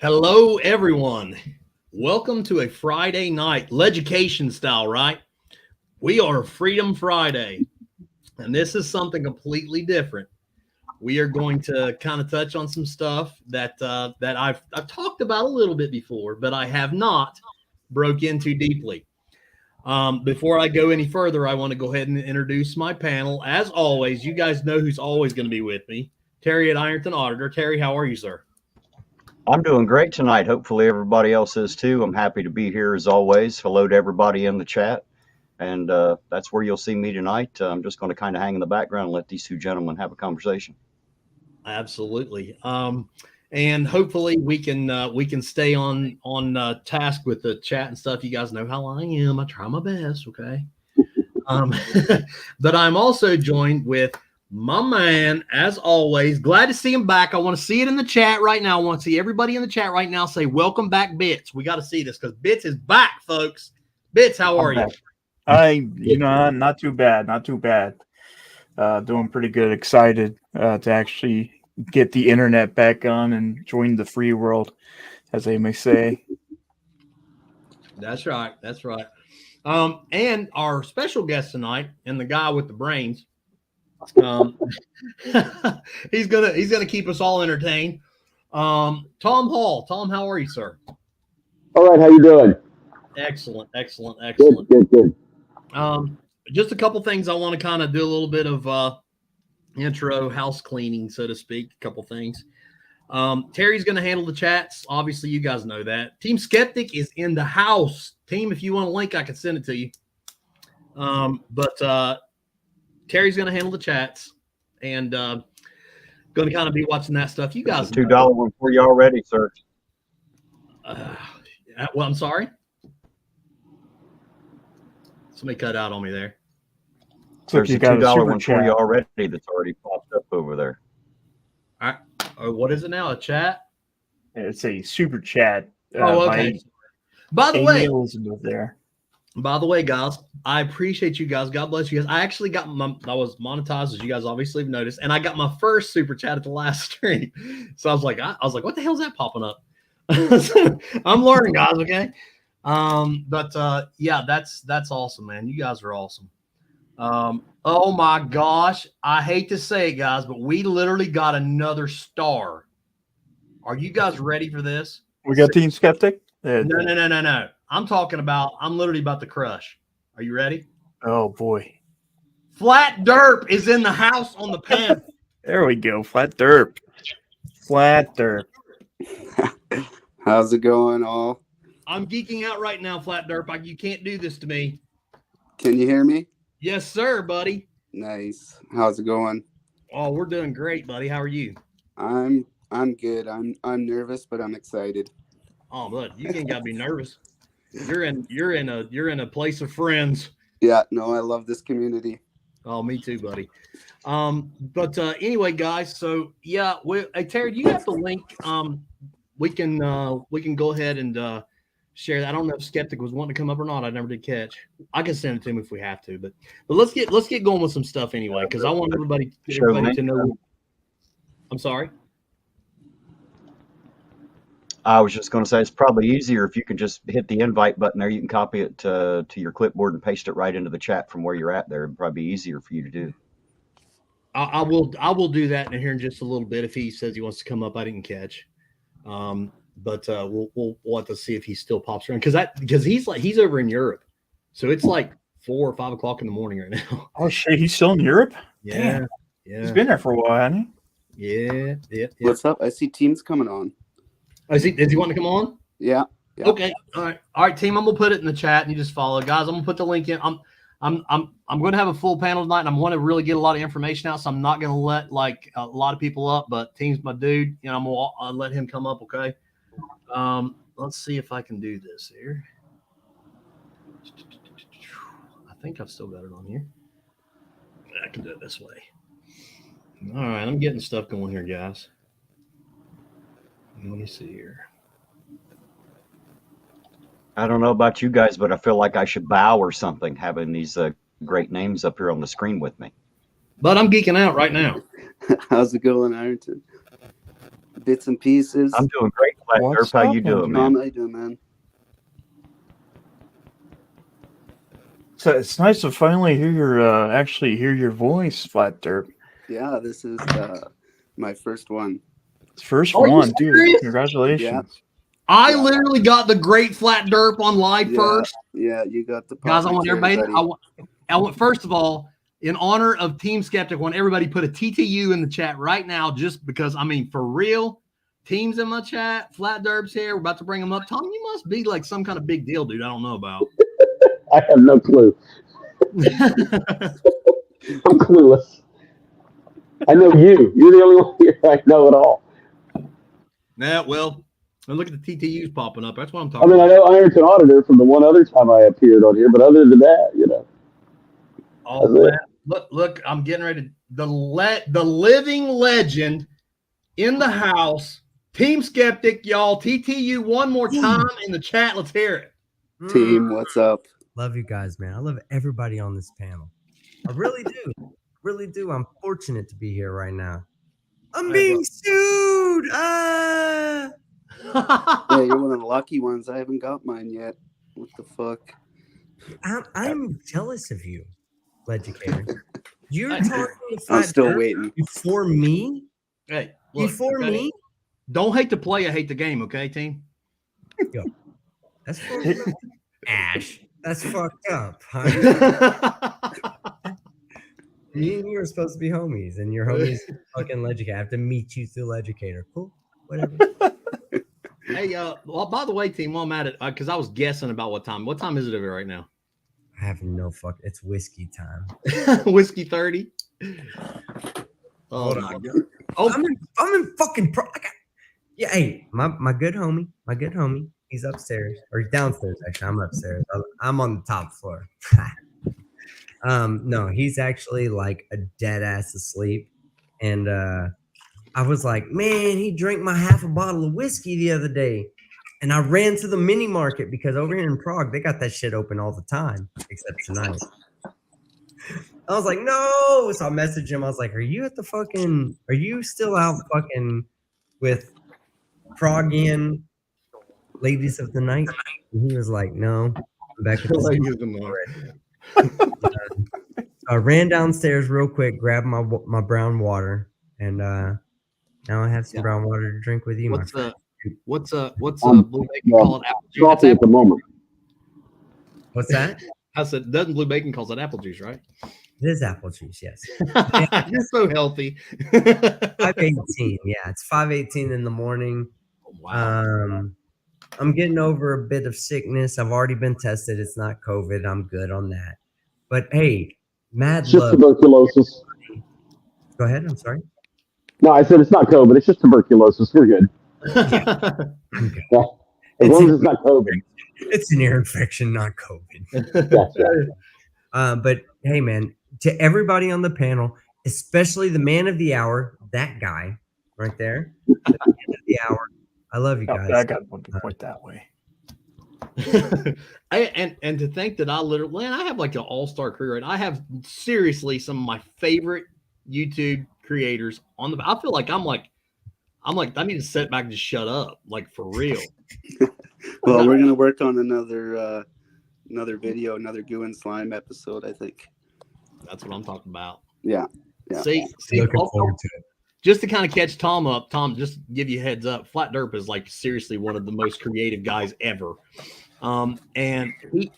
Hello, everyone. Welcome to a Friday night, legication style, right? We are Freedom Friday, and this is something completely different. We are going to kind of touch on some stuff that I've talked about a little bit before, but I have not broke into deeply. Before I go any further, I want to go ahead and introduce my panel. As always, you guys know who's always going to be with me. Terry at Ironton Auditor. Terry, how are you, sir? I'm doing great tonight. Hopefully everybody else is too. I'm happy to be here as always. Hello to everybody in the chat. And that's where you'll see me tonight. I'm just going to kind of hang in the background and let these two gentlemen have a conversation. Absolutely. And hopefully we can stay on task with the chat and stuff. You guys know how I am. I try my best. Okay. But I'm also joined with my man, as always. Glad to see him back. I want to see it in the chat right now. I want to see everybody in the chat right now say, welcome back, Bits. We got to see this because Bits is back, folks. Bits, how are you? Not too bad. Not too bad. Doing pretty good. Excited to actually get the internet back on and join the free world, as they may say. That's right. That's right. And our special guest tonight, and the guy with the brains, he's gonna keep us all entertained. Tom Hall. Tom, how are you, sir? All right, how you doing? Excellent. Good. Just a couple things I want to kind of do a little bit of intro house cleaning, so to speak. A couple things. Terry's going to handle the chats. Obviously, you guys know that. Team Skeptic is in the house. Team, if you want a link, I can send it to you. But Terry's going to handle the chats and going to kind of be watching that stuff. You guys, $2 one for you already, sir. Well, I'm sorry. Somebody cut out on me there. There's a $2 one for you already that's already popped up over there. All right. What is it now? A chat? It's a super chat. Okay. By the way, there. By the way, guys, I appreciate you guys. God bless you guys. I actually got I was monetized, as you guys obviously have noticed, and I got my first super chat at the last stream. So I was like, what the hell is that popping up? I'm learning, guys. Okay. Yeah, that's awesome, man. You guys are awesome. Oh my gosh, I hate to say it, guys, but we literally got another star. Are you guys ready for this? We got Team Skeptic? No. I'm literally about to crush. Are you ready? Oh boy. Flat Derp is in the house on the panel. There we go. Flat Derp. How's it going, all? I'm geeking out right now, Flat Derp. You can't do this to me. Can you hear me? Yes, sir, buddy. Nice. How's it going? Oh, we're doing great, buddy. How are you? I'm good. I'm nervous, but I'm excited. Oh, bud, you ain't gotta be nervous. You're in a place of friends. Yeah, no, I love this community. Oh, me too, buddy. Anyway, guys. So yeah, hey, Terry, do you have the link? We can go ahead and share that. I don't know if Skeptic was wanting to come up or not. I never did catch. I can send it to him if we have to, but let's get going with some stuff anyway, because I want everybody to know. I'm sorry. I was just going to say it's probably easier if you can just hit the invite button there. You can copy it to your clipboard and paste it right into the chat from where you're at there. It'd probably be easier for you to do. I will do that in here in just a little bit if he says he wants to come up. I didn't catch. But we'll have to see if he still pops around because he's over in Europe, so it's like 4 or 5 o'clock in the morning right now. Oh shit, he's still in Europe? Yeah. He's been there for a while, hasn't he? Yeah. What's up? I see Team's coming on. Oh, is he wanting to come on? Yeah. Okay. All right, team. I'm gonna put it in the chat and you just follow, guys. I'm gonna put the link in. I'm going to have a full panel tonight, and I want to really get a lot of information out. So I'm not going to let like a lot of people up, but Team's my dude. I'm gonna let him come up. Okay. Let's see if I can do this here. I think I've still got it on here. I can do it this way. All right, I'm getting stuff going here, guys. Let me see here. I don't know about you guys, but I feel like I should bow or something, having these great names up here on the screen with me. But I'm geeking out right now. How's it going, Ironton? Bits and pieces. I'm doing great, What's Derp, how up, you doing, man? man? How you doing, man? So it's nice to finally hear your actually hear your voice, Flat Derp. Yeah, this is my first one. First Are you one, dude. serious? Congratulations. I Yeah. literally got the Great Flat Derp on live Yeah, first. yeah, you got the Guys, I want cherry, everybody. buddy. I want first of all, in honor of Team Skeptic, I want everybody put a TTU in the chat right now, just because I mean, for real. Teams in my chat, Flat Derb's here. We're about to bring them up. Tom, you must be like some kind of big deal, dude. I don't know about. I have no clue. I'm clueless. I know you. You're the only one here I know at all. Yeah, well, and look at the TTUs popping up. That's what I'm I talking mean, I about. know Ironton Auditor from the one other time I appeared on here, but other than that, Oh, that's it. man. Look, I'm getting ready. The living legend in the house. Team Skeptic, y'all. TTU one more time in the chat. Let's hear it. Team, what's up? Love you guys, man. I love everybody on this panel. I really do. Really do. I'm fortunate to be here right now. I'm being sued. Yeah, you're one of the lucky ones. I haven't got mine yet. What the fuck? I'm jealous of you, Legicator. You're talking to I'm Flat still Derp waiting. before me? Hey, look, Before okay? me? Don't hate the play, I hate the game, okay, team? Yo, that's fucked up. Ash, that's fucked up. Huh? Me and you are supposed to be homies, and your homies fucking Legicator. I have to meet you through Legicator. Cool, whatever. Hey, well, by the way, team, while I'm at it, because I was guessing about what time. What time is it over right now? I have no fuck. It's whiskey time. Whiskey 30. Oh Hold my on. god. Oh, I'm in fucking pro. Yeah, hey, my good homie, he's upstairs or he's downstairs. Actually, I'm upstairs. I'm on the top floor. No, he's actually like a dead ass asleep, and I was like, man, he drank my half a bottle of whiskey the other day, and I ran to the mini market because over here in Prague they got that shit open all the time except tonight. I was like, no. So I messaged him. I was like, are you still out fucking with Pragian ladies of the night? And he was like, no, I'm back at the I ran downstairs real quick, grabbed my brown water, and now I have some brown water to drink with you, my friend. What's Blue Bacon call it? Apple juice? That's Coffee at the moment. What's that? I said, doesn't Blue Bacon calls it apple juice, right? It is apple juice, yes. You're so healthy. 5:18, yeah, it's 5:18 in the morning. Wow. I'm getting over a bit of sickness. I've already been tested. It's not COVID. I'm good on that. But hey, mad It's just love. tuberculosis. Go ahead. I'm sorry. No, I said it's not COVID. It's just tuberculosis. We're good. I'm good. Yeah. As long as it's not COVID. It's an ear infection, not COVID. Yeah. But hey, man, to everybody on the panel, especially the man of the hour, that guy right there, the man of the hour. I love you guys. I got one to point that way. and to think that I have like an all-star career, and I have seriously some of my favorite YouTube creators on the. I feel like I'm like I need to sit back and just shut up, like for real. Well, we're gonna work on another video, another Goo and Slime episode, I think. That's what I'm talking about. Yeah. See, Looking forward to it. Just to kind of catch Tom up, Tom, just give you a heads up. Flat Derp is like seriously one of the most creative guys ever. And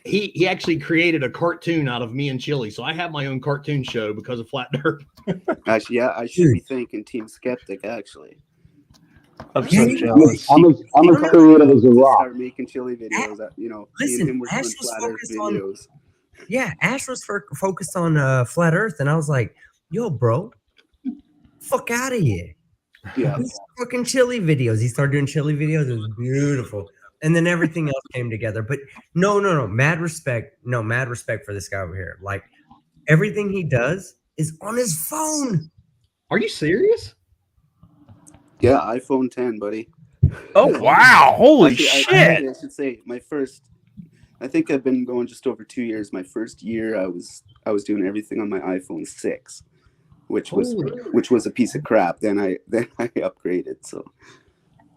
he actually created a cartoon out of me and Chili. So I have my own cartoon show because of Flat Derp. Actually, yeah, I should be thanking Team Skeptic, actually. I'm so jealous. I'm as creative as a rock. Start making chili videos. Listen, we're Ash doing was Flat Earth focused on. videos. Yeah, Ash was focused on Flat Earth, and I was like, yo, bro, fuck out of here. Yeah. These fucking chili videos. He started doing chili videos. It was beautiful. And then everything else came together. But no. Mad respect for this guy over here. Like, everything he does is on his phone. Are you serious? Yeah, iPhone 10, buddy. Oh wow! Holy Actually, shit! I should say my first. I think I've been going just over 2 years. My first year, I was doing everything on my iPhone 6, which was a piece of crap. Then I upgraded. So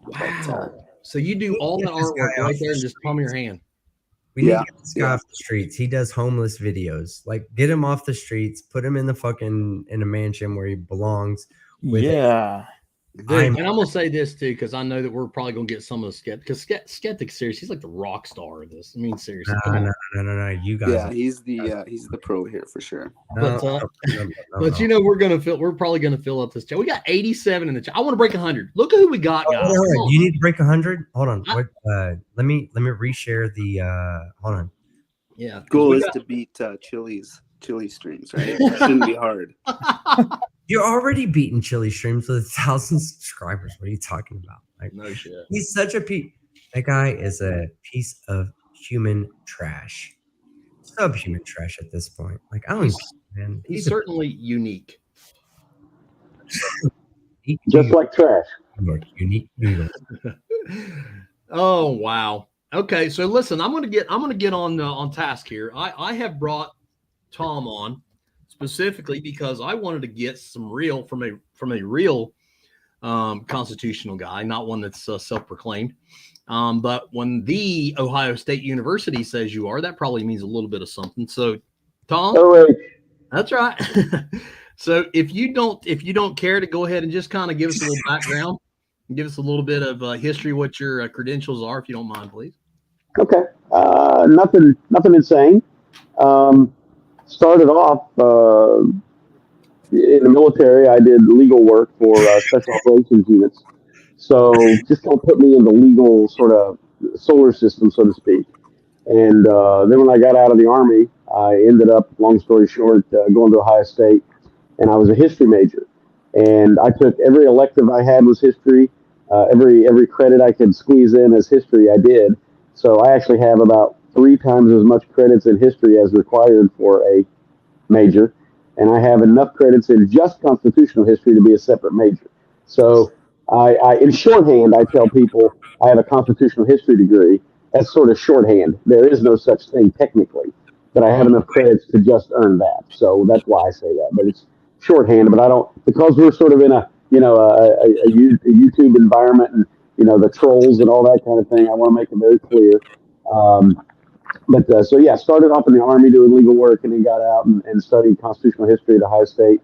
wow. So you do all that artwork right there and just palm your hand. We need to get this guy off the streets. He does homeless videos. Like, get him off the streets, put him in a mansion where he belongs. Dude, and I'm gonna say this too, because I know that we're probably gonna get some of the skeptics. Because Skeptic, seriously, he's like the rock star of this. I mean, seriously. No. You guys. Yeah, he's the pro here for sure. But you know, we're probably gonna fill up this chat. We got 87 in the chat. I want to break 100. Look at who we got, guys. You need to break 100. Hold on. Let me reshare the. Hold on. Yeah. Goal is to beat Chili streams, right? It shouldn't be hard. You're already beating Chili streams with 1,000 subscribers. What are you talking about? Like, no shit. He's such a piece. That guy is a piece of human trash. Subhuman trash at this point. Like, I don't man. He's certainly unique. Just like trash. Unique. Oh wow. Okay, so listen, I'm gonna get on task here. I have brought Tom on specifically because I wanted to get some real from a real constitutional guy, not one that's self-proclaimed. But when the Ohio State University says you are, that probably means a little bit of something. So, Tom, that's right. So if you don't care to go ahead and just kind of give us a little background, give us a little bit of history, what your credentials are, if you don't mind, please. Okay. Nothing insane. Started off in the military. I did legal work for special operations units. So just don't put me in the legal sort of solar system, so to speak. And then when I got out of the Army, I ended up, long story short, going to Ohio State, and I was a history major. And I took every elective I had was history. Every credit I could squeeze in as history, I did. So I actually have about 3 times as much credits in history as required for a major, and I have enough credits in just constitutional history to be a separate major. So I in shorthand, I tell people I have a constitutional history degree. That's sort of shorthand. There is no such thing technically, but I have enough credits to just earn that. So that's why I say that. But it's shorthand. But I don't, because we're sort of in a YouTube environment and the trolls and all that kind of thing. I want to make it very clear. Started off in the Army doing legal work, and then got out and studied constitutional history at Ohio State.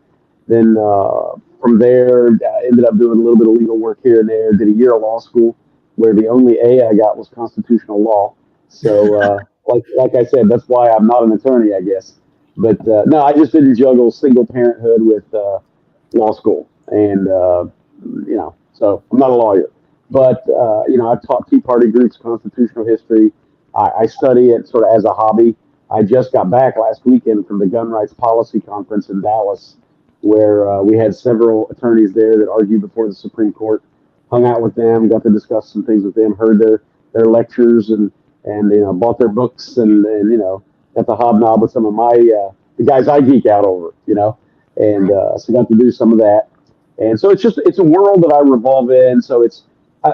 Then from there, ended up doing a little bit of legal work here and there. Did a year of law school, where the only A I got was constitutional law. So, like I said, that's why I'm not an attorney, I guess. But no, I just didn't juggle single parenthood with law school, and so I'm not a lawyer. But I've taught Tea Party groups constitutional history. I study it sort of as a hobby. I just got back last weekend from the Gun Rights Policy Conference in Dallas, where we had several attorneys there that argued before the Supreme Court. Hung out with them, got to discuss some things with them, heard their lectures, and bought their books, and got to hobnob with some of my the guys I geek out over, and so got to do some of that. And so it's a world that I revolve in. So it's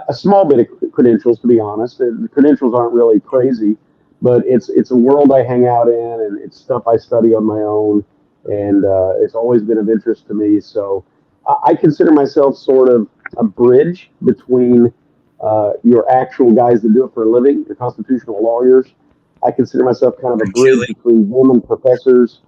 a small bit of credentials, to be honest. The credentials aren't really crazy, but it's a world I hang out in, and it's stuff I study on my own, and it's always been of interest to me. So I consider myself sort of a bridge between your actual guys that do it for a living, your constitutional lawyers. I consider myself kind of a bridge between them and professors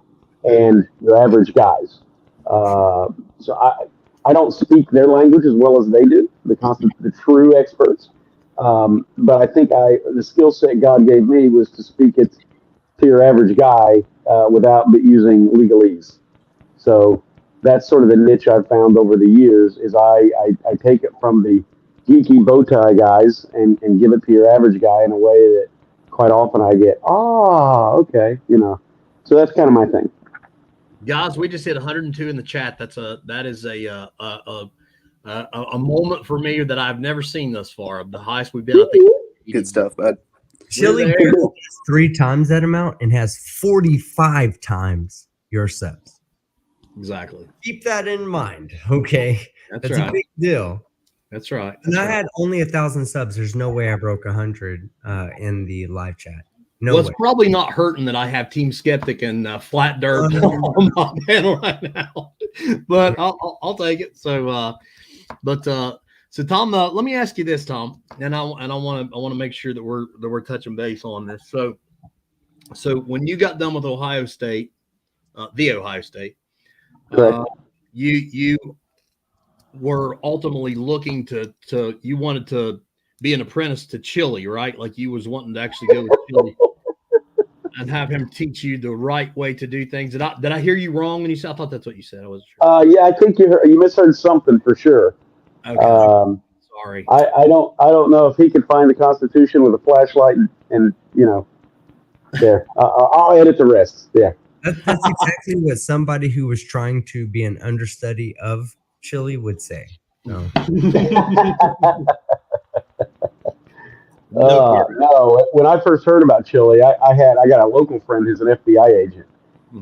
and your average guys. So I don't speak their language as well as they do, the true experts. But I think the skill set God gave me was to speak it to your average guy without using legalese. So that's sort of the niche I've found over the years. Is I take it from the geeky bow tie guys and give it to your average guy in a way that quite often I get, okay, So that's kind of my thing. Guys, we just hit 102 in the chat. That is a moment for me that I've never seen thus far. The highest we've been, I think. Good stuff, bud. Chili has 3 times that amount and has 45 times your subs. Exactly. Keep that in mind, okay? That's right. A big deal. That's right. And I had only 1,000 subs. There's no way I broke 100 in the live chat. No, it's probably not hurting that I have Team Skeptic and Flat Dirt on my panel right now, but I'll take it. So, So Tom, let me ask you this, Tom, and I want to make sure that we're touching base on this. So when you got done with Ohio State, the Ohio State, Correct. You were ultimately looking to you wanted to be an apprentice to Chili, right? Like you was wanting to actually go with Chili and have him teach you the right way to do things. Did I hear you wrong when you said? I thought that's what you said. I wasn't sure. Yeah, I think you misheard something for sure. Okay. Sorry. I don't know if he could find the Constitution with a flashlight and there. I'll edit the rest. Yeah. That's exactly what somebody who was trying to be an understudy of Chili would say. No. No. When I first heard about Chili, I got a local friend who's an FBI agent,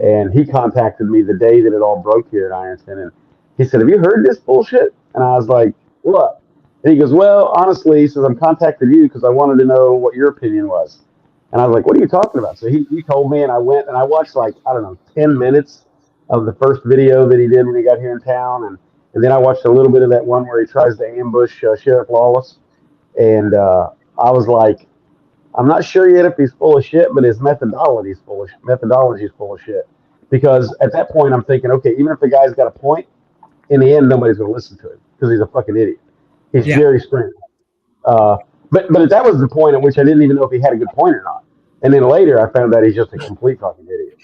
and he contacted me the day that it all broke here in Ironton, and he said, "Have you heard this bullshit?" And I was like, "What?" And he goes, "Well, honestly," he says, "I'm contacting you because I wanted to know what your opinion was." And I was like, "What are you talking about?" So he told me, and I went and I watched like, I don't know, 10 minutes of the first video that he did when he got here in town, and then I watched a little bit of that one where he tries to ambush Sheriff Lawless, and I was like, I'm not sure yet if he's full of shit, but his methodology is full of shit. Because at that point, I'm thinking, okay, even if the guy's got a point, in the end, nobody's going to listen to him because he's a fucking idiot. He's Jerry Springer. But that was the point at which I didn't even know if he had a good point or not. And then later, I found out he's just a complete fucking idiot.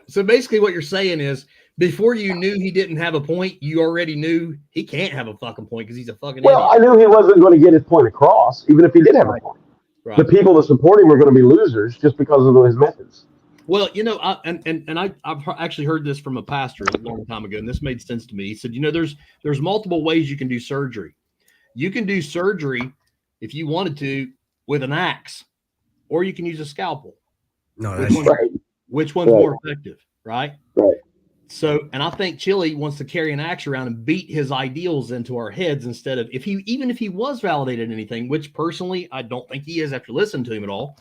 So basically, what you're saying is, before you knew he didn't have a point, you already knew he can't have a fucking point because he's a fucking idiot. Well, I knew he wasn't going to get his point across, even if he did have a point. Right. The people that support him were going to be losers just because of his methods. Well, I've actually heard this from a pastor a long time ago, and this made sense to me. He said, there's multiple ways you can do surgery. You can do surgery if you wanted to with an axe, or you can use a scalpel. No, that's which one's more effective, right? Right. So, and I think Chili wants to carry an axe around and beat his ideals into our heads instead of even if he was validated anything, which personally I don't think he is after listening to him at all.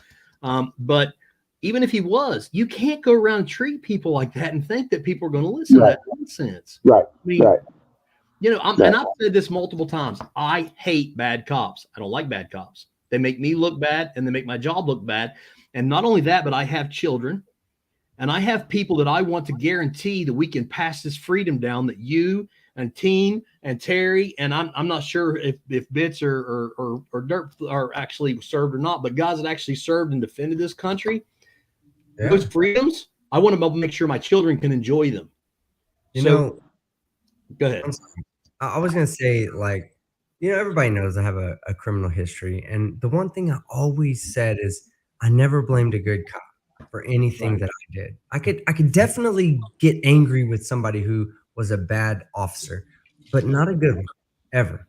But even if he was, you can't go around and treat people like that and think that people are going to listen to that nonsense. Right. I mean, and I've said this multiple times. I hate bad cops. I don't like bad cops. They make me look bad and they make my job look bad. And not only that, but I have children. And I have people that I want to guarantee that we can pass this freedom down, that you and Teen and Terry, and I'm not sure if Bits or Dirt are actually served or not, but guys that actually served and defended this country, those freedoms, I want to make sure my children can enjoy them. Go ahead. I was going to say, like, everybody knows I have a criminal history. And the one thing I always said is I never blamed a good cop for anything that I did. I could definitely get angry with somebody who was a bad officer, but not a good one, ever.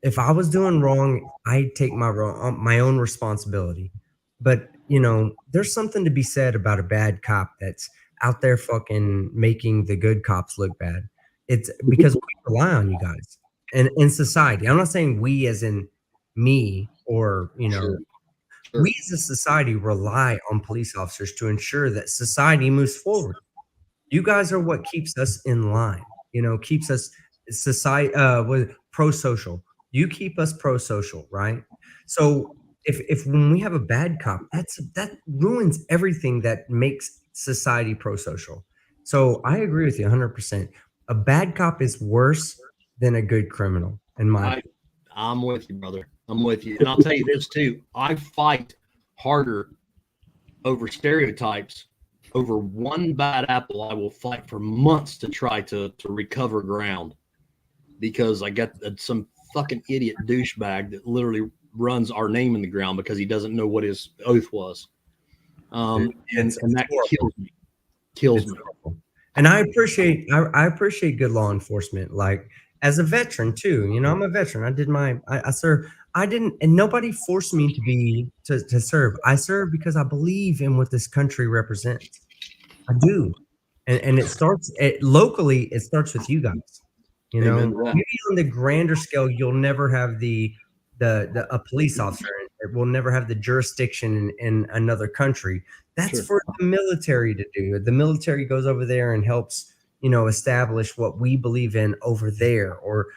If I was doing wrong, I take my own responsibility. But there's something to be said about a bad cop that's out there fucking making the good cops look bad. It's because we rely on you guys and in society. I'm not saying we as in me or Sure. We as a society rely on police officers to ensure that society moves forward. You guys are what keeps us in line, keeps us with pro-social. You keep us pro-social, right? So if when we have a bad cop, that ruins everything that makes society pro-social. So I agree with you 100%. A bad cop is worse than a good criminal, in my opinion. I'm with you, brother. I'm with you. And I'll tell you this too. I fight harder over stereotypes. Over one bad apple, I will fight for months to try to recover ground, because I got some fucking idiot douchebag that literally runs our name in the ground because he doesn't know what his oath was. And that kills me. And I appreciate good law enforcement. Like, as a veteran too, I'm a veteran. I serve. I didn't, and nobody forced me to serve. I serve because I believe in what this country represents. I do. And it starts locally. It starts with you guys, maybe on the grander scale, you'll never have a police officer. It will never have the jurisdiction in another country. That's for the military to do. The military goes over there and helps, establish what we believe in over there, or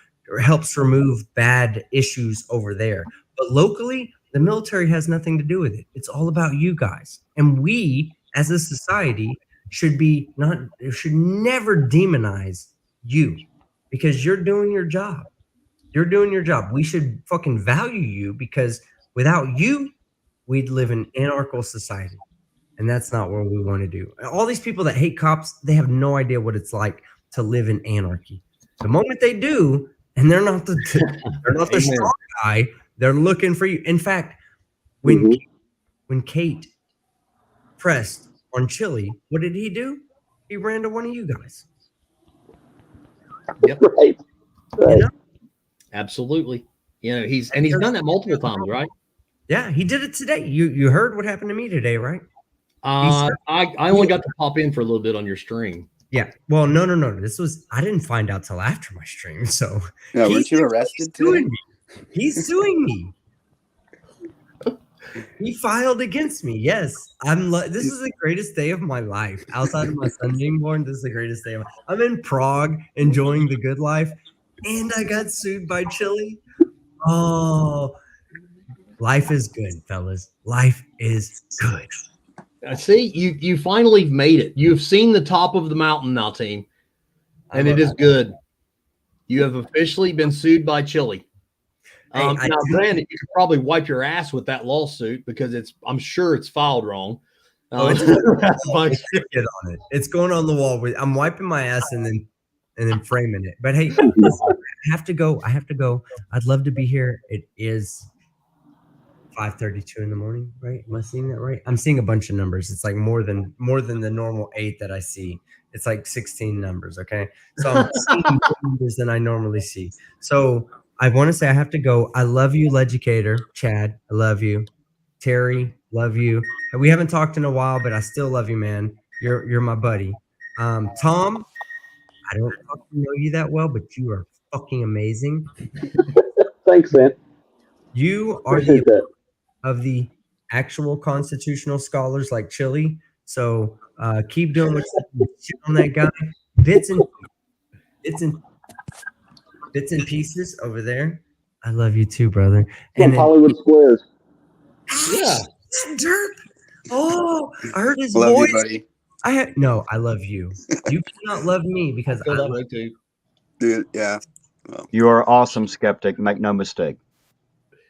helps remove bad issues over there. But locally, the military has nothing to do with it. It's all about you guys. And we, as a society, should never demonize you because you're doing your job. You're doing your job. We should fucking value you because without you, we'd live in anarchical society. And that's not what we want to do. All these people that hate cops, they have no idea what it's like to live in anarchy. The moment they do, and they're not the strong guy, they're looking for you. In fact, when Kate pressed on Chili, what did he do? He ran to one of you guys. Yep. Right. You know? Absolutely. You know, he's done that multiple times, right? Yeah, he did it today. You heard what happened to me today, right? I only got to pop in for a little bit on your stream. Yeah. Well, no. I didn't find out till after my stream. So Yeah, weren't you arrested today? He's suing me. He filed against me. Yes. This is the greatest day of my life. Outside of my son being born, this is the greatest day of my life. I'm in Prague enjoying the good life, and I got sued by Chili. Oh, life is good, fellas. Life is good. See, you finally made it. You've seen the top of the mountain now, team, and it is good. You have officially been sued by Chili. Now, granted, you could probably wipe your ass with that lawsuit because I'm sure it's filed wrong. It's on it. It's going on the wall. I'm wiping my ass and then framing it. But hey, listen, I have to go. I'd love to be here. It is 5:32 in the morning, right? Am I seeing that right? I'm seeing a bunch of numbers. It's like more than the normal 8 that I see. It's like 16 numbers. Okay, so I'm seeing more numbers than I normally see. So I want to say I have to go. I love you, Leducator. Chad, I love you. Terry, love you. We haven't talked in a while, but I still love you, man. You're my buddy. Tom, I don't fucking know you that well, but you are fucking amazing. Thanks, man. You are of the actual constitutional scholars like Chili. So keep doing what you're doing on that guy. Bits and pieces over there. I love you too, brother. And Hollywood Squares. Yeah. Derp. Oh, I heard his Love voice. you, buddy. I love you. You cannot love me because I love you. Dude, yeah. Well. You are awesome, Skeptic. Make no mistake.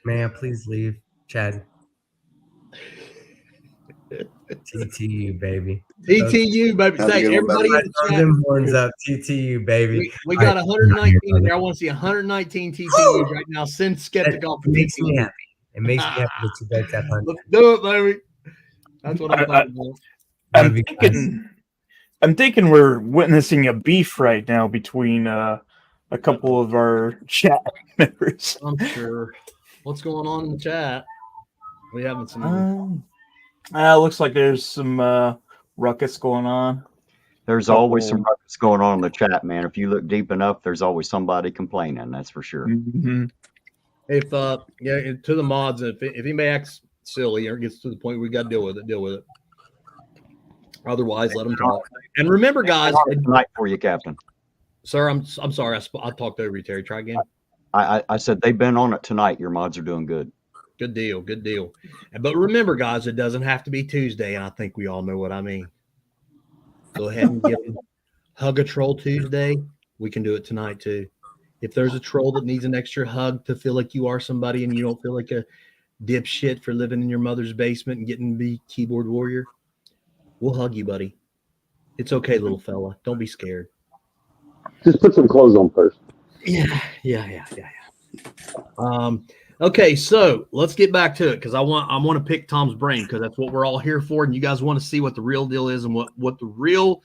May I please leave, Chad? TTU, baby. TTU, baby. Say, everybody in the chat. Them horns up. TTU, baby. We got 119 in there. I want to see 119 TTUs right now. Send Skeptic off. It makes me happy. It makes me happy that you back that 100. Let's do it, baby. That's what I'm talking about. I'm thinking we're witnessing a beef right now between a couple of our chat members. I'm sure. What's going on in the chat? We haven't seen. Looks like there's some ruckus going on. There's always some ruckus going on in the chat, man. If you look deep enough, there's always somebody complaining. That's for sure. Mm-hmm. If to the mods, if anybody acts silly or gets to the point we got to deal with it. Otherwise, let them talk. And remember, guys, tonight for you, Captain. Sir, I'm sorry. I talked over you, Terry. Try again. I said they've been on it tonight. Your mods are doing good. Good deal. But remember, guys, it doesn't have to be Tuesday, and I think we all know what I mean. Go ahead and hug a troll Tuesday. We can do it tonight too. If there's a troll that needs an extra hug to feel like you are somebody and you don't feel like a dipshit for living in your mother's basement and getting to be keyboard warrior, we'll hug you, buddy. It's okay, little fella. Don't be scared. Just put some clothes on first. Yeah. Okay, so let's get back to it because I want to pick Tom's brain because that's what we're all here for, and you guys want to see what the real deal is and what the real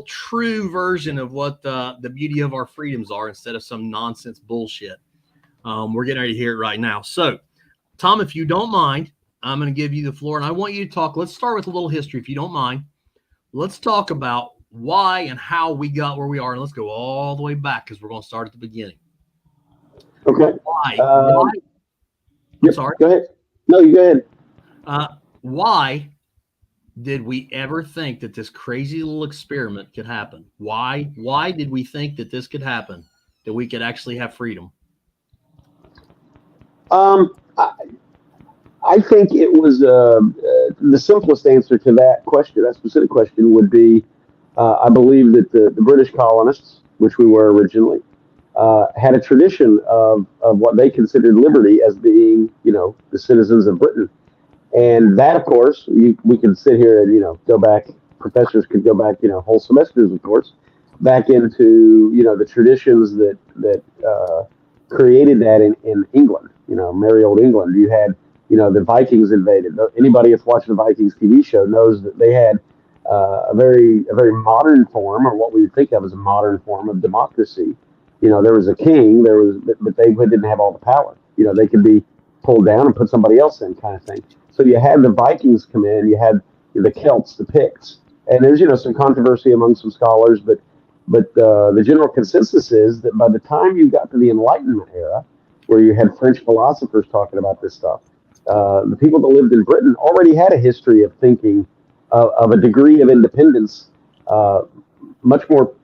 true version of what the beauty of our freedoms are instead of some nonsense bullshit. We're getting ready to hear it right now. So, Tom, if you don't mind, I'm going to give you the floor, and I want you to talk. Let's start with a little history, if you don't mind. Let's talk about why and how we got where we are, and let's go all the way back because we're going to start at the beginning. Okay. Why? Yep, sorry. Go ahead. No, you go ahead. Why did we ever think that this crazy little experiment could happen? Why did we think that this could happen? that we could actually have freedom? I think it was the simplest answer to that question, that specific question, would be I believe that the British colonists, which we were originally, had a tradition of what they considered liberty as being, the citizens of Britain. And that, of course, we could sit here and, go back, professors could go back, whole semesters, of course, back into, the traditions that created that in England, merry old England. You had, the Vikings invaded. Anybody that's watched the Vikings TV show knows that they had a very modern form, or what we would think of as a modern form of democracy. There was a king, but they didn't have all the power. They could be pulled down and put somebody else in, kind of thing. So you had the Vikings come in, you had the Celts, the Picts, and there's some controversy among some scholars, but the general consensus is that by the time you got to the Enlightenment era, where you had French philosophers talking about this stuff, the people that lived in Britain already had a history of thinking of a degree of independence much more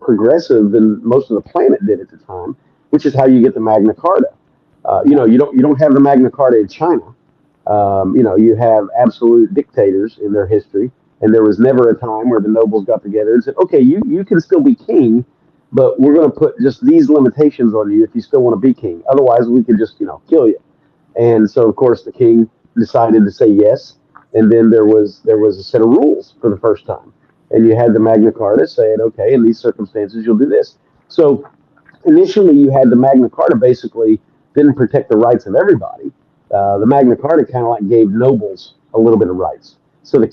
progressive than most of the planet did at the time, which is how you get the Magna Carta. You don't have the Magna Carta in China. You have absolute dictators in their history, and there was never a time where the nobles got together and said, okay, you can still be king, but we're going to put just these limitations on you if you still want to be king. Otherwise, we could just, kill you. And so, of course, the king decided to say yes, and then there was a set of rules for the first time. And you had the Magna Carta saying, okay, in these circumstances, you'll do this. So initially, you had the Magna Carta basically didn't protect the rights of everybody. The Magna Carta kind of like gave nobles a little bit of rights. So the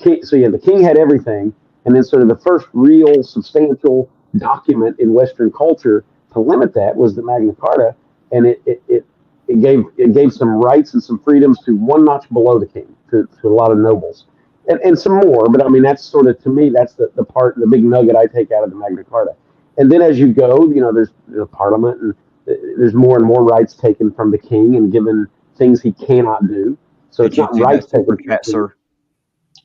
king had everything, and then sort of the first real substantial document in Western culture to limit that was the Magna Carta, and it gave some rights and some freedoms to one notch below the king, to a lot of nobles, and some more. But I mean, that's sort of, to me, that's the big nugget I take out of the Magna Carta. And then as you go, there's a parliament, and there's more and more rights taken from the king and given things he cannot do. So it's not rights taken, sir.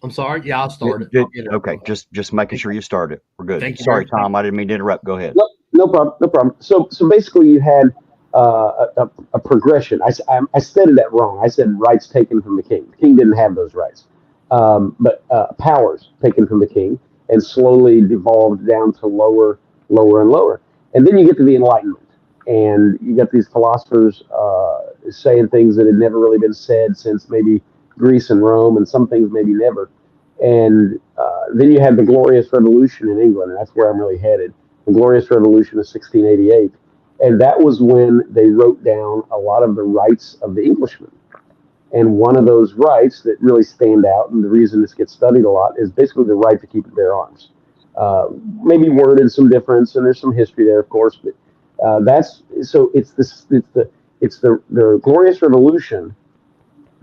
I'm sorry. Yeah, I'll start it. Okay, just making sure you start it. We're good. Thank you. Sorry, Tom. I didn't mean to interrupt. Go ahead. No problem. So basically, you had a progression. I stated that wrong. I said rights taken from the king. The king didn't have those rights, but powers taken from the king and slowly devolved down to lower and lower. And then you get to the Enlightenment, and you got these philosophers saying things that had never really been said since maybe Greece and Rome, and some things maybe never. And then you had the Glorious Revolution in England, and that's where I'm really headed. The Glorious Revolution of 1688. And that was when they wrote down a lot of the rights of the Englishmen. And one of those rights that really stand out, and the reason this gets studied a lot, is basically the right to keep and bear arms. Maybe worded some difference, and there's some history there, of course, but it's the Glorious Revolution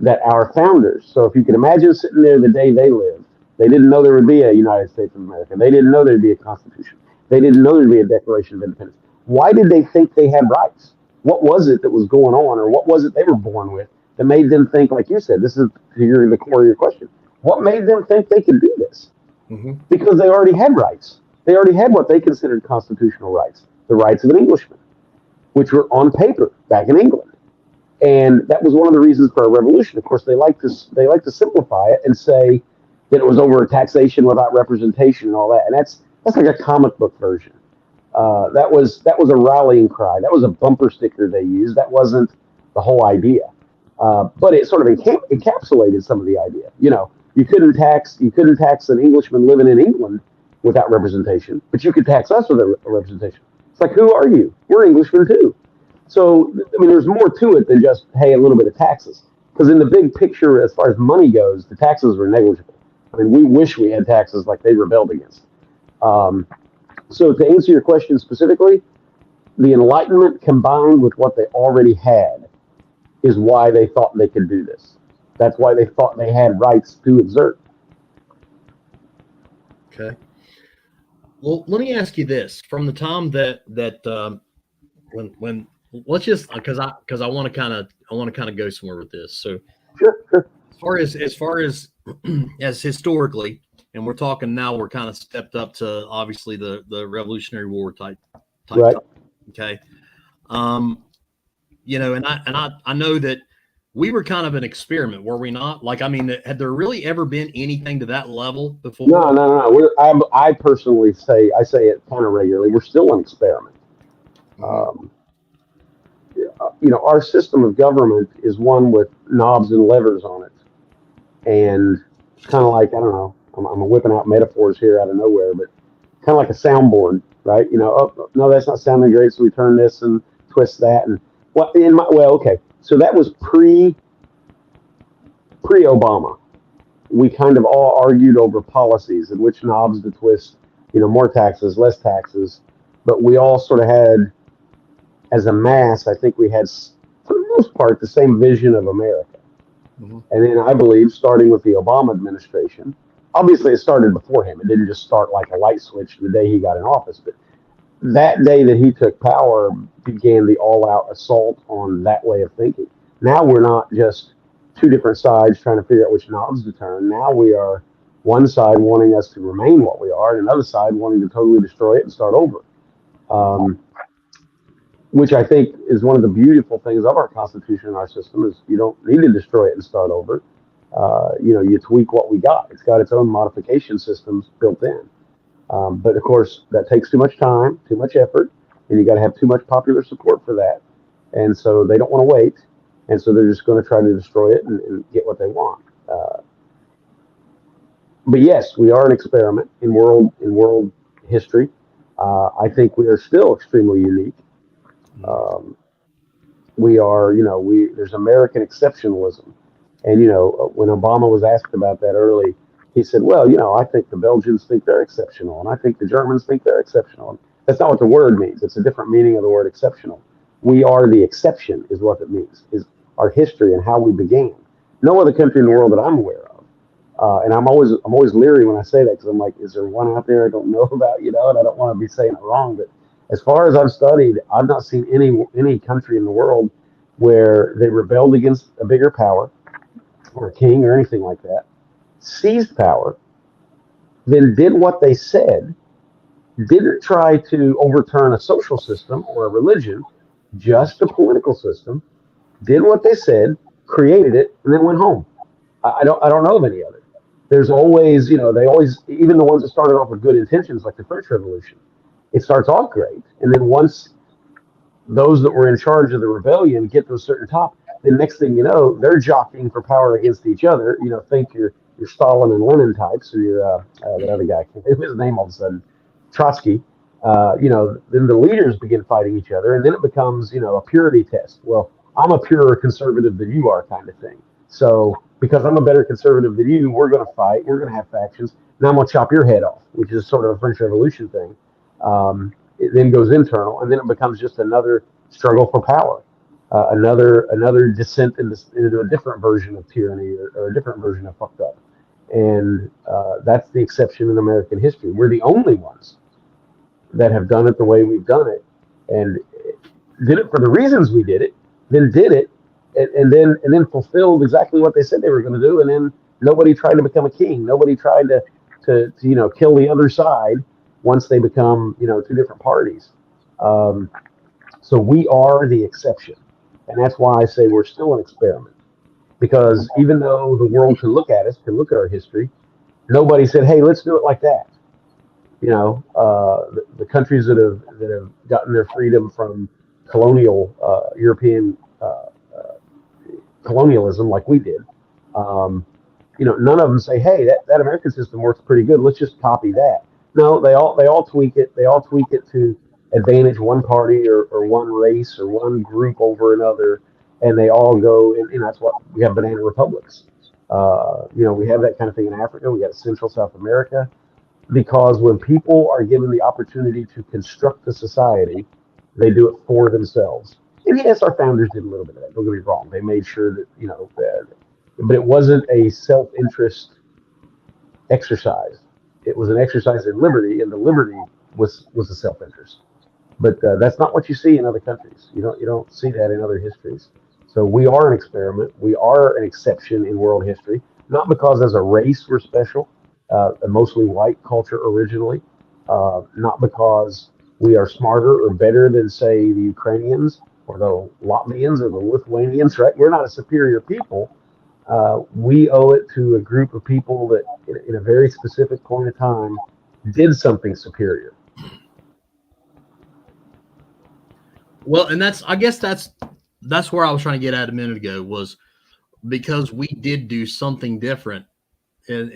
that our founders. So if you can imagine sitting there the day they lived, they didn't know there would be a United States of America. They didn't know there'd be a Constitution. They didn't know there'd be a Declaration of Independence. Why did they think they had rights? What was it that was going on, or what was it they were born with that made them think, like you said, this is the core of your question. What made them think they could do this? Mm-hmm. Because they already had rights. They already had what they considered constitutional rights, the rights of an Englishman, which were on paper back in England. And that was one of the reasons for a revolution. Of course, they like to simplify it and say that it was over taxation without representation and all that. And that's like a comic book version. That was a rallying cry. That was a bumper sticker they used. That wasn't the whole idea. But it sort of encapsulated some of the idea. You couldn't tax an Englishman living in England without representation, but you could tax us with a representation. It's like, who are you? We're Englishmen too. So, I mean, there's more to it than just, hey, a little bit of taxes. Because in the big picture, as far as money goes, the taxes were negligible. I mean, we wish we had taxes like they rebelled against. So to answer your question specifically, the Enlightenment combined with what they already had is why they thought they could do this. That's why they thought they had rights to exert. Okay. Well, let me ask you this: from the time that when let's just because I want to kind of go somewhere with this. So Sure. as far as as historically, and we're talking now, we're kind of stepped up to obviously the Revolutionary War type Right. Okay. You know, and I know that we were kind of an experiment, were we not? Like, I mean, had there really ever been anything to that level before? No. I personally say it kind of regularly. We're still an experiment. Um, you know, our system of government is one with knobs and levers on it, and kind of like, I don't know, I'm whipping out metaphors here out of nowhere, but kind of like a soundboard, right? You know, oh no, that's not sounding great, so we turn this and twist that, and okay, so that was pre Obama. We kind of all argued over policies and which knobs to twist, you know, more taxes, less taxes, but we all sort of had, as a mass, I think we had, for the most part, the same vision of America. And then I believe, starting with the Obama administration, obviously it started before him. It didn't just start like a light switch the day he got in office, but that day that he took power began the all-out assault on that way of thinking. Now we're not just two different sides trying to figure out which knobs to turn. Now we are one side wanting us to remain what we are, and another side wanting to totally destroy it and start over. Which I think is one of the beautiful things of our Constitution and our system is you don't need to destroy it and start over. You know, you tweak what we got. It's got its own modification systems built in. But of course, that takes too much time, too much effort, and you got to have too much popular support for that. And so they don't want to wait, and so they're just going to try to destroy it and get what they want. But yes, we are an experiment in world history. I think we are still extremely unique. We are, you know, there's American exceptionalism, and you know, when Obama was asked about that early, he said, "Well, you know, I think the Belgians think they're exceptional, and I think the Germans think they're exceptional." And that's not what the word means. It's a different meaning of the word exceptional. We are the exception, is what it means. Is our history and how we began. No other country in the world that I'm aware of, and I'm always leery when I say that because I'm like, is there one out there I don't know about, you know, and I don't want to be saying it wrong, but as far as I've studied, I've not seen any country in the world where they rebelled against a bigger power or a king or anything like that, seized power, then did what they said, didn't try to overturn a social system or a religion, just a political system, did what they said, created it, and then went home. I don't know of any other. There's always, you know, they always, even the ones that started off with good intentions, like the French Revolution, it starts off great, and then once those that were in charge of the rebellion get to a certain top, the next thing you know, they're jockeying for power against each other. You know, think your Stalin and Lenin types, or your that other guy, his name all of a sudden, Trotsky. You know, then the leaders begin fighting each other, and then it becomes, you know, a purity test. Well, I'm a purer conservative than you are, kind of thing. So because I'm a better conservative than you, we're going to fight. We're going to have factions. Now I'm going to chop your head off, which is sort of a French Revolution thing. It then goes internal, and then it becomes just another struggle for power, another descent into a different version of tyranny or a different version of fucked up. And that's the exception in American history. We're the only ones that have done it the way we've done it, and did it for the reasons we did it, then did it, and then fulfilled exactly what they said they were going to do, and then nobody tried to become a king. Nobody tried to you know, kill the other side once they become, you know, two different parties. So we are the exception, and that's why I say we're still an experiment. Because even though the world can look at us, can look at our history, nobody said, "Hey, let's do it like that." You know, the countries that have gotten their freedom from colonial European colonialism, like we did, you know, none of them say, "Hey, that American system works pretty good. Let's just copy that." No, they all tweak it. They all tweak it to advantage one party or one race or one group over another, and they all go. And that's what we have, banana republics. You know, we have that kind of thing in Africa. We got Central South America, because when people are given the opportunity to construct the society, they do it for themselves. And yes, our founders did a little bit of that. Don't get me wrong; they made sure that, you know, but it wasn't a self-interest exercise. It was an exercise in liberty, and the liberty was a self-interest. But that's not what you see in other countries. You don't see that in other histories. So we are an experiment. We are an exception in world history, not because as a race we're special, a mostly white culture originally, not because we are smarter or better than, say, the Ukrainians or the Latvians or the Lithuanians, right? We're not a superior people. We owe it to a group of people that, in a very specific point of time, did something superior. Well, and I guess that's where I was trying to get at a minute ago, was because we did do something different, and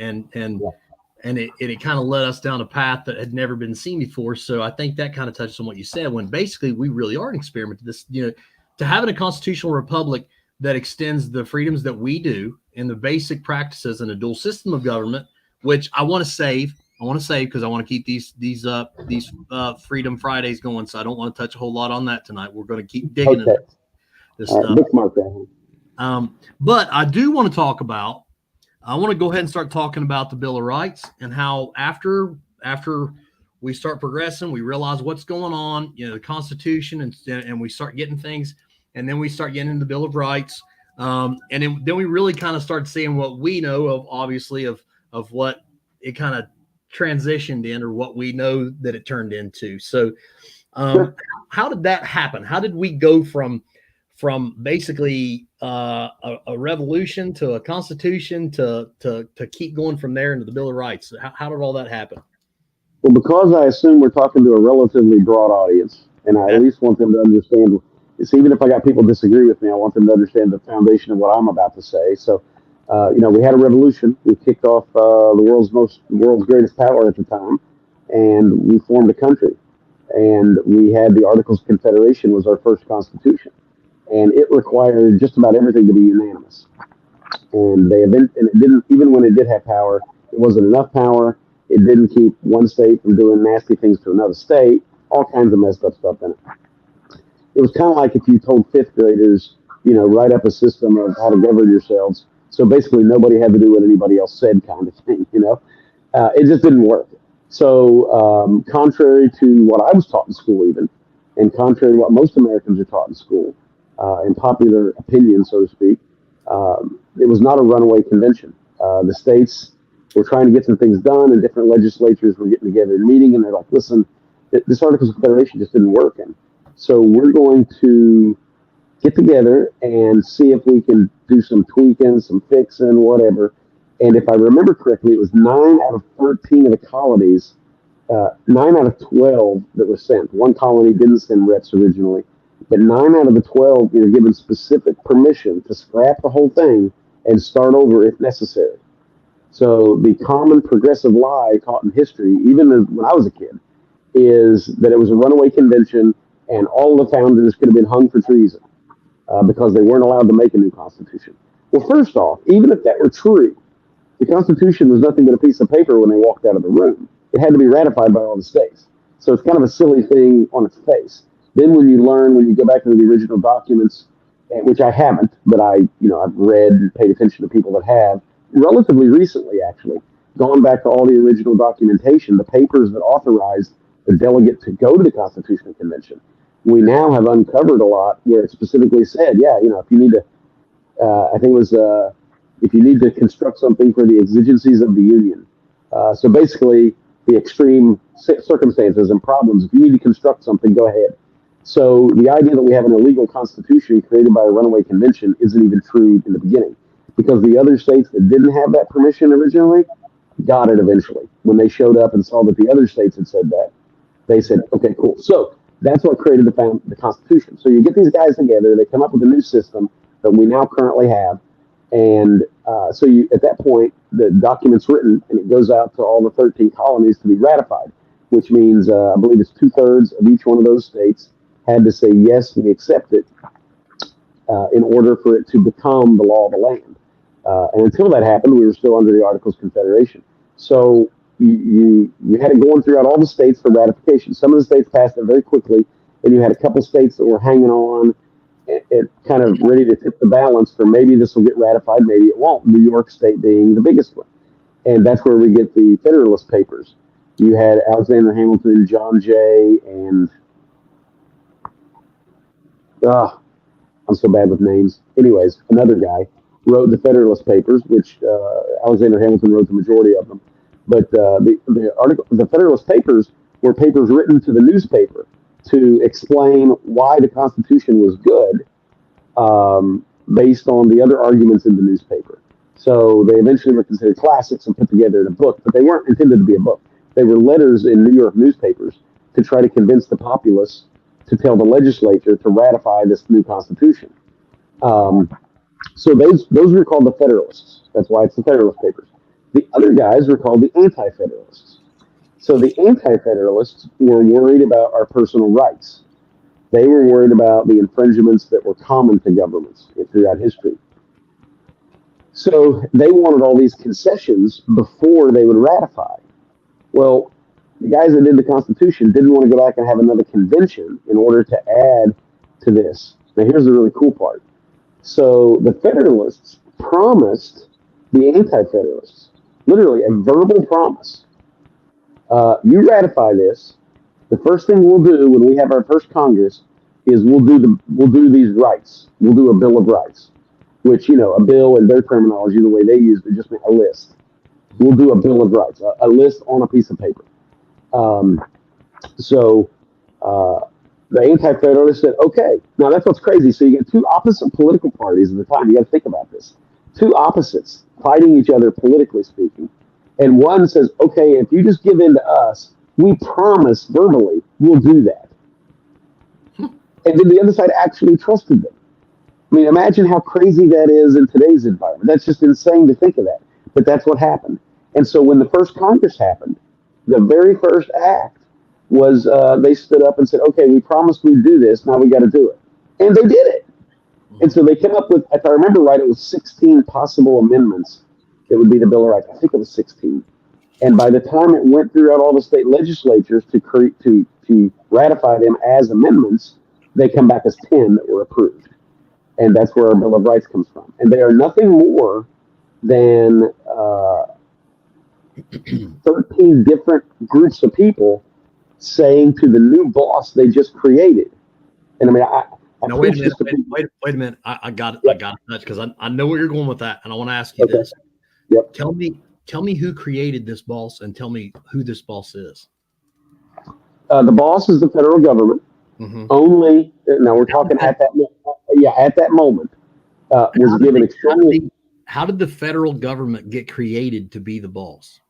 it kind of led us down a path that had never been seen before. So I think that kind of touches on what you said, when basically we really are an experiment. This, to having a constitutional republic that extends the freedoms that we do and the basic practices in a dual system of government, which I want to save because I want to keep these Freedom Fridays going. So I don't want to touch a whole lot on that tonight. We're going to keep digging into this stuff. Bookmark that. But I do want to talk about. I want to go ahead and start talking about the Bill of Rights, and how after we start progressing, we realize what's going on, the Constitution, and we start getting things, and then we start getting into the Bill of Rights, and then we really kind of start seeing what we know of, obviously, of what it kind of transitioned in, or what we know that it turned into. So, how did that happen? How did we go from basically a revolution to a constitution to keep going from there into the Bill of Rights? How did all that happen? Well, because I assume we're talking to a relatively broad audience, and I at least want them to understand. So even if I got people disagree with me, I want them to understand the foundation of what I'm about to say. So, we had a revolution. We kicked off the world's greatest power at the time, and we formed a country. And we had the Articles of Confederation was our first constitution. And it required just about everything to be unanimous. And it didn't, even when it did have power, it wasn't enough power. It didn't keep one state from doing nasty things to another state, all kinds of messed up stuff in it. It was kind of like if you told fifth graders, write up a system of how to govern yourselves. So basically nobody had to do what anybody else said, kind of thing, It just didn't work. So contrary to what I was taught in school even, and contrary to what most Americans are taught in school, in popular opinion, so to speak, it was not a runaway convention. The states were trying to get some things done, and different legislatures were getting together and meeting, and they're like, listen, this Articles of Confederation just didn't work. And so we're going to get together and see if we can do some tweaking, some fixing, whatever. And if I remember correctly, it was 9 out of 13 of the colonies, 9 out of 12 that were sent. One colony didn't send reps originally, but 9 out of the 12 were given specific permission to scrap the whole thing and start over if necessary. So the common progressive lie taught in history, even when I was a kid, is that it was a runaway convention and all the founders could have been hung for treason because they weren't allowed to make a new constitution. Well, first off, even if that were true, the Constitution was nothing but a piece of paper when they walked out of the room. It had to be ratified by all the states. So it's kind of a silly thing on its face. Then when you go back to the original documents, which I haven't, but I've read and paid attention to people that have, relatively recently actually, gone back to all the original documentation, the papers that authorized the delegate to go to the Constitutional Convention. We now have uncovered a lot where it specifically said, if you need to, I think it was, if you need to construct something for the exigencies of the Union. So basically, the extreme circumstances and problems, if you need to construct something, go ahead. So the idea that we have an illegal constitution created by a runaway convention isn't even true in the beginning, because the other states that didn't have that permission originally got it eventually. When they showed up and saw that the other states had said that, they said, okay, cool. So that's what created the Constitution. So you get these guys together, they come up with a new system that we now currently have, and so at that point, the document's written, and it goes out to all the 13 colonies to be ratified, which means I believe it's 2/3 of each one of those states had to say, yes, we accept it, in order for it to become the law of the land. And until that happened, we were still under the Articles of Confederation. So you had it going throughout all the states for ratification. Some of the states passed it very quickly, and you had a couple states that were hanging on, it kind of ready to tip the balance for maybe this will get ratified, maybe it won't. New York State being the biggest one. And that's where we get the Federalist Papers. You had Alexander Hamilton, John Jay, and I'm so bad with names. Anyways, another guy wrote the Federalist Papers, which Alexander Hamilton wrote the majority of them. But the Federalist Papers were papers written to the newspaper to explain why the Constitution was good, based on the other arguments in the newspaper. So they eventually were considered classics and put together in a book, but they weren't intended to be a book. They were letters in New York newspapers to try to convince the populace to tell the legislature to ratify this new Constitution. So those were called the Federalists. That's why it's the Federalist Papers. The other guys were called the Anti-Federalists. So the Anti-Federalists were worried about our personal rights. They were worried about the infringements that were common to governments throughout history. So they wanted all these concessions before they would ratify. Well, the guys that did the Constitution didn't want to go back and have another convention in order to add to this. Now, here's the really cool part. So the Federalists promised the Anti-Federalists, literally a verbal promise. You ratify this. The first thing we'll do when we have our first Congress is we'll do these rights. We'll do a Bill of Rights, which, a bill in their terminology, the way they used it, just meant a list. We'll do a Bill of Rights, a list on a piece of paper. The Anti-Federalists said, okay. Now that's what's crazy. So you get two opposite political parties at the time. You got to think about this. Two opposites fighting each other politically speaking. And one says, okay, if you just give in to us, we promise verbally we'll do that. And then the other side actually trusted them. I mean, imagine how crazy that is in today's environment. That's just insane to think of that. But that's what happened. And so when the first Congress happened, the very first act was they stood up and said, okay, we promised we'd do this. Now we got to do it. And they did it. And so they came up with, if I remember right, it was 16 possible amendments that would be the Bill of Rights. I think it was 16. And by the time it went throughout all the state legislatures to ratify them as amendments, they come back as 10 that were approved. And that's where our Bill of Rights comes from. And they are nothing more than 13 different groups of people saying to the new boss they just created. And I mean, no, wait a minute. I got it because I know where you're going with that, and I want to ask you this. Yep. Tell me who created this boss, and tell me who this boss is. The boss is the federal government. Mm-hmm. Only now we're talking at that moment was given extremely. How did the federal government get created to be the boss?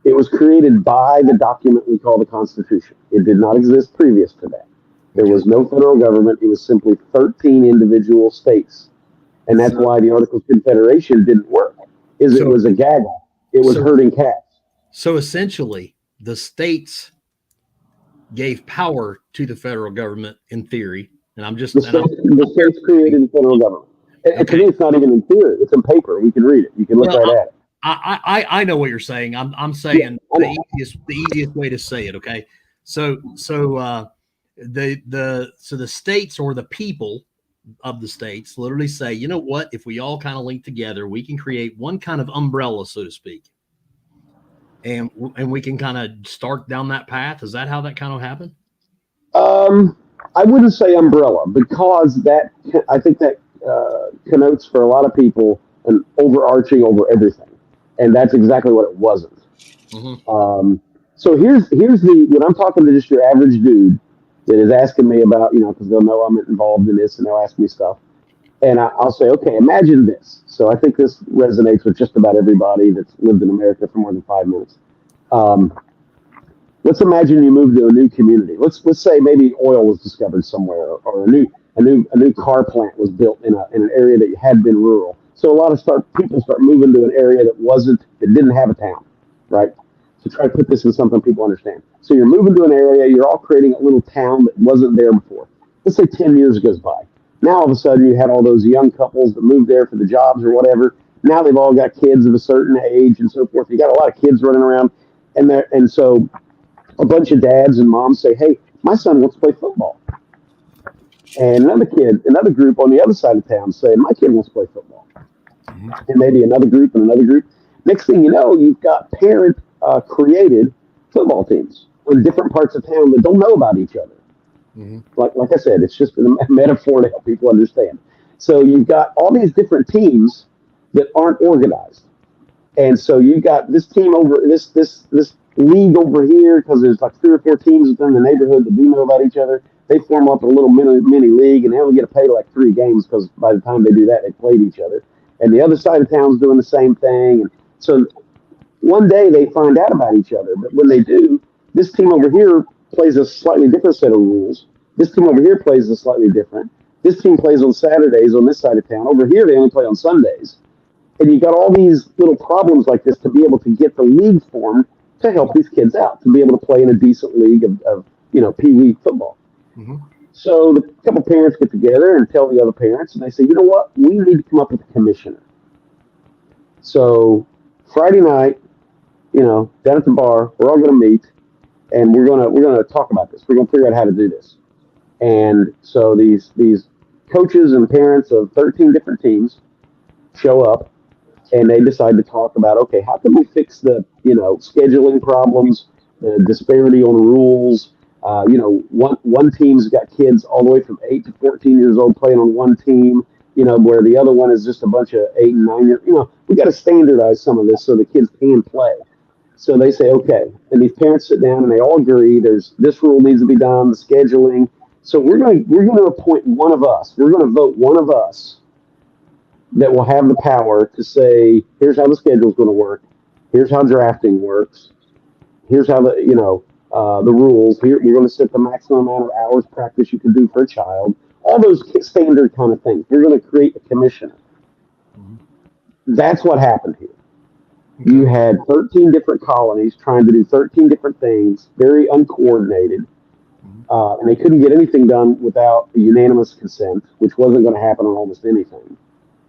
It was created by the document we call the Constitution. It did not exist previous to that. There was no federal government. It was simply 13 individual states. And that's why the Articles of Confederation didn't work. It was a gaggle. It was herding cats. So essentially, the states gave power to the federal government in theory. And I'm just... The states created the federal government. And to me, it's not even in theory. It's in paper. You can read it. You can look right at it. I know what you're saying. I'm saying the easiest way to say it. Okay. So the states or the people of the states literally say, you know what, if we all kind of link together, we can create one kind of umbrella, so to speak. And we can kind of start down that path. Is that how that kind of happened? I wouldn't say umbrella, because I think that connotes for a lot of people an overarching over everything. And that's exactly what it wasn't. Mm-hmm. So here's when I'm talking to just your average dude that is asking me about, because they'll know I'm involved in this and they'll ask me stuff. And I'll say, okay, imagine this. So I think this resonates with just about everybody that's lived in America for more than 5 minutes. Let's imagine you move to a new community. Let's say maybe oil was discovered somewhere, or a new car plant was built in an area that had been rural. So a lot of people start moving to an area that didn't have a town, right? So try to put this in something people understand. So you're moving to an area, you're all creating a little town that wasn't there before. Let's say 10 years goes by. Now all of a sudden you had all those young couples that moved there for the jobs or whatever. Now they've all got kids of a certain age and so forth. You got a lot of kids running around, and so a bunch of dads and moms say, hey, my son wants to play football. And another group on the other side of town saying, my kid wants to play football. Mm-hmm. And maybe another group and another group. Next thing you know, you've got parent-created football teams in different parts of town that don't know about each other. Mm-hmm. Like I said, it's just a metaphor to help people understand. So you've got all these different teams that aren't organized. And so you've got this team over, this league over here because there's like 3 or 4 teams within the neighborhood that do know about each other. They form up a little mini league, and they only get to play like 3 games because by the time they do that, they played each other. And the other side of town's doing the same thing. And so one day they find out about each other. But when they do, this team over here plays a slightly different set of rules. This team over here plays a slightly different. This team plays on Saturdays on this side of town. Over here, they only play on Sundays. And you got all these little problems like this to be able to get the league formed to help these kids out, to be able to play in a decent league of pee-wee football. Mm-hmm. So the couple parents get together and tell the other parents, and they say, you know what, we need to come up with a commissioner. So Friday night, down at the bar, we're all going to meet, and we're gonna talk about this. We're gonna figure out how to do this. And so these coaches and parents of 13 different teams show up, and they decide to talk about, okay, how can we fix the scheduling problems, the disparity on rules. One team's got kids all the way from 8 to 14 years old playing on one team, where the other one is just a bunch of 8 and 9 years. We got to standardize some of this so the kids can play. So they say, okay, and these parents sit down and they all agree. There's this rule needs to be done, the scheduling. So we're going to appoint one of us. We're going to vote one of us that will have the power to say, here's how the schedule is going to work. Here's how drafting works. Here's how the rules. Here, you're going to set the maximum amount of hours practice you can do for a child. All those standard kind of things. We're going to create a commissioner. Mm-hmm. That's what happened here. Okay. You had 13 different colonies trying to do 13 different things, very uncoordinated. And they couldn't get anything done without a unanimous consent, which wasn't going to happen on almost anything.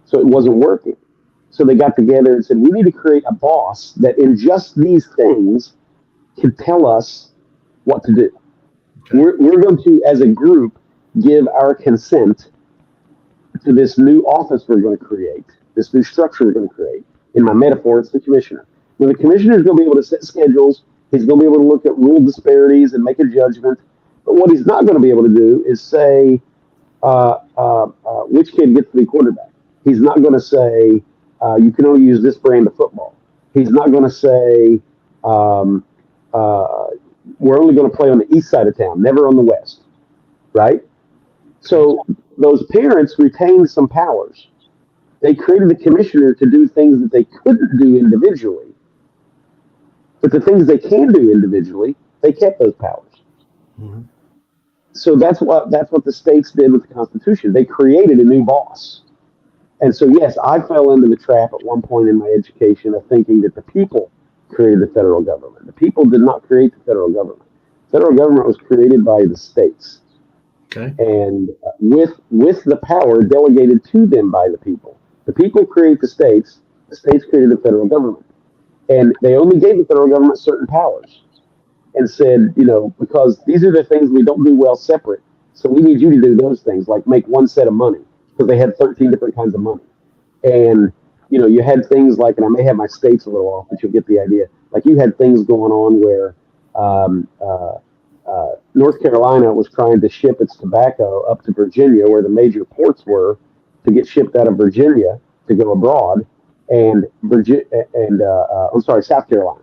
So it wasn't working. So they got together and said, we need to create a boss that in just these things can tell us what to do. Okay. We're going to, as a group, give our consent to this new office we're going to create, this new structure we're going to create. In my metaphor, it's the commissioner. Now, the commissioner is going to be able to set schedules. He's going to be able to look at rule disparities and make a judgment. But what he's not going to be able to do is say which kid gets to be quarterback. He's not going to say you can only use this brand of football. He's not going to say we're only going to play on the east side of town, never on the west, right? So those parents retained some powers. They created a commissioner to do things that they couldn't do individually. But the things they can do individually, they kept those powers. Mm-hmm. So that's what the states did with the Constitution. They created a new boss. And so, yes, I fell into the trap at one point in my education of thinking that the people created the federal government. The people did not create the federal government. The federal government was created by the states. Okay. And with the power delegated to them by the people. The people create the states created the federal government. And they only gave the federal government certain powers and said, because these are the things we don't do well separate. So we need you to do those things, like make one set of money, because they had 13 different kinds of money. And, you had things like, and I may have my states a little off, but you'll get the idea. Like you had things going on where North Carolina was trying to ship its tobacco up to Virginia, where the major ports were, to get shipped out of Virginia to go abroad, and South Carolina.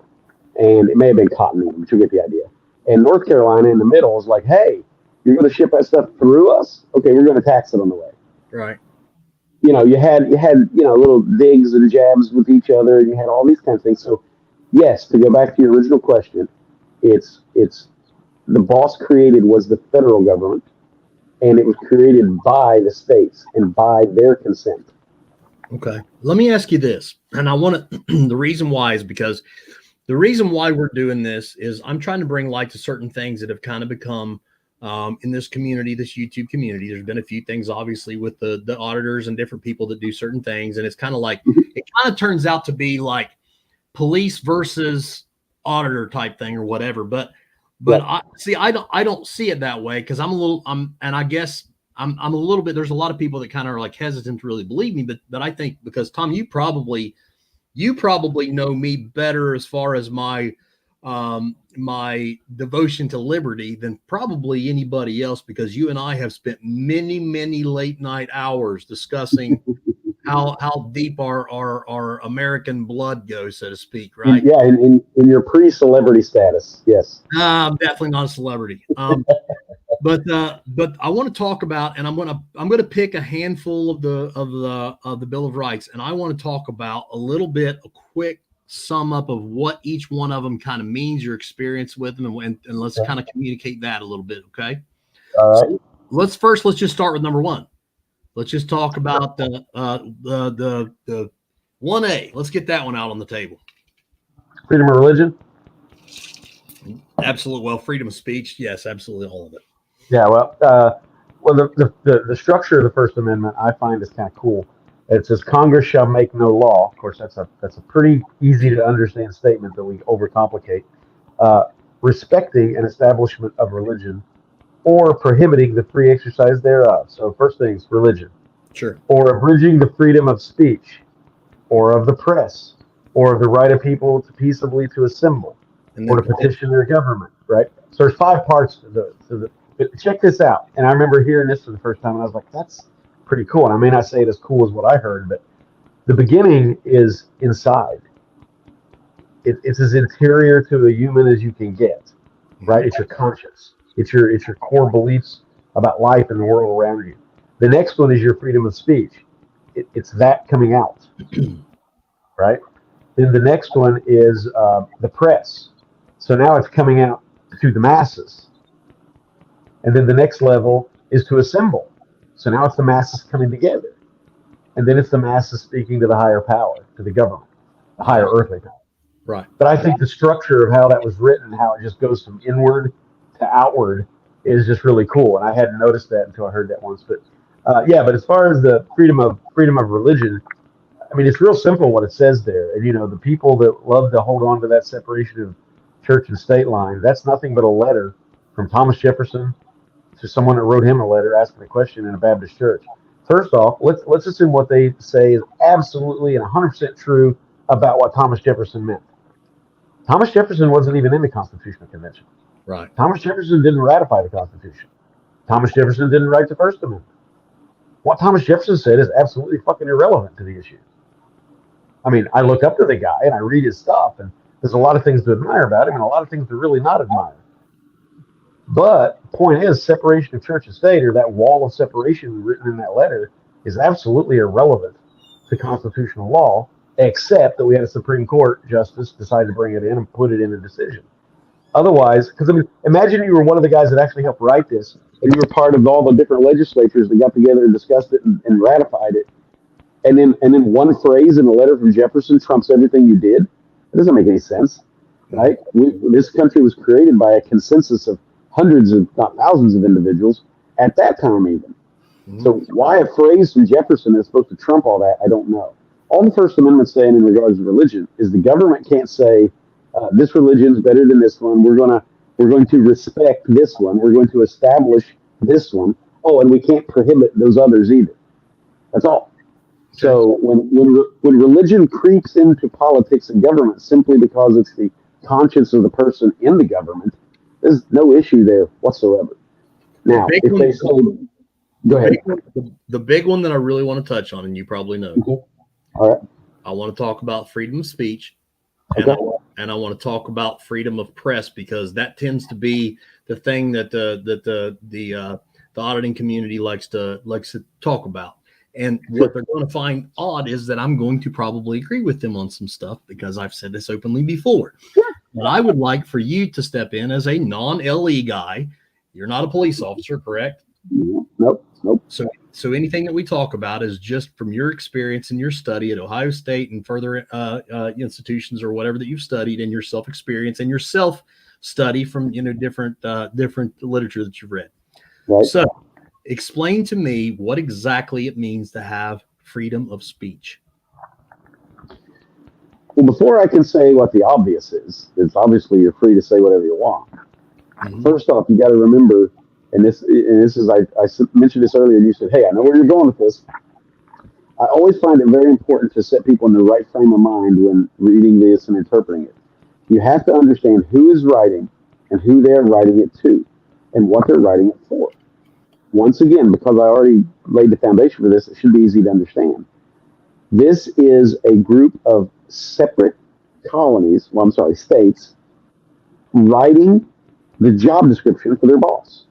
And it may have been cotton, but you'll get the idea. And North Carolina in the middle is like, hey, you're going to ship that stuff through us? Okay, we're going to tax it on the way. Right. You had little digs and jabs with each other, and you had all these kinds of things. So, yes, to go back to your original question, it's the boss created was the federal government, and it was created by the states and by their consent. Okay. Let me ask you this, and I want to. The reason why is because the reason why we're doing this is I'm trying to bring light to certain things that have kind of become in this community, this YouTube community. There's been a few things, obviously, with the auditors and different people that do certain things. And it's kind of like, it kind of turns out to be like police versus auditor type thing or whatever. But I don't see it that way, because I'm a little bit, there's a lot of people that kind of are like hesitant to really believe me, but I think, because Tom, you probably know me better as far as my devotion to liberty than probably anybody else, because you and I have spent many, many late night hours discussing how deep our American blood goes, so to speak, right? In your pre-celebrity status, yes. I'm definitely not a celebrity. But I want to talk about, and I'm gonna pick a handful of the Bill of Rights, and I want to talk about a little bit, a quick sum up of what each one of them kind of means, your experience with them, and let's kind of communicate that a little bit, okay? All right. So let's just start with number one. Let's just talk about the 1A. Let's get that one out on the table. Freedom of religion. Absolutely. Well, freedom of speech. Yes, absolutely, all of it. Yeah. Well, the structure of the First Amendment I find is kind of cool. It says Congress shall make no law. Of course, that's a pretty easy to understand statement that we overcomplicate. Respecting an establishment of religion or prohibiting the free exercise thereof. So first things, religion. Sure. Or abridging the freedom of speech, or of the press, or of the right of people to peaceably to assemble, or to petition their government, right? So there's 5 parts to the but check this out. And I remember hearing this for the first time, and I was like, that's pretty cool. And I may not say it as cool as what I heard, but the beginning is inside. It's as interior to a human as you can get, right? It's your conscience. It's your core beliefs about life and the world around you. The next one is your freedom of speech. It's that coming out, right? Then the next one is the press. So now it's coming out to the masses. And then the next level is to assemble. So now it's the masses coming together. And then it's the masses speaking to the higher power, to the government, the higher earthly power. Right. But I think the structure of how that was written, how it just goes from inward to outward, is just really cool. And I hadn't noticed that until I heard that once. But but as far as the freedom of religion, I mean, it's real simple what it says there. And, the people that love to hold on to that separation of church and state line, that's nothing but a letter from Thomas Jefferson to someone that wrote him a letter asking a question in a Baptist church. First off, let's assume what they say is absolutely and 100% true about what Thomas Jefferson meant. Thomas Jefferson wasn't even in the Constitutional Convention. Right. Thomas Jefferson didn't ratify the Constitution. Thomas Jefferson didn't write the First Amendment. What Thomas Jefferson said is absolutely fucking irrelevant to the issue. I mean, I look up to the guy and I read his stuff, and there's a lot of things to admire about him and a lot of things to really not admire. But the point is, separation of church and state, or that wall of separation written in that letter, is absolutely irrelevant to constitutional law, except that we had a Supreme Court justice decide to bring it in and put it in a decision. Otherwise, because I mean, imagine you were one of the guys that actually helped write this, and you were part of all the different legislatures that got together and discussed it and ratified it, and then one phrase in a letter from Jefferson trumps everything you did. It doesn't make any sense, right? This country was created by a consensus of hundreds, if not thousands, of individuals at that time, even. So why a phrase from Jefferson is supposed to trump all that, I don't know. All the First Amendment saying in regards to religion is the government can't say this religion is better than this one. We're going to respect this one. We're going to establish this one. Oh, and we can't prohibit those others either. That's all. So when religion creeps into politics and government simply because it's the conscience of the person in the government, there's no issue there whatsoever. Now, if they say, go ahead. The big one that I really want to touch on, and you probably know. Okay. All right. I want to talk about freedom of speech, Okay. and I want to talk about freedom of press, because that tends to be the thing that the auditing community likes to talk about. And what they're going to find odd is that I'm going to probably agree with them on some stuff, because I've said this openly before. But I would like for you to step in as a non-LE guy. You're not a police officer, correct? Nope. So anything that we talk about is just from your experience and your study at Ohio State and further institutions or whatever that you've studied, and your self-experience and your self-study from different literature that you've read. Right. So explain to me what exactly it means to have freedom of speech. Well, before I can say what the obvious is, it's obviously you're free to say whatever you want. First off, you got to remember, and this is I mentioned this earlier, and you said, hey, I know where you're going with this. I always find it very important to set people in the right frame of mind when reading this and interpreting it. You have to understand who is writing and who they're writing it to and what they're writing it for. Once again, because I already laid the foundation for this, it should be easy to understand. This is a group of separate colonies, well, I'm sorry, states, writing the job description for their boss.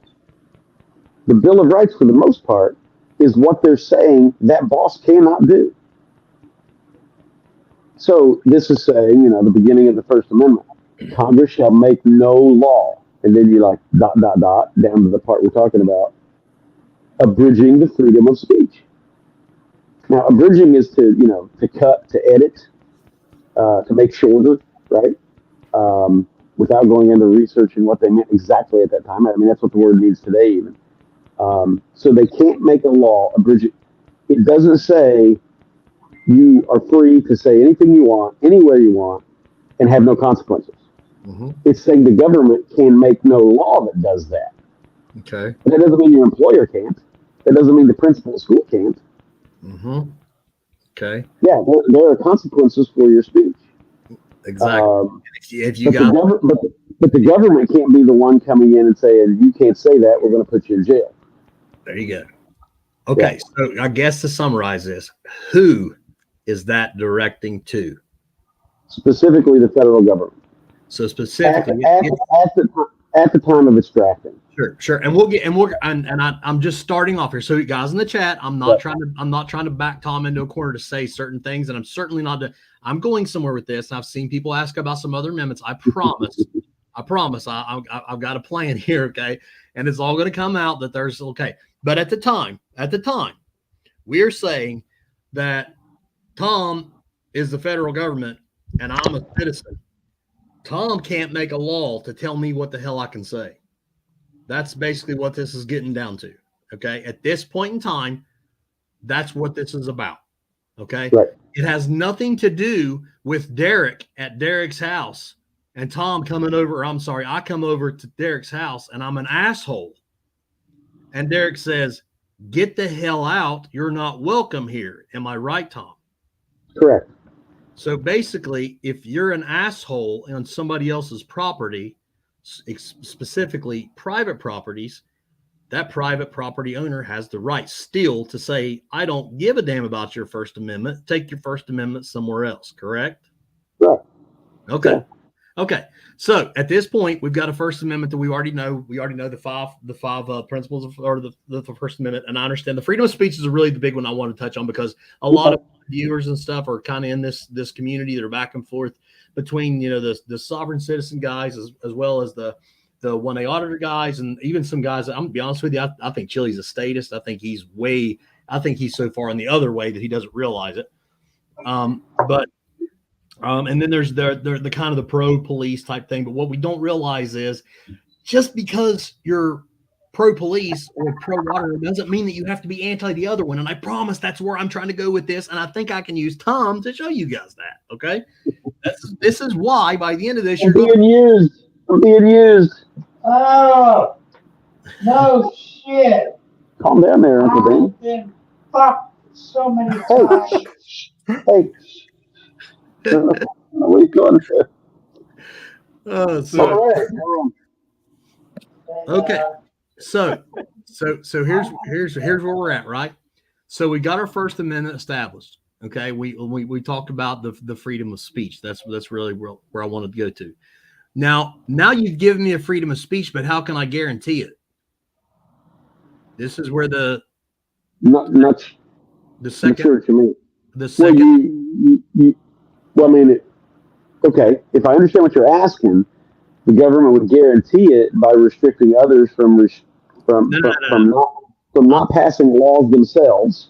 The Bill of Rights, for the most part, is what they're saying that boss cannot do. So this is saying, the beginning of the First Amendment, Congress shall make no law. And then you like ... down to the part we're talking about, abridging the freedom of speech. Now, abridging is to cut, to edit, to make shorter, right? Without going into researching what they meant exactly at that time. I mean, that's what the word means today, even. So they can't make a law abridge it. It doesn't say you are free to say anything you want, anywhere you want, and have no consequences. Mm-hmm. It's saying the government can make no law that does that. Okay. But that doesn't mean your employer can't. That doesn't mean the principal at school can't. Mm-hmm. Okay. Yeah, there are consequences for your speech. Exactly. If you but, got, but the government can't be the one coming in and saying, you can't say that, we're going to put you in jail. There you go. Okay, yeah. So I guess to summarize this, who is that directing to? Specifically the federal government. So specifically at the time of its drafting. Sure. I'm just starting off here. So you guys in the chat, I'm not trying to back Tom into a corner to say certain things, and I'm certainly not I'm going somewhere with this. And I've seen people ask about some other amendments. I promise I've got a plan here, okay? And it's all going to come out that there's okay. But at the time, we are saying that Tom is the federal government and I'm a citizen. Tom can't make a law to tell me what the hell I can say. That's basically what this is getting down to. Okay. At this point in time, that's what this is about. Okay. Right. It has nothing to do with Derek at Derek's house and Tom coming over. I'm sorry. I come over to Derek's house and I'm an asshole. And Derek says, get the hell out. You're not welcome here. Am I right, Tom? Correct. So basically, if you're an asshole on somebody else's property, specifically private properties, that private property owner has the right still to say, I don't give a damn about your First Amendment. Take your First Amendment somewhere else. Correct? Right. Okay. Yeah. Okay. So at this point, we've got a First Amendment that we already know. We already know the five principles of the First Amendment. And I understand the freedom of speech is really the big one I want to touch on because a lot of viewers and stuff are kind of in this community that are back and forth between, the sovereign citizen guys as well as the 1A auditor guys and even some guys. I'm gonna be honest with you. I think Chili's a statist. I think he's so far in the other way that he doesn't realize it. And then there's the kind of the pro police type thing. But what we don't realize is just because you're pro police or pro water doesn't mean that you have to be anti the other one. And I promise that's where I'm trying to go with this. And I think I can use Tom to show you guys that. Okay. This is why by the end of this, I'm being used. Oh, no shit. Calm down there, Uncle Dan. I've been fucked so many times. Hey. What are you going to? All right. Okay. So here's where we're at, right? So we got our First Amendment established. Okay. We talked about the freedom of speech. That's really where I wanted to go to. Now you've given me a freedom of speech, but how can I guarantee it? This is where the second. Well, I mean, okay. If I understand what you're asking, the government would guarantee it by restricting others from not passing laws themselves.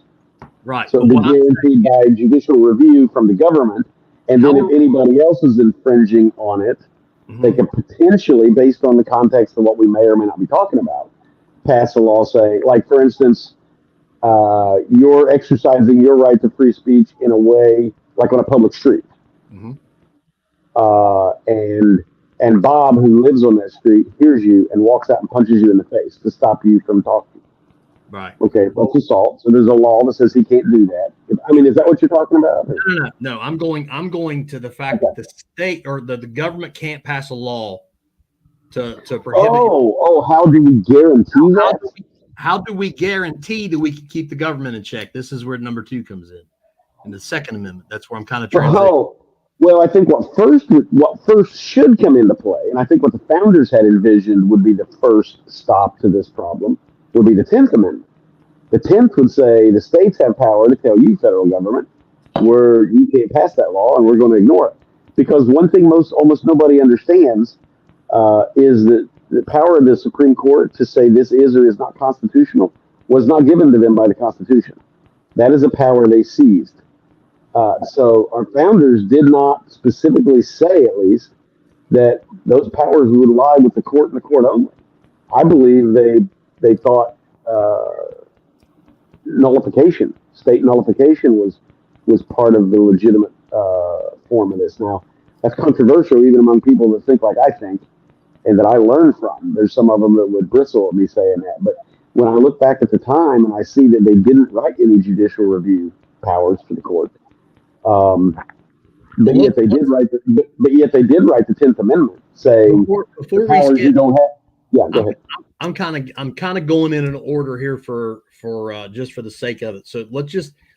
Right. So they're guaranteed by judicial review from the government, and then if anybody else is infringing on it, they can potentially, based on the context of what we may or may not be talking about, pass a law saying, like, for instance, you're exercising your right to free speech in a way like on a public street. And Bob, who lives on that street, hears you and walks out and punches you in the face to stop you from talking. Right. Okay, that's assault. So there's a law that says he can't do that. I mean, is that what you're talking about? No. I'm going to the fact that the state or the government can't pass a law to prohibit. How do we guarantee that? How do we guarantee that we can keep the government in check? This is where number 2 comes in. in the Second Amendment? That's where I'm kind of transitioning. Oh, well, I think what first should come into play, and I think what the founders had envisioned would be the first stop to this problem, would be the 10th Amendment. The 10th would say the states have power to tell you, federal government, where you can't pass that law, and we're going to ignore it. Because one thing almost nobody understands is that the power of the Supreme Court to say this is or is not constitutional was not given to them by the Constitution. That is a power they seized. So our founders did not specifically say, at least, that those powers would lie with the court and the court only. I believe they thought nullification, state nullification, was part of the legitimate form of this. Now, that's controversial even among people that think like I think and that I learn from. There's some of them that would bristle at me saying that. But when I look back at the time and I see that they didn't write any judicial review powers for the court, but yet they did write the 10th Amendment saying before the powers we skip, you don't have. Yeah, go ahead. I'm kind of going in an order here for just for the sake of it. So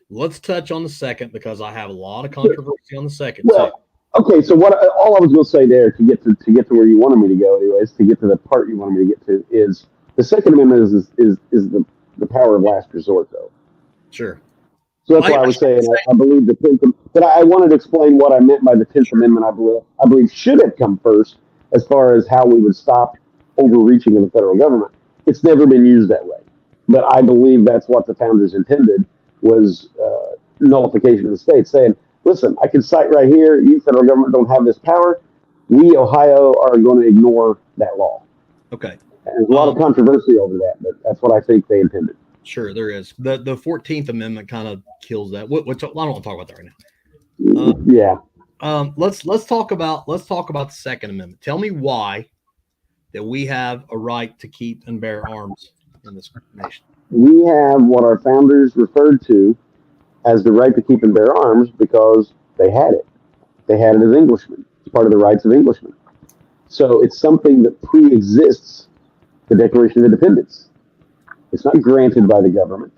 let's touch on the second, because I have a lot of controversy on the second. Well, okay. So all I was going to say there to get to where you wanted me to go, anyways, to get to the part you wanted me to get to, is the Second Amendment is the power of last resort, though. Sure. So that's why I was saying I believe the 10th, but I wanted to explain what I meant by the 10th Amendment. I believe should have come first as far as how we would stop overreaching in the federal government. It's never been used that way, but I believe that's what the founders intended, was nullification of the state, saying, listen, I can cite right here, you federal government don't have this power. We, Ohio, are going to ignore that law. Okay. And there's a lot of controversy over that, but that's what I think they intended. Sure, there is. The 14th Amendment kind of kills that. Which I don't want to talk about that right now. Yeah. Let's talk about the Second Amendment. Tell me why that we have a right to keep and bear arms in this nation. We have what our founders referred to as the right to keep and bear arms because they had it. They had it as Englishmen. It's part of the rights of Englishmen. So it's something that pre-exists the Declaration of Independence. It's not granted by the government.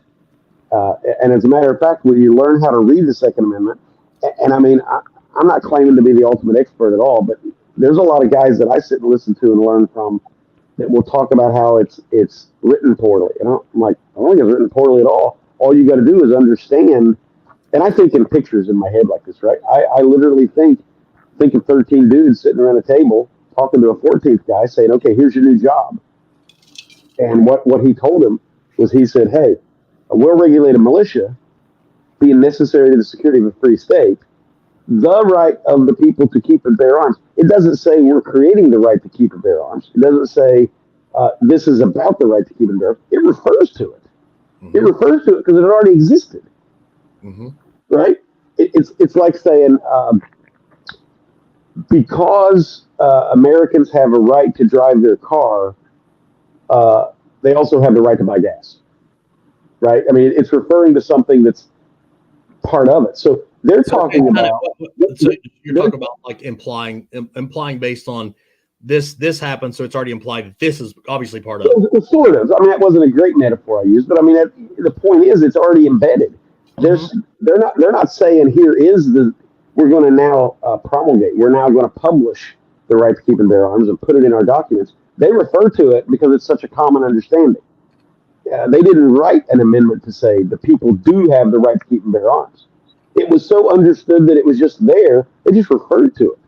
And as a matter of fact, when you learn how to read the Second Amendment, and I mean, I'm not claiming to be the ultimate expert at all, but there's a lot of guys that I sit and listen to and learn from that will talk about how it's written poorly. And I'm like, I don't think it's written poorly at all. All you got to do is understand. And I think in pictures in my head like this, right? I literally think of 13 dudes sitting around a table talking to a 14th guy saying, okay, here's your new job. And what he told him was, he said, hey, a well-regulated militia being necessary to the security of a free state, the right of the people to keep and bear arms. It doesn't say we're creating the right to keep and bear arms. It doesn't say this is about the right to keep and bear arms. It refers to it. Mm-hmm. It refers to it because it already existed. Mm-hmm. Right? It's like saying because Americans have a right to drive their car, they also have the right to buy gas. Right? I mean, it's referring to something that's part of it. So they're talking about. So you're talking about like implying based on this happened, so it's already implied that this is obviously part of it. Well, sort of. I mean, that wasn't a great metaphor I used, but I mean, the point is, it's already embedded. They're not saying we're going to now promulgate. We're now going to publish the right to keep and bear arms and put it in our documents. They refer to it because it's such a common understanding. They didn't write an amendment to say the people do have the right to keep and bear arms. It was so understood that it was just there. They just referred to it.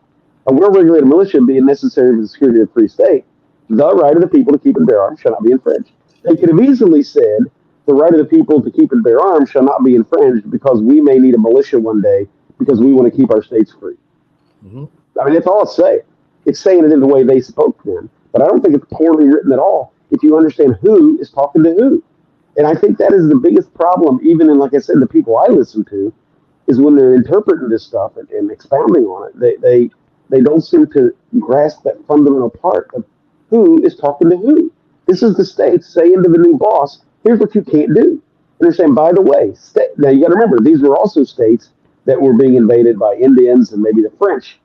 A well-regulated militia being necessary for the security of the free state, the right of the people to keep and bear arms shall not be infringed. They could have easily said the right of the people to keep and bear arms shall not be infringed because we may need a militia one day because we want to keep our states free. Mm-hmm. I mean, that's all it's saying. It's saying it in the way they spoke then, but I don't think it's poorly written at all if you understand who is talking to who. And I think that is the biggest problem, even in, like I said, the people I listen to, is when they're interpreting this stuff and expounding on it, they don't seem to grasp that fundamental part of who is talking to who. This is the states saying to the new boss, here's what you can't do. And they're saying, by the way, now you got to remember, these were also states that were being invaded by Indians and maybe the French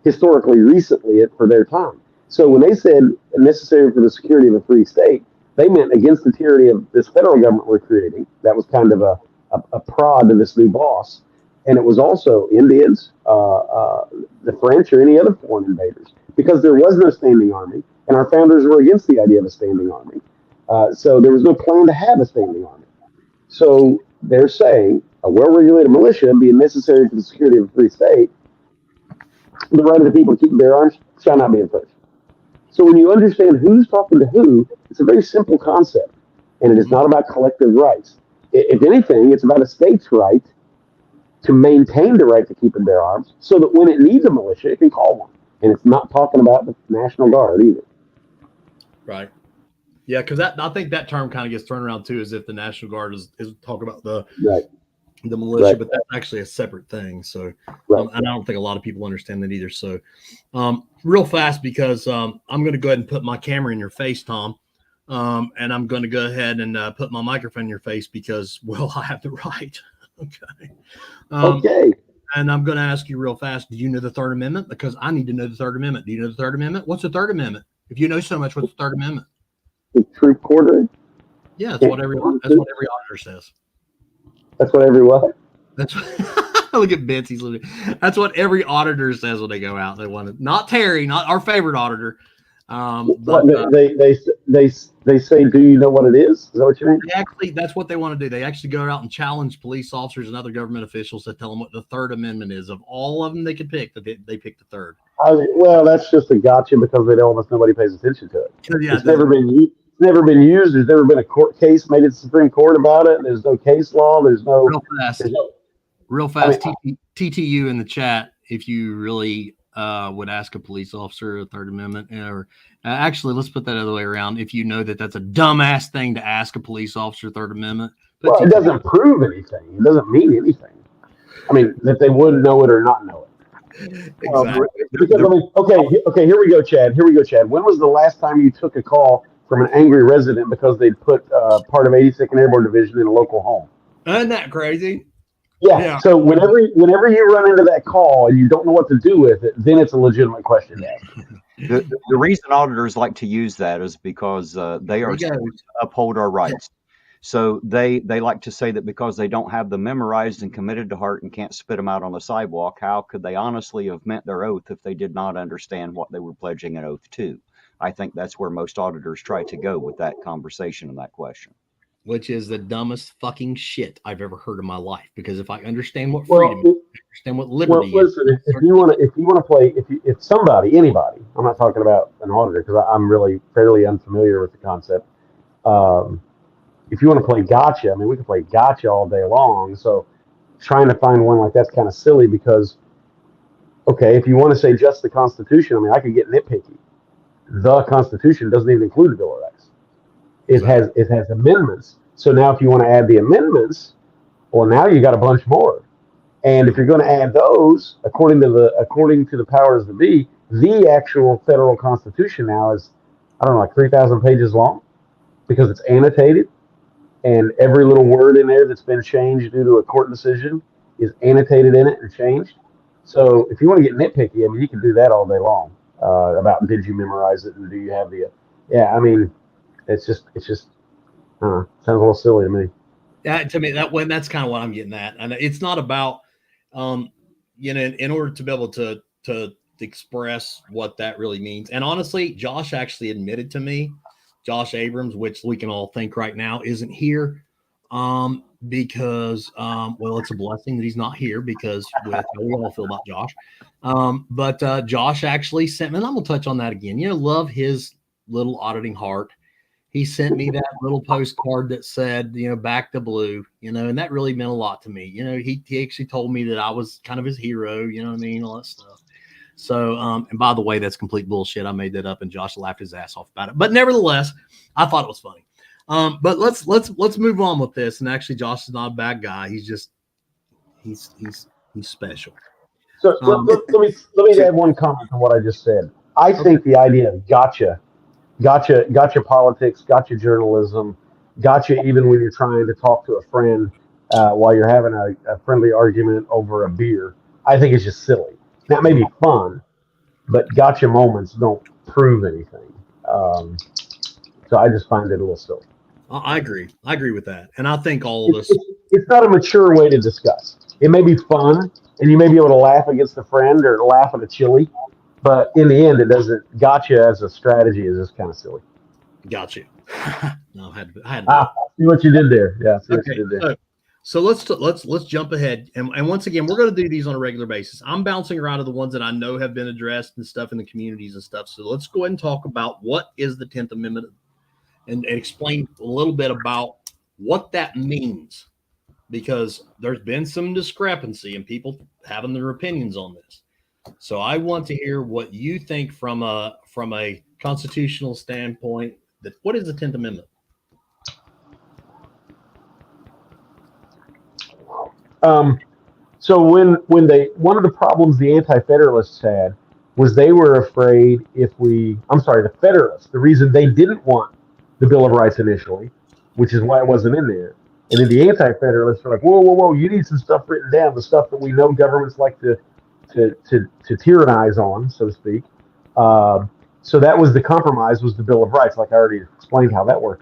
historically recently for their time. So when they said necessary for the security of a free state, they meant against the tyranny of this federal government we're creating. That was kind of a a prod to this new boss. And it was also Indians, the French, or any other foreign invaders, because there was no standing army, and our founders were against the idea of a standing army. So there was no plan to have a standing army. So they're saying a well-regulated militia being necessary for the security of a free state, the right of the people to keep their arms shall not be infringed. So when you understand who's talking to who, it's a very simple concept, and it is not about collective rights. If anything, it's about a state's right to maintain the right to keep and bear arms, so that when it needs a militia, it can call one. And it's not talking about the National Guard either. Right. Yeah, because I think that term kind of gets thrown around too, as if the National Guard is talk about the militia, but that's actually a separate thing. So, and I don't think a lot of people understand that either. So, real fast, because I'm going to go ahead and put my camera in your face, Tom, and I'm going to go ahead and put my microphone in your face because, well, I have the right. Okay. Okay. And I'm going to ask you real fast. Do you know the Third Amendment? Because I need to know the Third Amendment. Do you know the Third Amendment? What's the Third Amendment? If you know so much, what's the Third Amendment? The troop quarter. Yeah, that's what every auditor says. That's what every what? That's what, look at Vince. He's looking. That's what every auditor says when they go out. They want to, not Terry, not our favorite auditor. But they say, do you know what it is? Is that what you mean? Actually, that's what they want to do. They actually go out and challenge police officers and other government officials to tell them what the Third Amendment is. Of all of them they could pick, they pick the third. Well, that's just a gotcha because almost nobody pays attention to it. Yeah, it's never been used. Never been used. There's never been a court case made at the Supreme Court about it. There's no case law. There's no real fast. TTU in the chat. If you really would ask a police officer a Third Amendment, or actually, let's put that other way around. If you know that that's a dumbass thing to ask a police officer Third Amendment, well, it doesn't prove anything. It doesn't mean anything. I mean, that they would know it or not know it. Exactly. Because, I mean, okay. Here we go, Chad. When was the last time you took a call from an angry resident because they put part of 82nd Airborne Division in a local home? Isn't that crazy? Yeah. So whenever you run into that call and you don't know what to do with it, then it's a legitimate question to ask. The reason auditors like to use that is because they are supposed to uphold our rights. So they like to say that because they don't have them memorized and committed to heart and can't spit them out on the sidewalk, how could they honestly have meant their oath if they did not understand what they were pledging an oath to? I think that's where most auditors try to go with that conversation and that question. Which is the dumbest fucking shit I've ever heard in my life. Because if I understand what freedom is, I understand what liberty is. Listen, if you want to play, if somebody, anybody, I'm not talking about an auditor because I'm really fairly unfamiliar with the concept. If you want to play gotcha, I mean, we can play gotcha all day long. So trying to find one like that's kind of silly because, okay, if you want to say just the Constitution, I mean, I could get nitpicky. The Constitution doesn't even include the Bill of Rights. It has amendments. So now if you want to add the amendments, well, now you got a bunch more. And if you're going to add those, according to the powers that be, the actual federal Constitution now is, I don't know, like 3,000 pages long because it's annotated. And every little word in there that's been changed due to a court decision is annotated in it and changed. So if you want to get nitpicky, I mean, you can do that all day long about did you memorize it and do you have the, I mean, it's just sounds a little silly to me. To me, that's kind of what I'm getting at. And it's not about, in order to be able to express what that really means. And honestly, Josh actually admitted to me, Josh Abrams, which we can all think right now isn't here because, well, it's a blessing that he's not here because with how we all feel about Josh. But Josh actually sent me, and I'm going to touch on that again. Love his little auditing heart. He sent me that little postcard that said, back to blue, and that really meant a lot to me. He actually told me that I was kind of his hero, you know what I mean? All that stuff. So, and by the way, that's complete bullshit. I made that up and Josh laughed his ass off about it. But nevertheless, I thought it was funny. But let's move on with this. And actually, Josh is not a bad guy. He's just, he's special. So let me add one comment on what I just said. I think the idea of gotcha politics, gotcha journalism, gotcha even when you're trying to talk to a friend while you're having a friendly argument over a beer, I think it's just silly. That may be fun, but gotcha moments don't prove anything. So I just find it a little silly. I agree. I agree with that. And I think all of us. It's not a mature way to discuss. It may be fun, and you may be able to laugh against a friend or laugh at a chili, but in the end, it doesn't gotcha as a strategy is just kind of silly. Got you. No, I had to See what you did there. Yeah, see what you Okay, did there. so let's jump ahead, and once again, we're going to do these on a regular basis. I'm bouncing around to the ones that I know have been addressed and stuff in the communities and stuff. So let's go ahead and talk about what is the 10th Amendment, and explain a little bit about what that means, because there's been some discrepancy and people having their opinions on this. So I want to hear what you think from a constitutional standpoint. That what is the 10th Amendment? So when one of the problems the Anti-Federalists had was they were afraid the Federalists, the reason they didn't want the Bill of Rights initially, which is why it wasn't in there. And then the Anti-Federalists were like, whoa, you need some stuff written down, the stuff that we know governments like to tyrannize on, so to speak. So that was the compromise, was the Bill of Rights, like I already explained how that worked.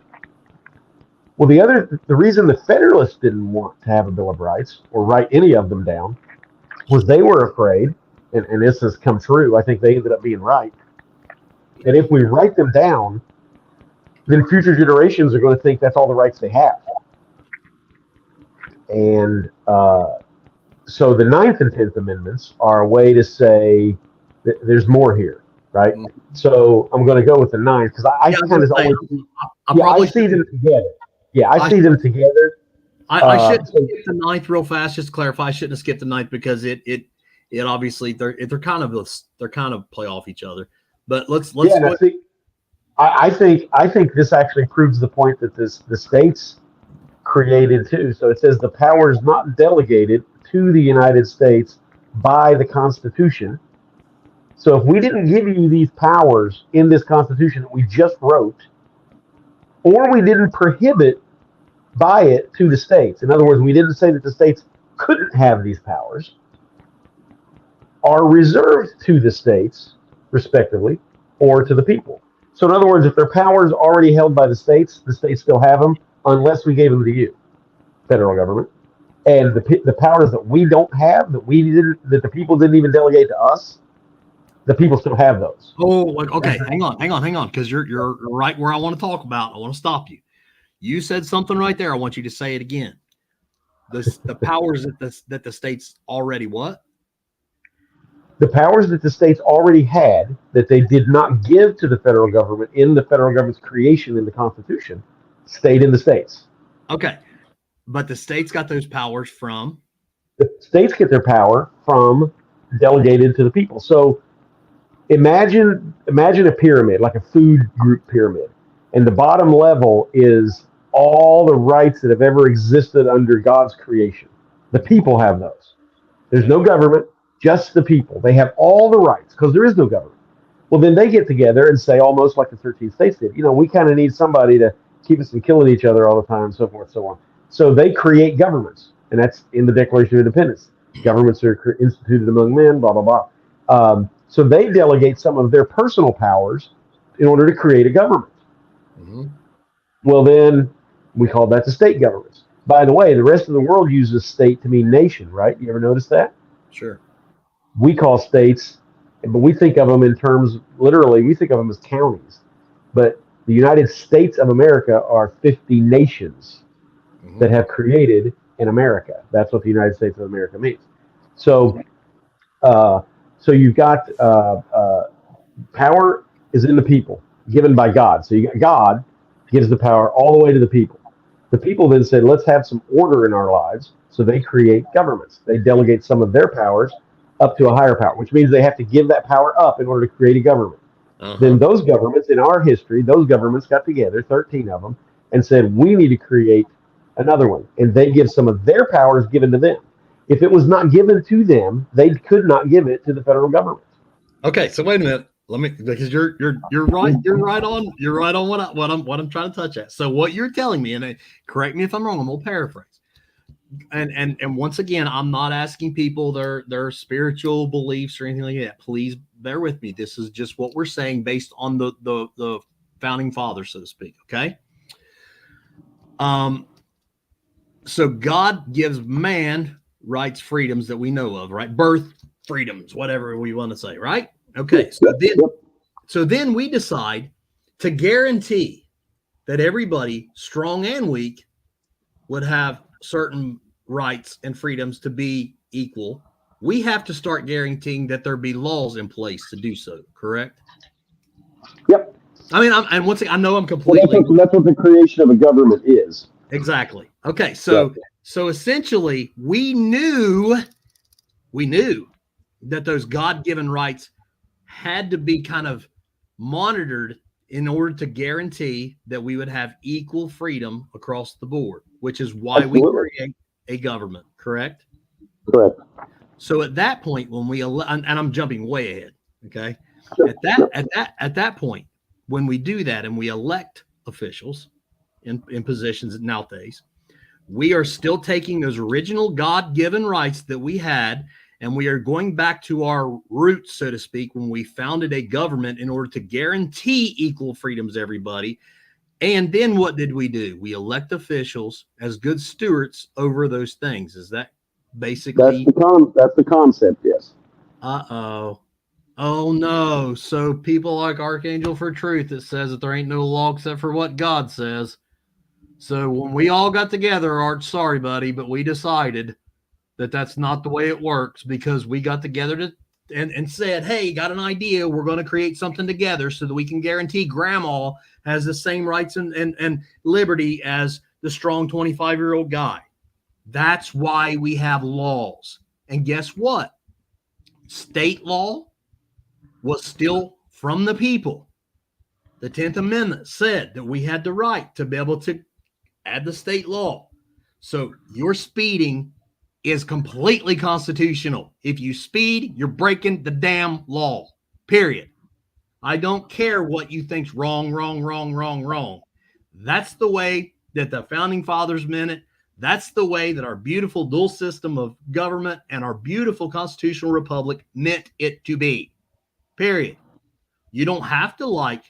Well, the reason the Federalists didn't want to have a Bill of Rights or write any of them down was they were afraid, and this has come true, I think they ended up being right, that if we write them down, then future generations are going to think that's all the rights they have. And so the 9th and 10th Amendments are a way to say that there's more here, right? So I'm going to go with the 9th because I see them together. Yeah, I see them together. I shouldn't skip the 9th real fast. Just to clarify, I shouldn't have skipped the 9th because it obviously they're kind of play off each other. But let's. Yeah, I think this actually proves the point that the states created too. So it says the power is not delegated to the United States by the Constitution. So if we didn't give you these powers in this Constitution that we just wrote, or we didn't prohibit by it to the states. In other words, we didn't say that the states couldn't have these powers, are reserved to the states, respectively, or to the people. So in other words, if their powers are already held by the states still have them, unless we gave them to you, federal government. And the powers that we don't have, that the people didn't even delegate to us, the people still have those. Oh, okay. Hang on, because you're right where I want to talk about. I want to stop you. You said something right there. I want you to say it again. The powers that the states already what? The powers that the states already had that they did not give to the federal government in the federal government's creation in the Constitution stayed in the states. Okay. But the states got those powers from? The states get their power from delegated to the people. So imagine a pyramid, like a food group pyramid. And the bottom level is all the rights that have ever existed under God's creation. The people have those. There's no government, just the people. They have all the rights because there is no government. Well, then they get together and say, almost like the 13 states did, we kind of need somebody to keep us from killing each other all the time, and so forth, so on. So they create governments, and that's in the Declaration of Independence. Governments are instituted among men, blah, blah, blah. So they delegate some of their personal powers in order to create a government. Mm-hmm. Well, then we call that the state governments. By the way, the rest of the world uses state to mean nation, right? You ever notice that? Sure. We call states, but we think of them in terms, literally, we think of them as counties. But the United States of America are 50 nations that have created in America. That's what the United States of America means. So, you've got power is in the people, given by God. So God gives the power all the way to the people. The people then said, let's have some order in our lives. So they create governments. They delegate some of their powers up to a higher power, which means they have to give that power up in order to create a government. Then those governments, in our history, those governments got together, 13 of them, and said, we need to create another one. And they give some of their powers given to them. If it was not given to them, they could not give it to the federal government. Okay, so wait a minute. Because you're right on what I'm trying to touch at. So what you're telling me, and correct me if I'm wrong, I'm gonna paraphrase. And once again, I'm not asking people their spiritual beliefs or anything like that. Please bear with me. This is just what we're saying based on the founding fathers, so to speak. Okay. So God gives man rights, freedoms that we know of, right? Birth freedoms, whatever we want to say, right? Okay. So then we decide to guarantee that everybody, strong and weak, would have certain rights and freedoms to be equal. We have to start guaranteeing that there be laws in place to do so, correct? Yep. I mean, and once again, I know I'm Well, completely. that's what the creation of a government is. Exactly. Okay. So essentially we knew that those God-given rights had to be kind of monitored in order to guarantee that we would have equal freedom across the board, which is why we create a government, correct? Correct. So at that point, when we and I'm jumping way ahead, okay? At that point, when we do that and we elect officials in positions nowadays, we are still taking those original God-given rights that we had, and we are going back to our roots, so to speak, when we founded a government in order to guarantee equal freedoms to everybody. And then what did we do? We elect officials as good stewards over those things. Is that basically? That's the concept, yes. Uh-oh. Oh, no. So people like Archangel for Truth, it says that there ain't no law except for what God says. So when we all got together, Art, sorry, buddy, but we decided that that's not the way it works, because we got together and said, hey, got an idea. We're going to create something together so that we can guarantee grandma has the same rights and liberty as the strong 25-year-old guy. That's why we have laws. And guess what? State law was still from the people. The 10th Amendment said that we had the right to be able to add the state law. So your speeding is completely constitutional. If you speed, you're breaking the damn law, period. I don't care what you think's wrong. That's the way that the founding fathers meant it. That's the way that our beautiful dual system of government and our beautiful constitutional republic meant it to be, period. You don't have to like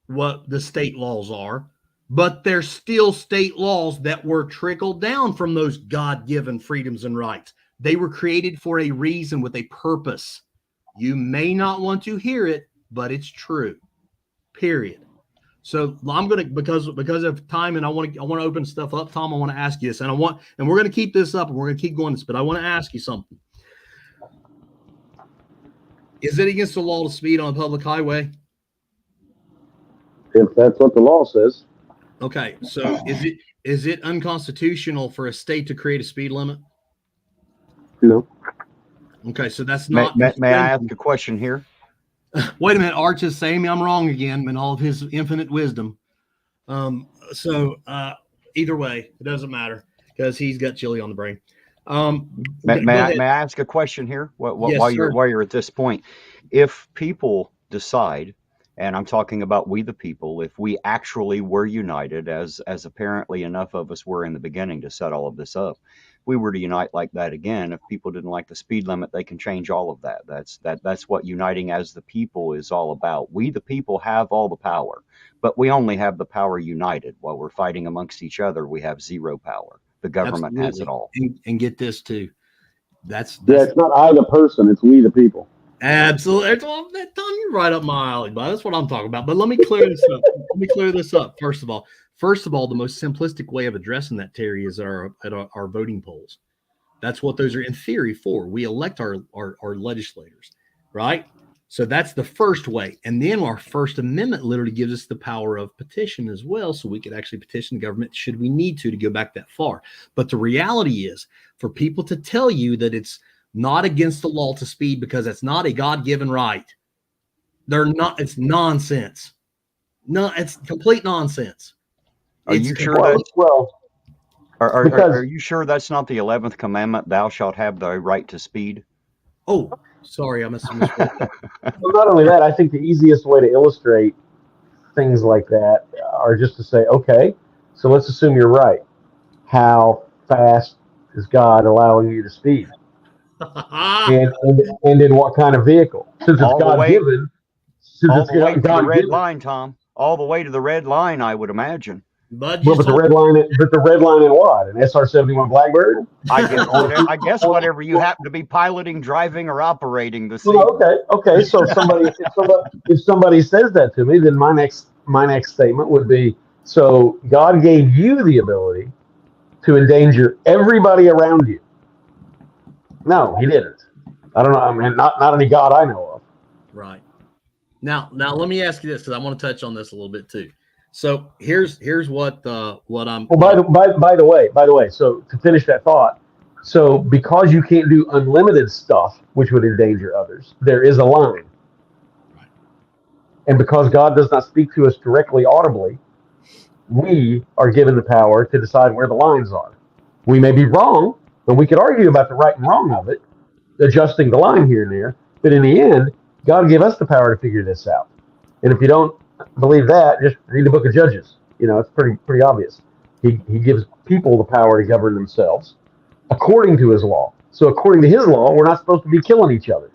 what the state laws are, but there's still state laws that were trickled down from those God-given freedoms and rights. They were created for a reason with a purpose. You may not want to hear it, but it's true. Period. So I'm going to, because of time, and I want to open stuff up, Tom, I want to ask you this, and we're going to keep this up and we're going to keep going this, but I want to ask you something. Is it against the law to speed on a public highway? If that's what the law says. Okay, so is it unconstitutional for a state to create a speed limit? No. Okay, so that's not. May I ask a question here? Wait a minute, Arch is saying me I'm wrong again in all of his infinite wisdom. So either way, it doesn't matter because he's got chili on the brain. May I ask a question here? Yes, while sir. you're at this point, if people decide, and I'm talking about we the people, if we actually were united, as apparently enough of us were in the beginning to set all of this up, we were to unite like that again. If people didn't like the speed limit, they can change all of that. That's what uniting as the people is all about. We the people have all the power, but we only have the power united. While we're fighting amongst each other, we have zero power. The government has it all. And get this too. That's it's not I the person, it's we the people. Absolutely. Tom, you're right up my alley, but that's what I'm talking about. But let me clear this up. First of all, the most simplistic way of addressing that, Terry, is at our voting polls. That's what those are in theory for. We elect our legislators, right? So that's the first way. And then our First Amendment literally gives us the power of petition as well. So we could actually petition the government should we need to go back that far. But the reality is, for people to tell you that it's not against the law to speed because it's not a God-given right, it's nonsense. No, it's complete nonsense. Are you sure are you sure that's not the 11th commandment? Thou shalt have the right to speed. Oh, sorry, I missed. Well, not only that, I think the easiest way to illustrate things like that are just to say, okay, so let's assume you're right. How fast is God allowing you to speed? and in what kind of vehicle? Since it's God-given. All the way to the red line, Tom. All the way to the red line, I would imagine. Bud Well, just but the red line in what? An SR-71 Blackbird? I guess whatever you happen to be piloting, driving, or operating the sea. Well, okay. So if somebody says that to me, then my next statement would be: so God gave you the ability to endanger everybody around you. No, He didn't. I don't know. I mean, not any God I know of. right. Now let me ask you this, because I want to touch on this a little bit too. So here's what I'm. Well, by the way, so to finish that thought, so because you can't do unlimited stuff, which would endanger others, there is a line. Right. And because God does not speak to us directly audibly, we are given the power to decide where the lines are. We may be wrong, and we could argue about the right and wrong of it, adjusting the line here and there. But in the end, God gave us the power to figure this out. And if you don't believe that, just read the book of Judges. It's pretty obvious. He gives people the power to govern themselves according to His law. So according to His law, we're not supposed to be killing each other.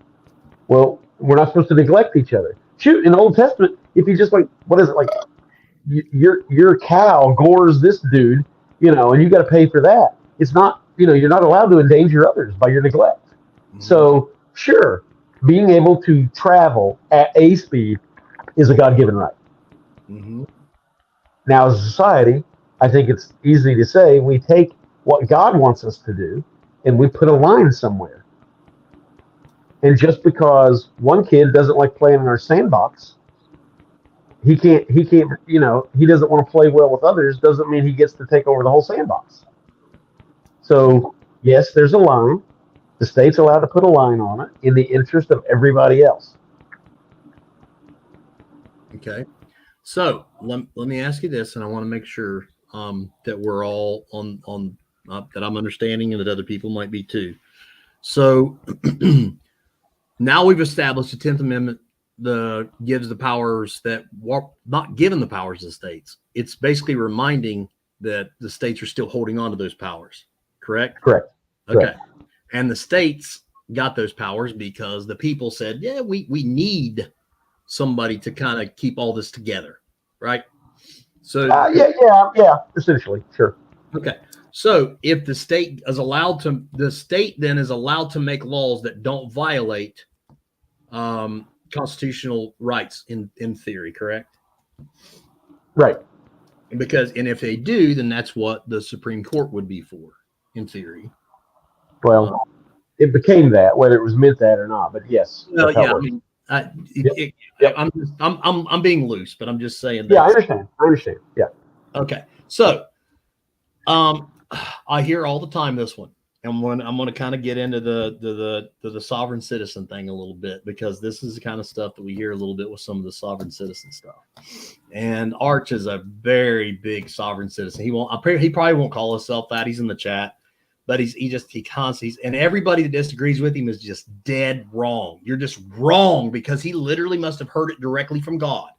Well, we're not supposed to neglect each other. Shoot, in the Old Testament, if you just what is it like? Your cow gores this dude, and you got to pay for that. It's not, you're not allowed to endanger others by your neglect. Mm-hmm. So sure, being able to travel at a speed is a God-given right. Mm-hmm. Now, as a society, I think it's easy to say we take what God wants us to do and we put a line somewhere. And just because one kid doesn't like playing in our sandbox, he can't, he doesn't want to play well with others, doesn't mean he gets to take over the whole sandbox. So, yes, there's a line. The state's allowed to put a line on it in the interest of everybody else. Okay. So let me ask you this, and I want to make sure that we're all on that I'm understanding, and that other people might be too. So now we've established the 10th Amendment gives the powers that were not given the powers to the states. It's basically reminding that the states are still holding on to those powers. Correct? Correct. Okay. Correct. And the states got those powers because the people said, yeah, we need somebody to kind of keep all this together, right? So yeah, essentially, sure. Okay, so if the state then is allowed to make laws that don't violate constitutional rights in theory, correct? Right. And if they do, then that's what the Supreme Court would be for, in theory. Well, it became that, whether it was meant that or not. But yes. Well, yeah, I mean, I'm being loose, but I'm just saying that. Yeah, I understand. Yeah. Okay. So I hear all the time this one. And I'm going to kind of get into the sovereign citizen thing a little bit, because this is the kind of stuff that we hear a little bit with some of the sovereign citizen stuff. And Arch is a very big sovereign citizen. He probably won't call himself that. He's in the chat. But he constantly, and everybody that disagrees with him is just dead wrong. You're just wrong, because he literally must have heard it directly from God,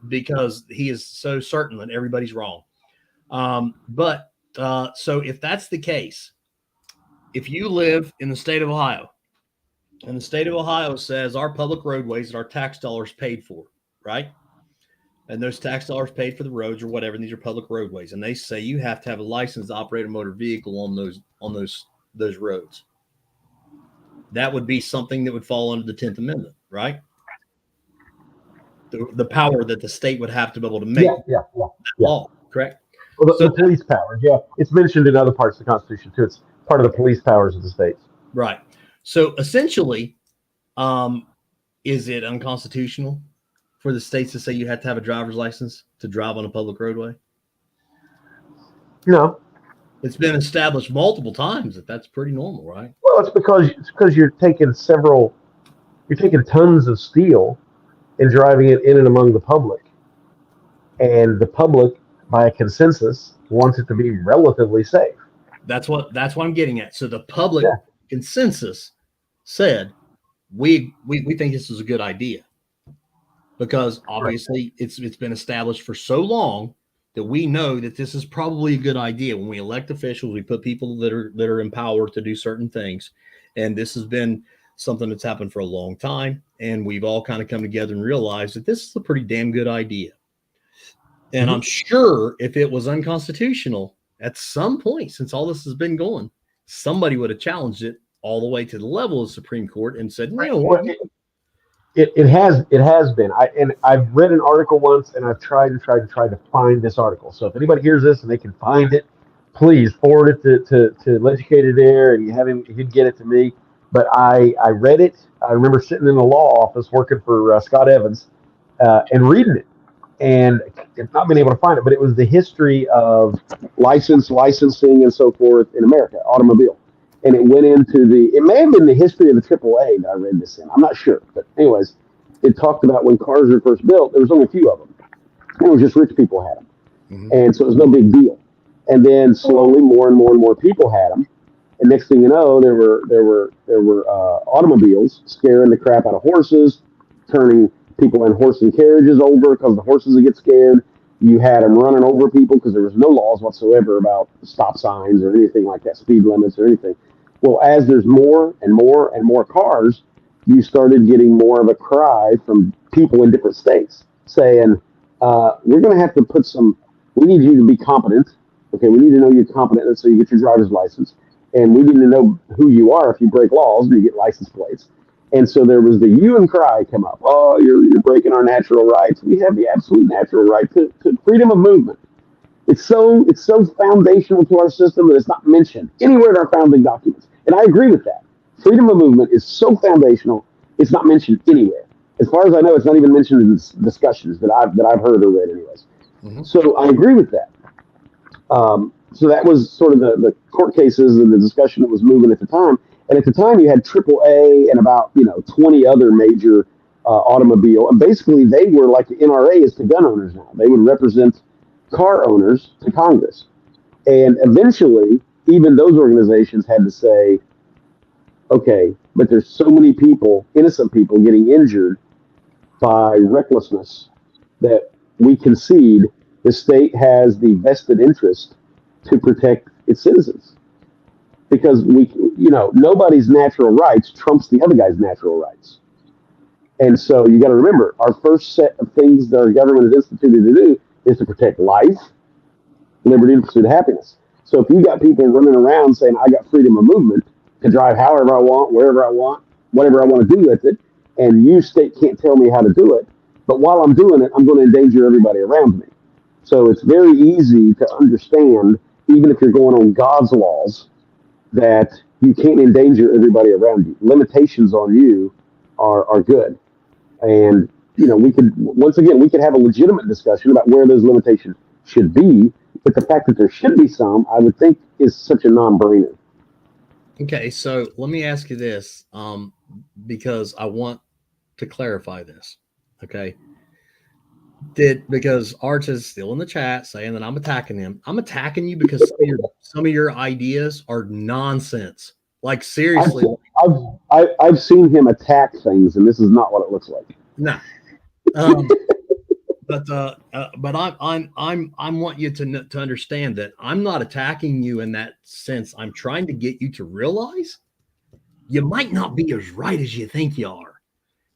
because he is so certain that everybody's wrong. So if that's the case, if you live in the state of Ohio, and the state of Ohio says our public roadways that our tax dollars paid for, right? And those tax dollars paid for the roads or whatever, and these are public roadways, and they say you have to have a license to operate a motor vehicle on those roads. That would be something that would fall under the 10th Amendment, right? The power that the state would have to be able to make law, correct? Well, the police powers, yeah. It's mentioned in other parts of the Constitution too. It's part of the police powers of the states. Right. So essentially, is it unconstitutional for the states to say you have to have a driver's license to drive on a public roadway? No. It's been established multiple times that that's pretty normal, right? Well, it's because you're taking tons of steel and driving it in and among the public. And the public, by a consensus, wants it to be relatively safe. That's what I'm getting at. So the public consensus said, we think this is a good idea, because obviously it's been established for so long that we know that this is probably a good idea. When we elect officials, we put people that are empowered to do certain things. And this has been something that's happened for a long time. And we've all kind of come together and realized that this is a pretty damn good idea. And I'm sure if it was unconstitutional at some point, since all this has been going, somebody would have challenged it all the way to the level of the Supreme Court and said, no, Well, it has been. I've read an article once, and I've tried to find this article. So if anybody hears this and they can find it, please forward it to Legislator there, and he'd get it to me. But I read it. I remember sitting in the law office working for Scott Evans, and reading it, and not being able to find it. But it was the history of licensing, and so forth in America, automobile. And it went into it may have been the history of the AAA that I read this in. I'm not sure. But anyways, it talked about when cars were first built, there was only a few of them. It was just rich people had them. Mm-hmm. And so it was no big deal. And then slowly more and more people had them. And next thing you know, there were automobiles scaring the crap out of horses, turning people in horse and carriages over because the horses would get scared. You had them running over people because there was no laws whatsoever about stop signs or anything like that, speed limits or anything. Well, as there's more and more cars, you started getting more of a cry from people in different states saying, we're going to have to we need you to be competent. Okay, we need to know you're competent so you get your driver's license. And we need to know who you are if you break laws and you get license plates. And so there was the hue and cry come up. Oh, you're breaking our natural rights. We have the absolute natural right to freedom of movement. It's so foundational to our system that it's not mentioned anywhere in our founding documents. And I agree with that. Freedom of movement is so foundational, it's not mentioned anywhere. As far as I know, it's not even mentioned in discussions that I've heard or read anyways. Mm-hmm. So I agree with that. So that was sort of the court cases and the discussion that was moving at the time. And at the time, you had AAA and about 20 other major automobile. And basically, they were like the NRA is to gun owners now. They would represent car owners to Congress. And eventually, even those organizations had to say, okay, but there's so many people, innocent people, getting injured by recklessness that we concede the state has the vested interest to protect its citizens. Because nobody's natural rights trumps the other guy's natural rights. And so you got to remember, our first set of things that our government is instituted to do is to protect life, liberty, and pursuit of happiness. So if you got people running around saying, I got freedom of movement to drive however I want, wherever I want, whatever I want to do with it, and you state can't tell me how to do it, but while I'm doing it, I'm going to endanger everybody around me. So it's very easy to understand, even if you're going on God's laws, that you can't endanger everybody around you. Limitations on you are good. And, we could have a legitimate discussion about where those limitations should be. But the fact that there should be some, I would think, is such a non-brainer. Okay, so let me ask you this, because I want to clarify this. Okay. Because Arch is still in the chat saying that I'm attacking him. I'm attacking you because some of your ideas are nonsense. Like seriously, I've seen him attack things, and this is not what it looks like. No, but I want you to understand that I'm not attacking you in that sense. I'm trying to get you to realize you might not be as right as you think you are.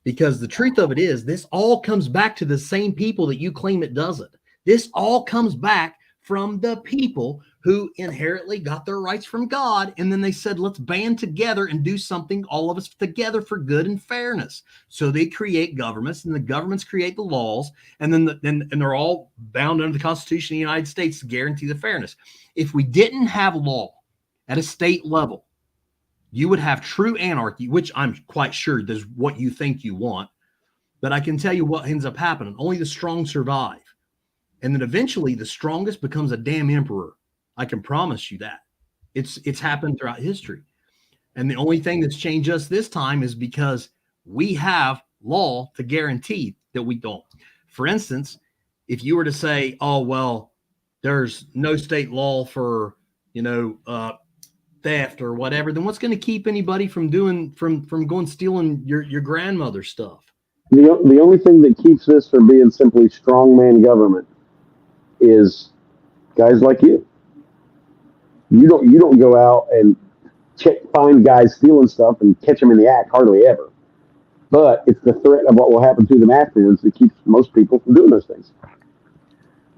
Because the truth of it is, this all comes back to the same people that you claim it doesn't. This all comes back from the people who inherently got their rights from God. And then they said, let's band together and do something, all of us together, for good and fairness. So they create governments, and the governments create the laws. And then they're all bound under the Constitution of the United States to guarantee the fairness. If we didn't have law at a state level, you would have true anarchy, which I'm quite sure is what you think you want. But I can tell you what ends up happening. Only the strong survive. And then eventually the strongest becomes a damn emperor. I can promise you that. It's happened throughout history. And the only thing that's changed us this time is because we have law to guarantee that we don't. For instance, if you were to say, oh, well, there's no state law for, theft or whatever, then what's going to keep anybody from going stealing your grandmother's stuff? The only thing that keeps this from being simply strongman government is guys like you. You don't go out and find guys stealing stuff and catch them in the act hardly ever. But it's the threat of what will happen to them afterwards that keeps most people from doing those things.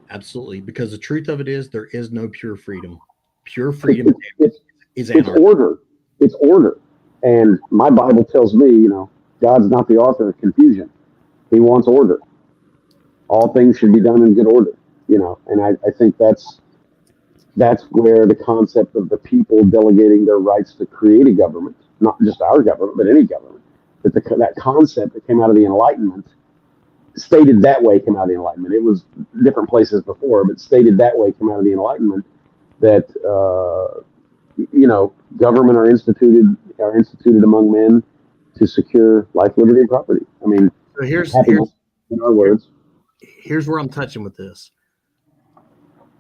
Absolutely. Because the truth of it is there is no pure freedom. Pure freedom It's, is it's anarchy. order. It's order. And my Bible tells me, God's not the author of confusion. He wants order. All things should be done in good order, and I think that's where the concept of the people delegating their rights to create a government, not just our government, but any government, that concept that came out of the Enlightenment, stated that way came out of the Enlightenment. It was different places before, but stated that way came out of the Enlightenment, that government are instituted among men to secure life, liberty, and property. I mean, So happiness, in our words. here's where I'm touching with this.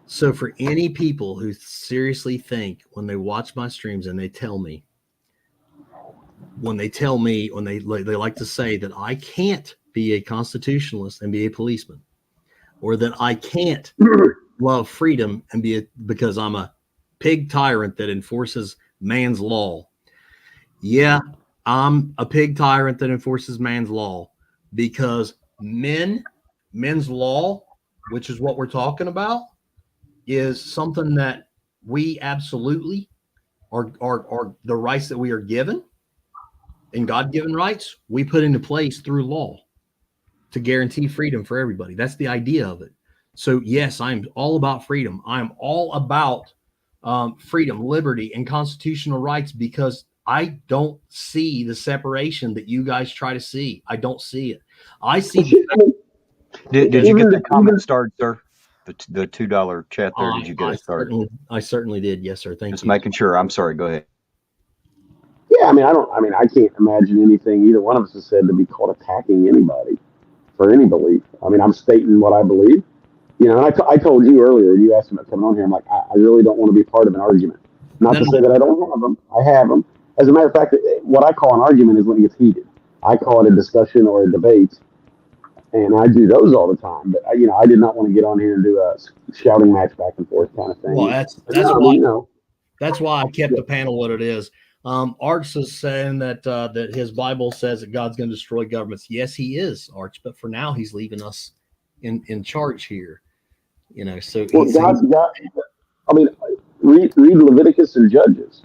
So for any people who seriously think when they watch my streams and they like to say that I can't be a constitutionalist and be a policeman, or that I can't love freedom and because I'm a pig tyrant that enforces man's law. Yeah, I'm a pig tyrant that enforces man's law, because men's law, which is what we're talking about, is something that we absolutely are the rights that we are given, and God-given rights we put into place through law to guarantee freedom for everybody. That's the idea of it. So yes, I'm all about freedom. I'm all about freedom, liberty, and constitutional rights, because I don't see the separation that you guys try to see. I don't see it. I see. Did you get the comment started, sir? The $2 chat there. Did you get it started? I certainly did. Yes, sir. Thank you. Just making sure. I'm sorry. Go ahead. Yeah, I can't imagine anything either one of us has said to be called attacking anybody for any belief. I'm stating what I believe. And I told you earlier, you asked me about coming on here. I'm like, I really don't want to be part of an argument. Not to say that I don't have them. I have them. As a matter of fact, what I call an argument is when it gets heated. I call it a discussion or a debate, and I do those all the time. But I did not want to get on here and do a shouting match back and forth kind of thing. Well, that's why I kept the panel what it is. Arch is saying that his Bible says that God's going to destroy governments. Yes, he is, Arch, but for now he's leaving us in charge here. So read Leviticus and Judges.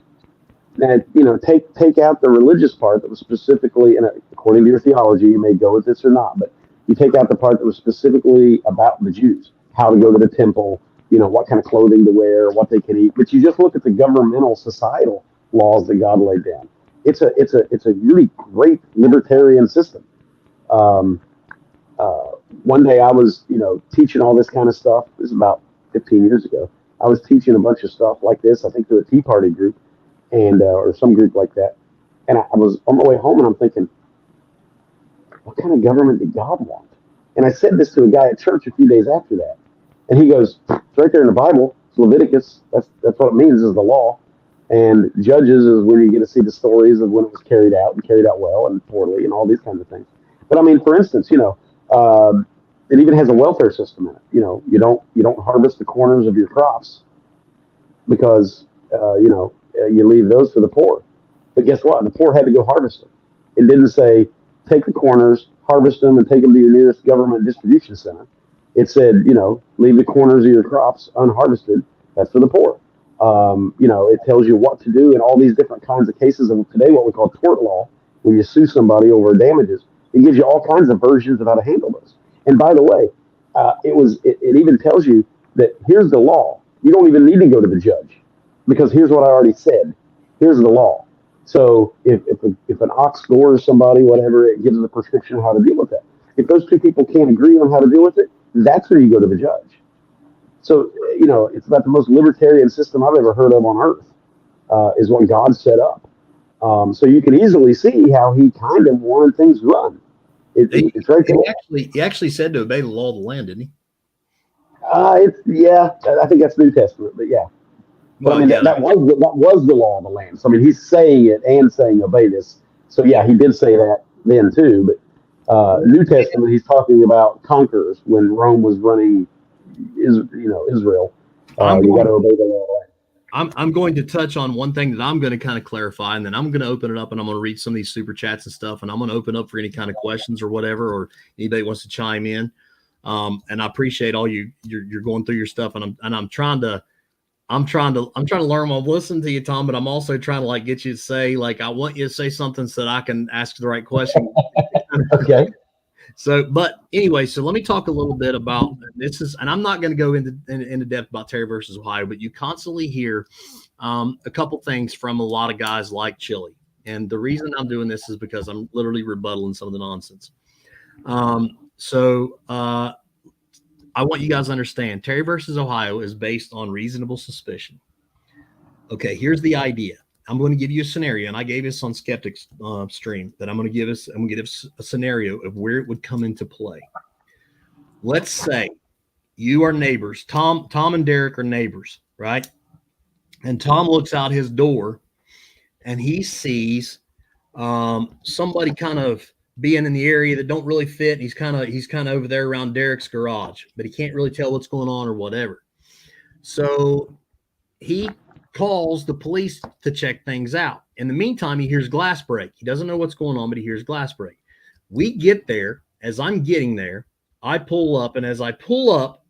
And take out the religious part that was specifically, and according to your theology, you may go with this or not, but you take out the part that was specifically about the Jews, how to go to the temple, what kind of clothing to wear, what they can eat. But you just look at the governmental, societal laws that God laid down. It's a really great libertarian system. One day I was, teaching all this kind of stuff. This is about 15 years ago. I was teaching a bunch of stuff like this, I think to a Tea Party group, and or some group like that. And I was on my way home, and I'm thinking, what kind of government did God want? And I said this to a guy at church a few days after that, and he goes, "It's right there in the Bible. It's Leviticus. That's what it means, is the law. And Judges is when you get to see the stories of when it was carried out, and carried out well and poorly, and all these kinds of things." But for instance, it even has a welfare system in it. You don't harvest the corners of your crops because you leave those for the poor. But guess what? The poor had to go harvest them. It didn't say take the corners, harvest them, and take them to your nearest government distribution center. It said, leave the corners of your crops unharvested. That's for the poor. It tells you what to do in all these different kinds of cases of today, what we call tort law. When you sue somebody over damages, it gives you all kinds of versions of how to handle this. And by the way, it even tells you that here's the law. You don't even need to go to the judge, because here's what I already said. Here's the law. So if an ox gores somebody, whatever, it gives a prescription on how to deal with that. If those two people can't agree on how to deal with it, that's where you go to the judge. So, it's about the most libertarian system I've ever heard of on earth, is what God set up. So you can easily see how he kind of wanted things run. It's right there. He actually said to obey the law of the land, didn't he? I think that's New Testament, but yeah. But that was the law of the land. So he's saying it and saying obey this. So yeah, he did say that then too. But New Testament, he's talking about conquerors when Rome was running, Israel. You got to obey the law of the land. I'm going to touch on one thing that I'm going to kind of clarify, and then I'm going to open it up, and I'm going to read some of these super chats and stuff, and I'm going to open up for any kind of questions or whatever, or anybody wants to chime in. And I appreciate all you're going through your stuff, and I'm trying to learn while listening to you, Tom, but I'm also trying to like get you to say, like, I want you to say something so that I can ask the right question. Okay. So, but anyway, so let me talk a little bit about this and I'm not going to go into depth about Terry versus Ohio, but you constantly hear a couple things from a lot of guys like Chili. And the reason I'm doing this is because I'm literally rebuttaling some of the nonsense. I want you guys to understand Terry versus Ohio is based on reasonable suspicion. Okay, here's the idea. I'm going to give you a scenario, and I gave this on Skeptics stream that I'm going to give us a scenario of where it would come into play. Let's say you are neighbors. Tom and Derek are neighbors, right? And Tom looks out his door and he sees somebody kind of being in the area that don't really fit. He's kind of over there around Derek's garage, but he can't really tell what's going on or whatever. So he calls the police to check things out. In the meantime, he hears glass break. He doesn't know what's going on, but he hears glass break. We get there. As I'm getting there, I pull up, and as I pull up,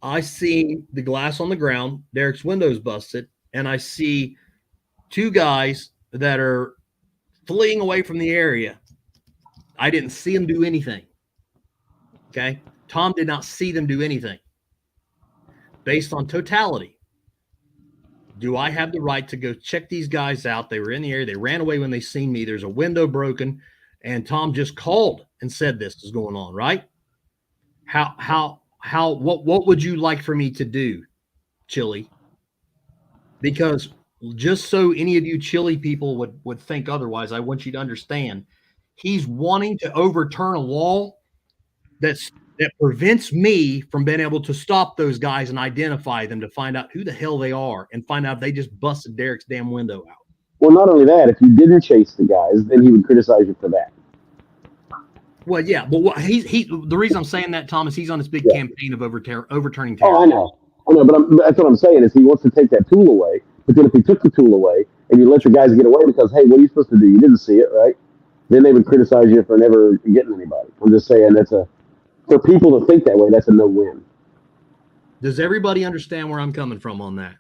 I see the glass on the ground. Derek's window's busted, and I see two guys that are fleeing away from the area. I didn't see them do anything. Okay? Tom did not see them do anything. Based on totality, do I have the right to go check these guys out? They were in the area. They ran away when they seen me. There's a window broken, and Tom just called and said this is going on, right? What would you like for me to do, Chili? Because just so any of you Chili people would think otherwise, I want you to understand he's wanting to overturn a law that prevents me from being able to stop those guys and identify them to find out who the hell they are and find out if they just busted Derek's damn window out. Well, not only that, if you didn't chase the guys, then he would criticize you for that. Well, yeah, but the reason I'm saying that, Tom, is he's on this big campaign of overturning terror. Oh, I know, but that's what I'm saying is he wants to take that tool away. But then if he took the tool away and you let your guys get away because, hey, what are you supposed to do? You didn't see it, right? Then they would criticize you for never getting anybody. I'm just saying for people to think that way, that's a no-win. Does everybody understand where I'm coming from on that?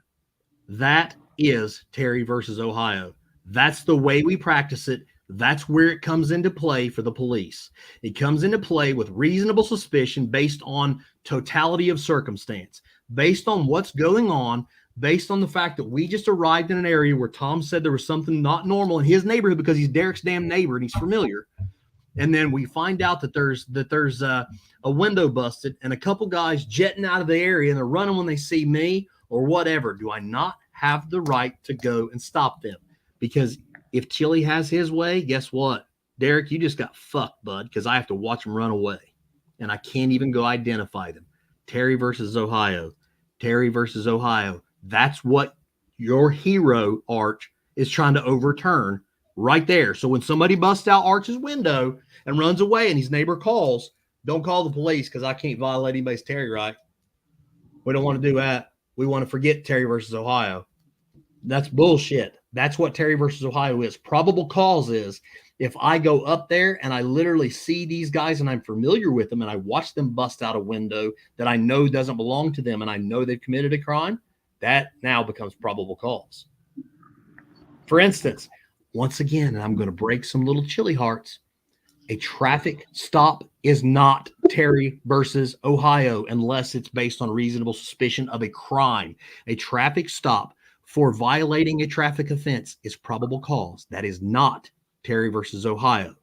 That is Terry versus Ohio. That's the way we practice it. That's where it comes into play for the police. It comes into play with reasonable suspicion based on totality of circumstance, based on what's going on, based on the fact that we just arrived in an area where Tom said there was something not normal in his neighborhood because he's Derek's damn neighbor and he's familiar. And then we find out that there's a window busted and a couple guys jetting out of the area and they're running when they see me or whatever. Do I not have the right to go and stop them? Because if Chili has his way, guess what? Derek, you just got fucked, bud, because I have to watch them run away. And I can't even go identify them. Terry versus Ohio. Terry versus Ohio. That's what your hero, Arch, is trying to overturn right there. So when somebody busts out Arch's window and runs away and his neighbor calls, don't call the police because I can't violate anybody's Terry right. We don't want to do that. We want to forget Terry versus Ohio. That's bullshit. That's what Terry versus Ohio is. Probable cause is if I go up there and I literally see these guys and I'm familiar with them and I watch them bust out a window that I know doesn't belong to them and I know they've committed a crime, that now becomes probable cause. For instance, once again, and I'm going to break some little Chili hearts, a traffic stop is not Terry versus Ohio unless it's based on reasonable suspicion of a crime. A traffic stop for violating a traffic offense is probable cause. That is not Terry versus Ohio.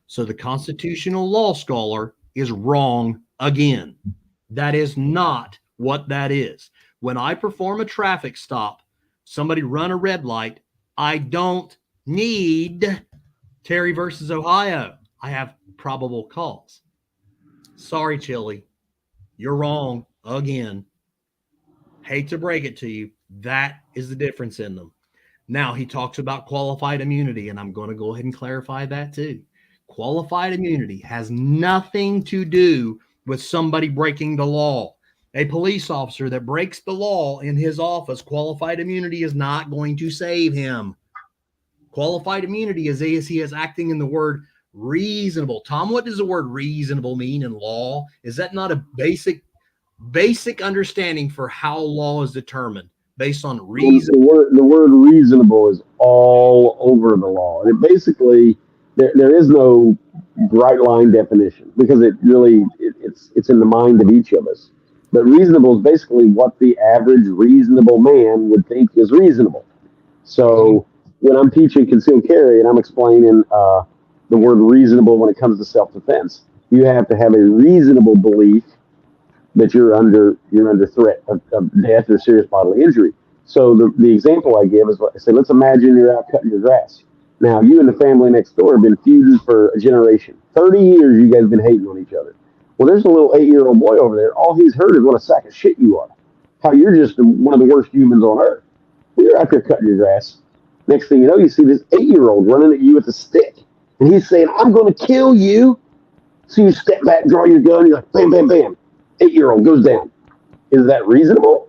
So the constitutional law scholar is wrong again. That is not what that is. When I perform a traffic stop, somebody run a red light, I don't need Terry versus Ohio. I have probable cause. Sorry, Chili. You're wrong again. Hate to break it to you. That is the difference in them. Now, he talks about qualified immunity, and I'm going to go ahead and clarify that too. Qualified immunity has nothing to do with somebody breaking the law. A police officer that breaks the law in his office, qualified immunity is not going to save him. Qualified immunity is he is acting in the word Reasonable. Tom, what does the word reasonable mean in law? Is that not a basic understanding for how law is determined based on reason? The word reasonable is all over the law. And it basically, there is no bright line definition because it's in the mind of each of us. But reasonable is basically what the average reasonable man would think is reasonable. So when I'm teaching concealed carry and I'm explaining the word reasonable when it comes to self-defense, you have to have a reasonable belief that you're under threat of death or serious bodily injury. So the example I give is, I say, let's imagine you're out cutting your grass. Now, you and the family next door have been feuding for a generation. 30 years you guys have been hating on each other. Well, there's a little 8-year-old boy over there. All he's heard is what a sack of shit you are. How you're just one of the worst humans on earth. Well, you're out there cutting your grass. Next thing you know, you see this 8-year-old running at you with a stick. And he's saying, I'm going to kill you. So you step back, draw your gun, you're like, bam, bam, bam. 8-year-old goes down. Is that reasonable?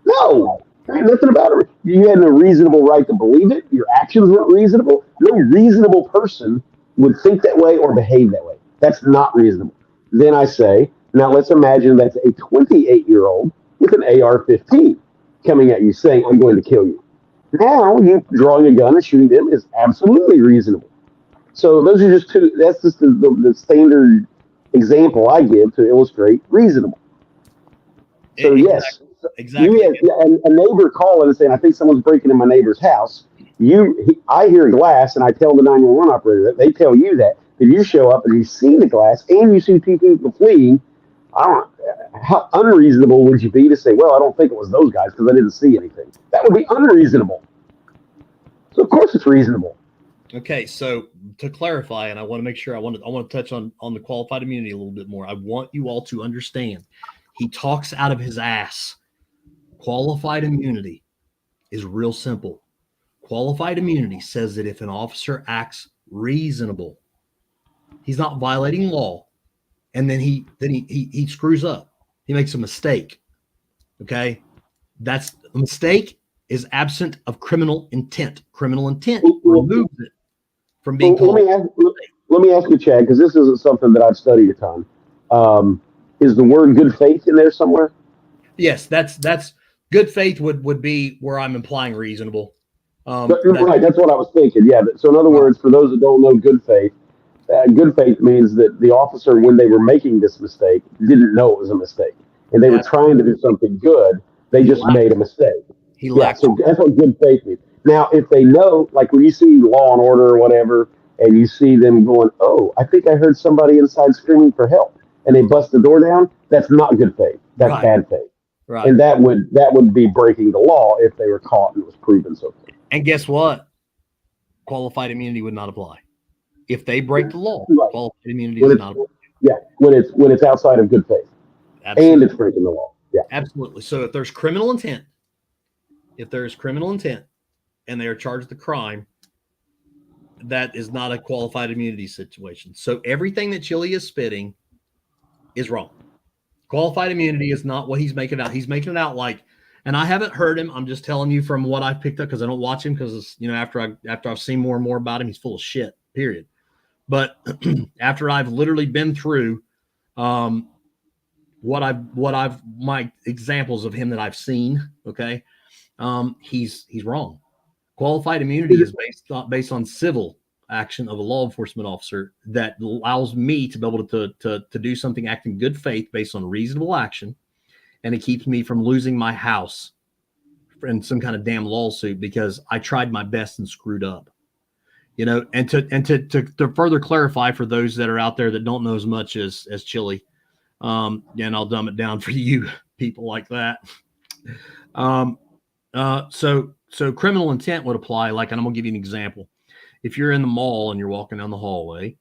No. There ain't nothing about it. You had no reasonable right to believe it. Your actions weren't reasonable. No reasonable person would think that way or behave that way. That's not reasonable. Then I say, now let's imagine that's a 28-year-old with an AR-15 coming at you saying, I'm going to kill you. Now you drawing a gun and shooting them is absolutely reasonable. So those are just two. That's just the standard example I give to illustrate reasonable. So yes, exactly. A neighbor calling and saying, I think someone's breaking in my neighbor's house. I hear glass and I tell the 911 operator that. They tell you that. If you show up and you see the glass and you see two people fleeing, how unreasonable would you be to say, well, I don't think it was those guys because I didn't see anything. That would be unreasonable. So of course it's reasonable. Okay, so to clarify, and I want to make sure I want to touch on the qualified immunity a little bit more. I want you all to understand. He talks out of his ass. Qualified immunity is real simple. Qualified immunity says that if an officer acts reasonable, he's not violating law, and then he screws up. He makes a mistake. Okay, that's a mistake is absent of criminal intent. Criminal intent removes it from being called. Let me ask you, Chad, because this isn't something that I've studied a ton. Is the word good faith in there somewhere? Yes, that's good faith would be where I'm implying reasonable. Right, that's what I was thinking. Yeah. So in other words, for those that don't know good faith means that the officer, when they were making this mistake, didn't know it was a mistake, and they were trying to do something good. They just made a mistake. So that's what good faith means. Now, if they know, like when you see Law and Order or whatever, and you see them going, "Oh, I think I heard somebody inside screaming for help," and they bust the door down, that's not good faith. That's bad faith. Right. And that would be breaking the law if they were caught and it was proven so. And guess what? Qualified immunity would not apply. If they break the law, qualified immunity does not apply. Yeah, when it's outside of good faith. Absolutely. And it's breaking the law. Yeah. Absolutely. So if there's criminal intent, and they are charged with a crime, that is not a qualified immunity situation. So everything that Chili is spitting is wrong. Qualified immunity is not what he's making it out. He's making it out like, and I haven't heard him. I'm just telling you from what I've picked up because I don't watch him because after I've seen more and more about him, he's full of shit. Period. But after I've literally been through what I've my examples of him that I've seen, okay, he's wrong. Qualified immunity is based on civil action of a law enforcement officer that allows me to be able to do something, act in good faith based on reasonable action, and it keeps me from losing my house in some kind of damn lawsuit because I tried my best and screwed up. And to further clarify for those that are out there that don't know as much as Chili, and I'll dumb it down for you people like that. So criminal intent would apply. Like, and I'm gonna give you an example. If you're in the mall and you're walking down the hallway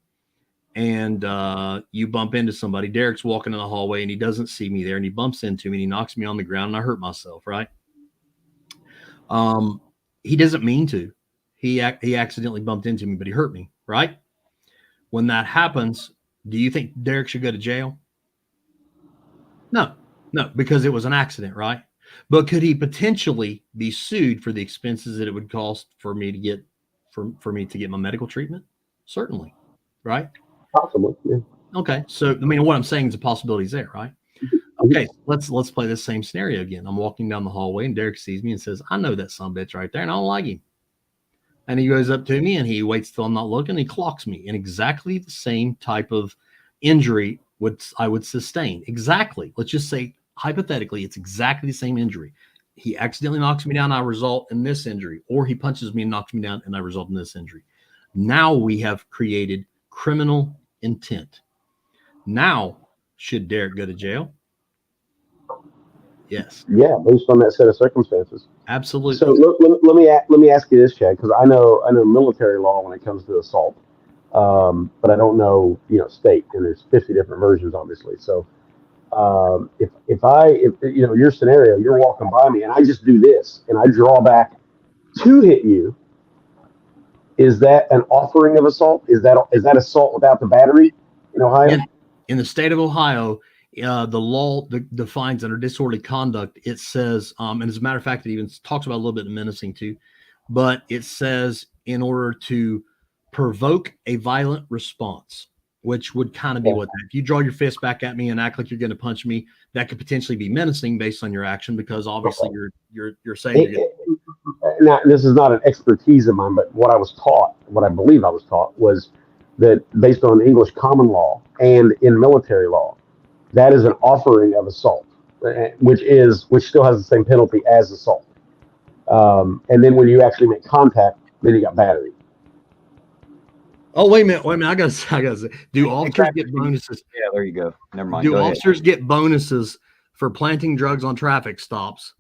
and you bump into somebody, Derek's walking in the hallway and he doesn't see me there and he bumps into me and he knocks me on the ground and I hurt myself, right? He doesn't mean to. He accidentally bumped into me, but he hurt me, right? When that happens, do you think Derek should go to jail? No, because it was an accident, right? But could he potentially be sued for the expenses that it would cost for me to get my medical treatment? Certainly. right? Possibly. Yeah. Okay, so I mean, what I'm saying is the possibility's there, right? Okay, let's play this same scenario again. I'm walking down the hallway, and Derek sees me and says, "I know that sumbitch right there, and I don't like him." And he goes up to me, and he waits till I'm not looking. And he clocks me in exactly the same type of injury I would sustain. Exactly. Let's just say hypothetically, it's exactly the same injury. He accidentally knocks me down, I result in this injury, or he punches me and knocks me down, and I result in this injury. Now we have created criminal intent. Now, should Derek go to jail? Yes. Yeah, based on that set of circumstances. Absolutely. So let me ask you this, Chad, because I know military law when it comes to assault, but I don't know state, and there's 50 different versions, obviously. So if your scenario, you're walking by me and I just do this and I draw back to hit you, is that an offering of assault? Is that assault without the battery in Ohio? In the state of Ohio, the law defines under disorderly conduct. It says, and as a matter of fact, it even talks about a little bit of menacing too, but it says in order to provoke a violent response, which would kind of be what that. If you draw your fist back at me and act like you're going to punch me, that could potentially be menacing based on your action, because obviously you're saying now, this is not an expertise of mine, but what I believe I was taught was that based on English common law and in military law, that is an offering of assault, which still has the same penalty as assault. And then when you actually make contact, then you got battery. Oh, wait a minute. I gotta say, do officers get bonuses? Yeah, there you go. Never mind. Do officers get bonuses for planting drugs on traffic stops?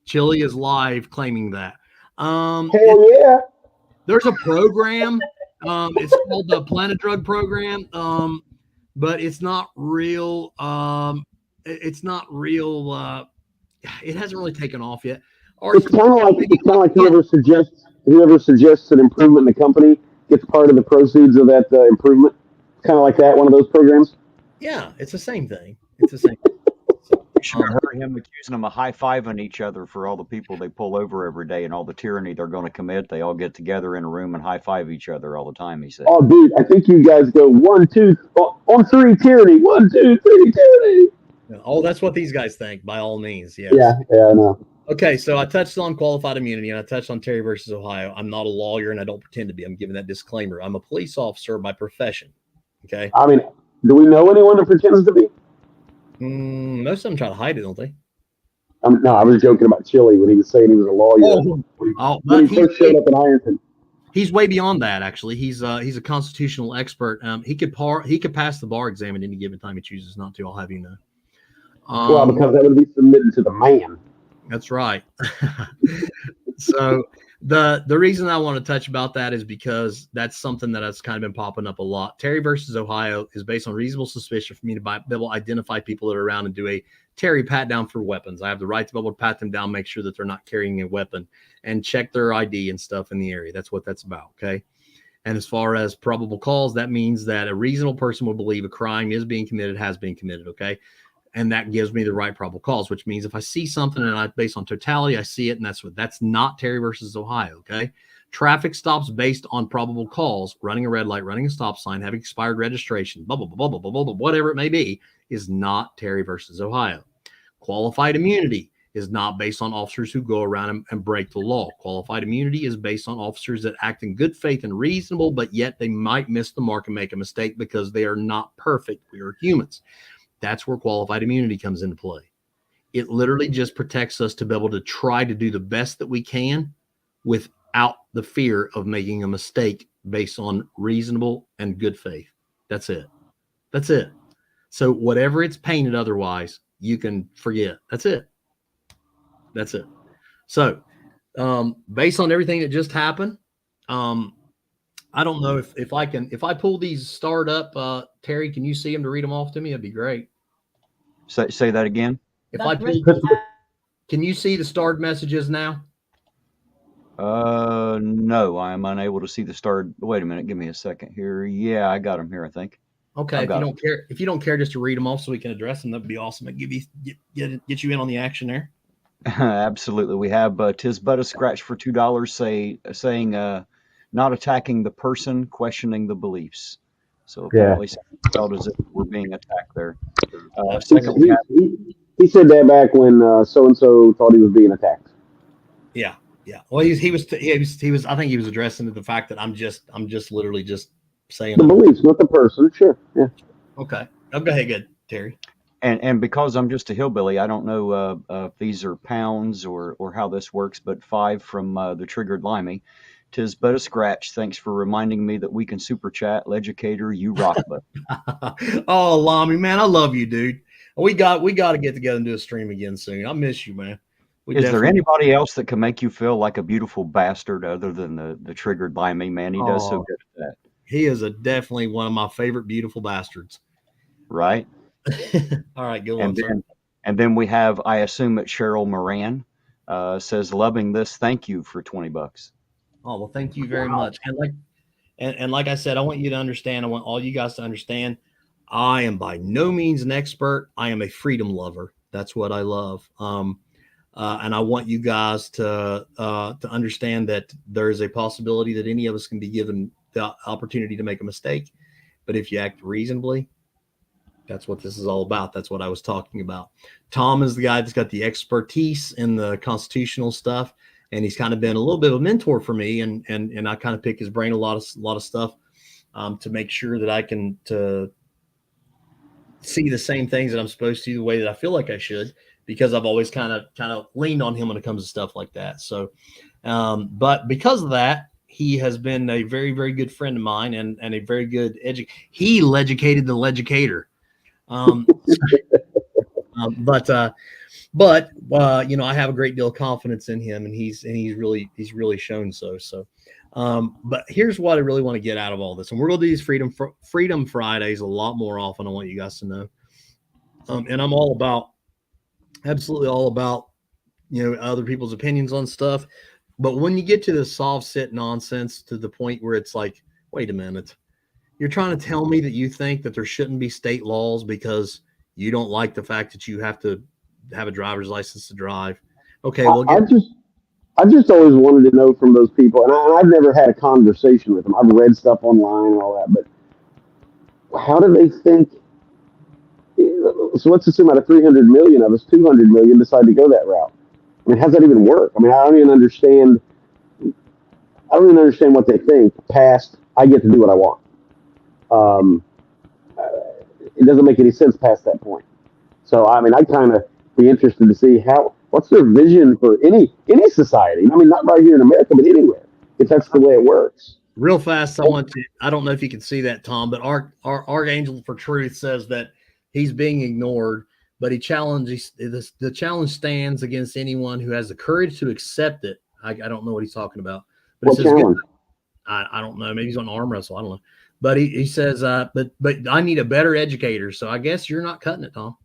Chili is live claiming that. Hell yeah. There's a program. It's called the Plant a Drug Program. But it's not real. It's not real. It hasn't really taken off yet. It's kind of like whoever suggests an improvement in the company gets part of the proceeds of that improvement. Kind of like that, one of those programs. Yeah, it's the same thing. It's the same thing. You should have heard him accusing them of high-fiving each other for all the people they pull over every day and all the tyranny they're going to commit. They all get together in a room and high-five each other all the time, he said. Oh, dude, I think you guys go 1, 2, on 3 tyranny. 1, 2, 3 tyranny. Oh, that's what these guys think, by all means. Yes. Yeah, I know. Okay, so I touched on qualified immunity, and I touched on Terry versus Ohio. I'm not a lawyer, and I don't pretend to be. I'm giving that disclaimer. I'm a police officer by profession. Okay. I mean, do we know anyone that pretends to be? Most of them try to hide it, don't they? No, I was joking about Chili when he was saying he was a lawyer. When he first showed up in Ironton. He's way beyond that. Actually, he's a constitutional expert. He could pass the bar exam at any given time he chooses not to. I'll have you know. Well, because that would be submitted to the man. That's right. So the reason I want to touch about that is because that's something that has kind of been popping up a lot. Terry versus Ohio is based on reasonable suspicion for me to be able to identify people that are around and do a Terry pat down for weapons. I have the right to be able to pat them down, make sure that they're not carrying a weapon, and check their ID and stuff in the area. That's what that's about. Okay. And as far as probable cause, that means that a reasonable person would believe a crime is being committed, has been committed. Okay. And that gives me the right probable cause, which means if I see something and based on totality, I see it. And that's not Terry versus Ohio. Okay. Traffic stops based on probable cause, running a red light, running a stop sign, having expired registration, blah, blah, blah, blah, blah, blah, blah, whatever it may be, is not Terry versus Ohio. Qualified immunity is not based on officers who go around and break the law. Qualified immunity is based on officers that act in good faith and reasonable, but yet they might miss the mark and make a mistake because they are not perfect. We are humans. That's where qualified immunity comes into play. It literally just protects us to be able to try to do the best that we can without the fear of making a mistake based on reasonable and good faith. That's it. That's it. So whatever it's painted otherwise, you can forget. That's it. That's it. So based on everything that just happened, I don't know if I pull these starred up, Terry, can you see them to read them off to me? That'd be great. Say that again. Can you see the starred messages now? No, I am unable to see the starred. Wait a minute. Give me a second here. Yeah, I got them here, I think. Okay. If you don't care just to read them off so we can address them, that'd be awesome. And get you in on the action there. Absolutely. We have Tis But a Scratch for $2 saying not attacking the person, questioning the beliefs. So apparently someone felt as if we're being attacked there. Second, we have He said that back when so and so thought he was being attacked. Yeah. Well, he was. I think he was addressing the fact that I'm just literally just saying the beliefs, not the person. Sure. Yeah. Okay. Oh, go ahead, good, Terry. And because I'm just a hillbilly, I don't know if these are pounds or how this works, but 5 from the Triggered Limey. 'Tis but a scratch. Thanks for reminding me that we can super chat. Legicator, you rock, but Oh, Lamy, man, I love you, dude. We got to get together and do a stream again soon. I miss you, man. Is there anybody else that can make you feel like a beautiful bastard other than the Triggered Limey, man? He does so good at that. He is definitely one of my favorite beautiful bastards. Right? All right, go on. And then we have, I assume it's Cheryl Moran, says, loving this. Thank you for $20. Oh, well, thank you very much. And like I said, I want you to understand, I want all you guys to understand, I am by no means an expert. I am a freedom lover. That's what I love. And I want you guys to understand that there is a possibility that any of us can be given the opportunity to make a mistake. But if you act reasonably, that's what this is all about. That's what I was talking about. Tom is the guy that's got the expertise in the constitutional stuff, and he's kind of been a little bit of a mentor for me. And I kind of pick his brain a lot of stuff to make sure that I can to see the same things that I'm supposed to the way that I feel like I should, because I've always kind of leaned on him when it comes to stuff like that. So, but because of that, he has been a very, very good friend of mine and a very good he legicated the legicator. But you know, I have a great deal of confidence in him, and he's really shown so. So, but here's what I really want to get out of all this, and we're going to do these Freedom Fridays a lot more often. I want you guys to know, and I'm absolutely all about, you know, other people's opinions on stuff. But when you get to the soft sit nonsense to the point where it's like, wait a minute, you're trying to tell me that you think that there shouldn't be state laws because you don't like the fact that you have to have a driver's license to drive. Okay, well, I just always wanted to know from those people, and I've never had a conversation with them. I've read stuff online and all that, but how do they think? So let's assume out of 300 million of us, 200 million decide to go that route. I mean, how does that even work? I mean, I don't even understand what they think past I get to do what I want. It doesn't make any sense past that point. So, I mean, I'd kind of be interested to see what's their vision for any society. I mean, not right here in America, but anywhere, if that's the way it works. Real fast, I don't know if you can see that, Tom, but our Archangel for Truth says that he's being ignored, but he challenges the challenge stands against anyone who has the courage to accept it. I don't know what he's talking about, but what challenge? I don't know. Maybe he's on arm wrestle. I don't know. But he says, but I need a better educator. So I guess you're not cutting it, Tom.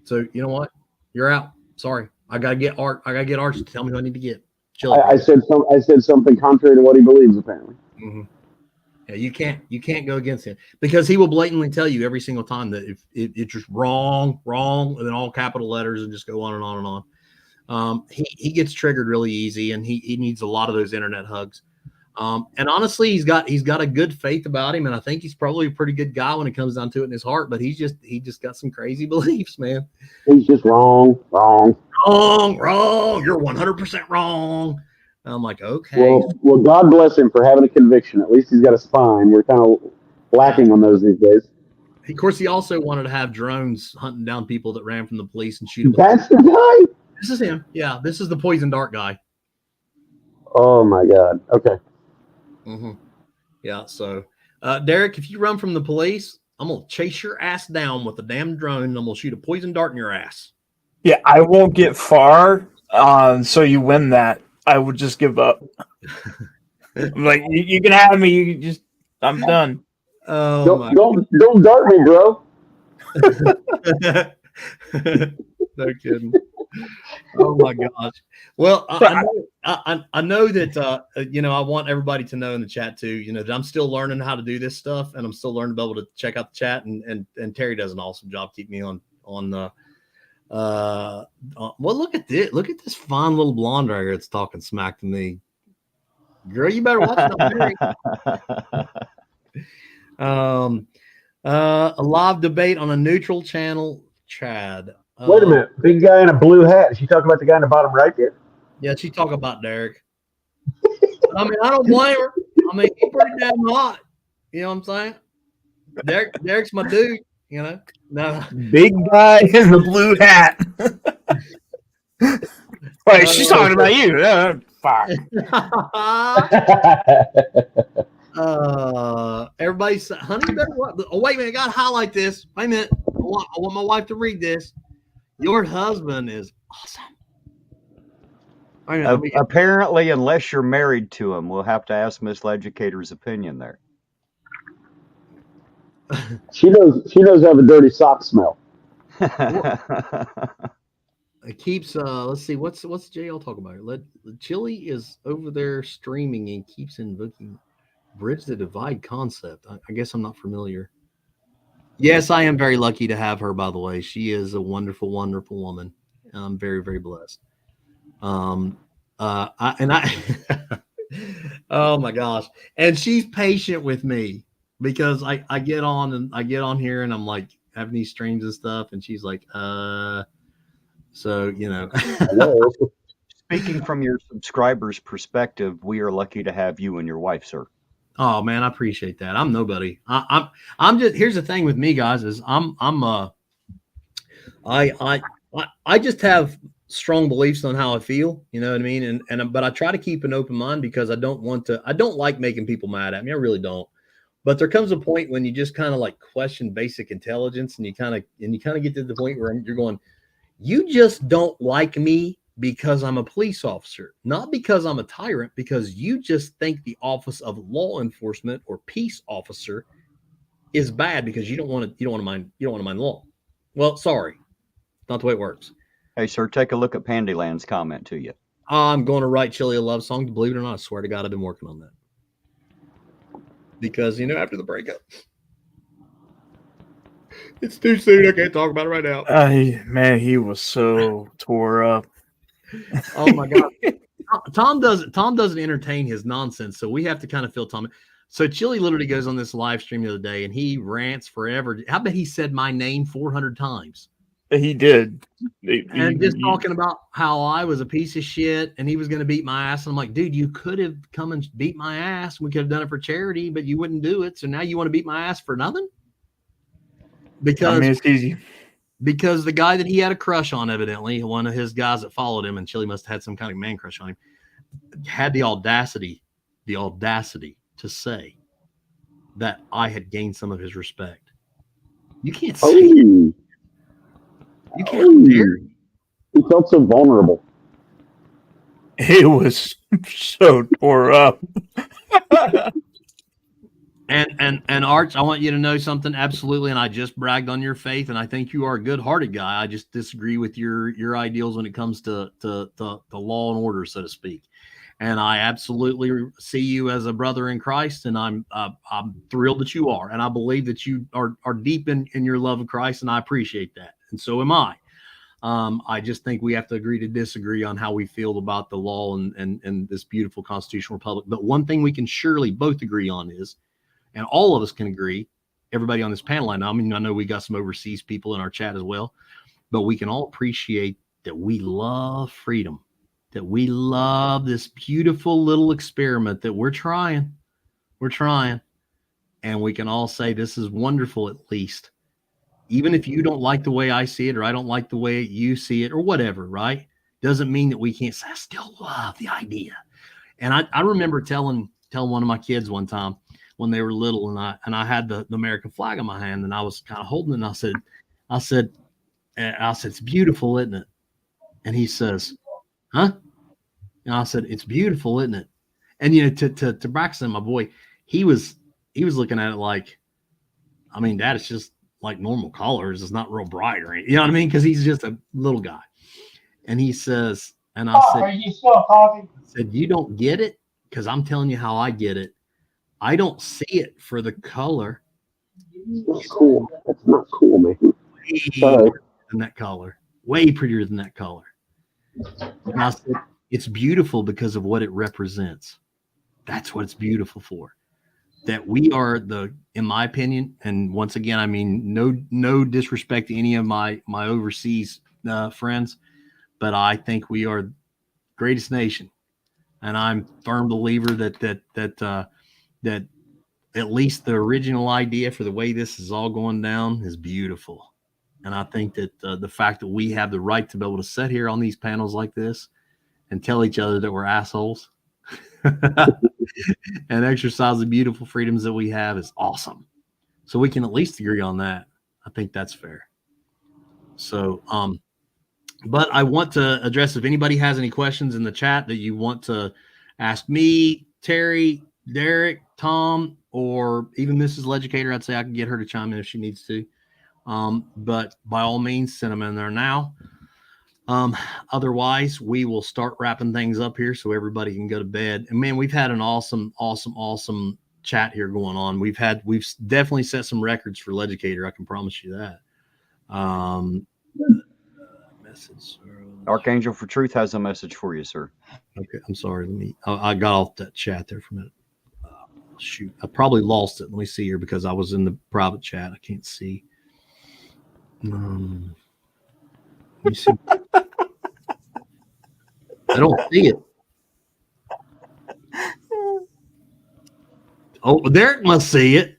So you know what? You're out. Sorry. I gotta get Art. I gotta get Art to tell me what I need to get. Chill. I said something contrary to what he believes, apparently. Mm-hmm. Yeah, you can't go against him because he will blatantly tell you every single time that if it's just wrong, and then all capital letters and just go on and on and on. He gets triggered really easy, and he needs a lot of those internet hugs. And honestly, he's got a good faith about him, and I think he's probably a pretty good guy when it comes down to it in his heart. But he just got some crazy beliefs, man. He's just wrong. You're 100% wrong. I'm like, okay. Well, God bless him for having a conviction. At least he's got a spine. We're kind of lacking on those these days. Of course, he also wanted to have drones hunting down people that ran from the police and shoot them. That's the guy? This is him. Yeah, this is the poison dart guy. Oh, my God. Okay. Mm-hmm. Yeah, so, Derek, if you run from the police, I'm going to chase your ass down with a damn drone, and I'm going to shoot a poison dart in your ass. Yeah, I won't get far, so you win that. I would just give up. I'm like, you can have me. I'm done. Oh, don't dart me, bro. No kidding. Oh my gosh. Well, I know that you know, I want everybody to know in the chat too, you know, that I'm still learning how to do this stuff, and I'm still learning to be able to check out the chat, and Terry does an awesome job keeping me on the well, look at this fine little blonde right here that's talking smack to me. Girl, you better watch it. A live debate on a neutral channel, Chad. Wait a minute. Big guy in a blue hat. Is she talking about the guy in the bottom right there? Yeah, she talk about Derek. I mean, I don't blame her. I mean, he's pretty damn hot. You know what I'm saying? Derek's my dude. You know, no. Big guy in the blue hat. Wait, she's talking about you. Fuck. Everybody, honey, you better what? Oh, wait a minute. I got to highlight this. Wait a minute. I want my wife to read this. Your husband is awesome. Apparently, unless you're married to him, we'll have to ask Miss Legicator's opinion there. She knows I have a dirty sock smell. It keeps let's see, what's JL talk about? Chili is over there streaming and keeps invoking bridge the divide concept. I guess I'm not familiar. Yes, I am very lucky to have her, by the way. She is a wonderful, wonderful woman. I'm very, very blessed. Oh my gosh. And she's patient with me because I get on here and I'm like having these streams and stuff, and she's like, so, you know. Speaking from your subscribers' perspective, we are lucky to have you and your wife, sir. Oh man, I appreciate that. I'm nobody. I'm just, here's the thing with me, guys, is I just have strong beliefs on how I feel, you know what I mean? But I try to keep an open mind because I don't like making people mad at me. I really don't. But there comes a point when you just kind of like question basic intelligence, and you kind of get to the point where you're going, you just don't like me because I'm a police officer, not because I'm a tyrant, because you just think the office of law enforcement or peace officer is bad because you don't want to mind law. Well, sorry, not the way it works. Hey, sir, take a look at Pandyland's comment to you. I'm going to write Chili a love song. Believe it or not, I swear to God, I've been working on that. Because, after the breakup, it's too soon. I can't talk about it right now. Man, he was so tore up. Oh my God. Tom doesn't entertain his nonsense, so we have to kind of fill Tom. So Chili literally goes on this live stream the other day and he rants forever. I bet he said my name 400 times. He did. Talking about how I was a piece of shit and he was going to beat my ass. And I'm like, dude, you could have come and beat my ass. We could have done it for charity, but you wouldn't do it. So now you want to beat my ass for nothing? Because it's easy. Because the guy that he had a crush on, evidently, one of his guys that followed him, and Chili must have had some kind of man crush on him, had the audacity to say that I had gained some of his respect. You can't say it. You can't dare. He felt so vulnerable. He was so tore up. And Arch, I want you to know something. Absolutely. And I just bragged on your faith, and I think you are a good-hearted guy. I just disagree with your ideals when it comes to law and order, so to speak. And I absolutely see you as a brother in Christ, and I'm thrilled that you are. And I believe that you are deep in your love of Christ, and I appreciate that. And so am I. I just think we have to agree to disagree on how we feel about the law and this beautiful constitutional republic. But one thing we can surely both agree on is, and all of us can agree, everybody on this panel, I know we got some overseas people in our chat as well, but we can all appreciate that we love freedom, that we love this beautiful little experiment that we're trying. And we can all say this is wonderful, at least. Even if you don't like the way I see it, or I don't like the way you see it, or whatever, right? Doesn't mean that we can't say, I still love the idea. And I remember telling one of my kids one time when they were little, and I had the American flag in my hand, and I was kind of holding it, and I said, it's beautiful, isn't it? And he says, huh? And I said, it's beautiful, isn't it? And to Braxton, my boy, he was looking at it like, Dad, it's just like normal colors. It's not real bright or anything. You know what I mean? Because he's just a little guy. And he says, and I said, are you still talking? I said, you don't get it? Because I'm telling you how I get it. I don't see it for the color. That's cool. That's not cool, man. Way than that color. Way prettier than that color. And I said, it's beautiful because of what it represents. That's what it's beautiful for. that we are in my opinion, and once again, I mean, no disrespect to any of my overseas friends, but I think we are the greatest nation, and I'm a firm believer that at least the original idea for the way this is all going down is beautiful. And I think that the fact that we have the right to be able to sit here on these panels like this and tell each other that we're assholes and exercise the beautiful freedoms that we have is awesome. So we can at least agree on that. I think that's fair. So, but I want to address if anybody has any questions in the chat that you want to ask me, Terry, Derek, Tom, or even Mrs. Legicator. I'd say I can get her to chime in if she needs to. But by all means, send them in there now. Otherwise, we will start wrapping things up here so everybody can go to bed. And man, we've had an awesome chat here going on. We've definitely set some records for Legicator. I can promise you that. Message. Archangel for Truth has a message for you, sir. Okay, I'm sorry. I got off that chat there for a minute. Shoot, I probably lost it. Let me see here because I was in the private chat. I can't see. Let me see. I don't see it. Oh, Derek must see it.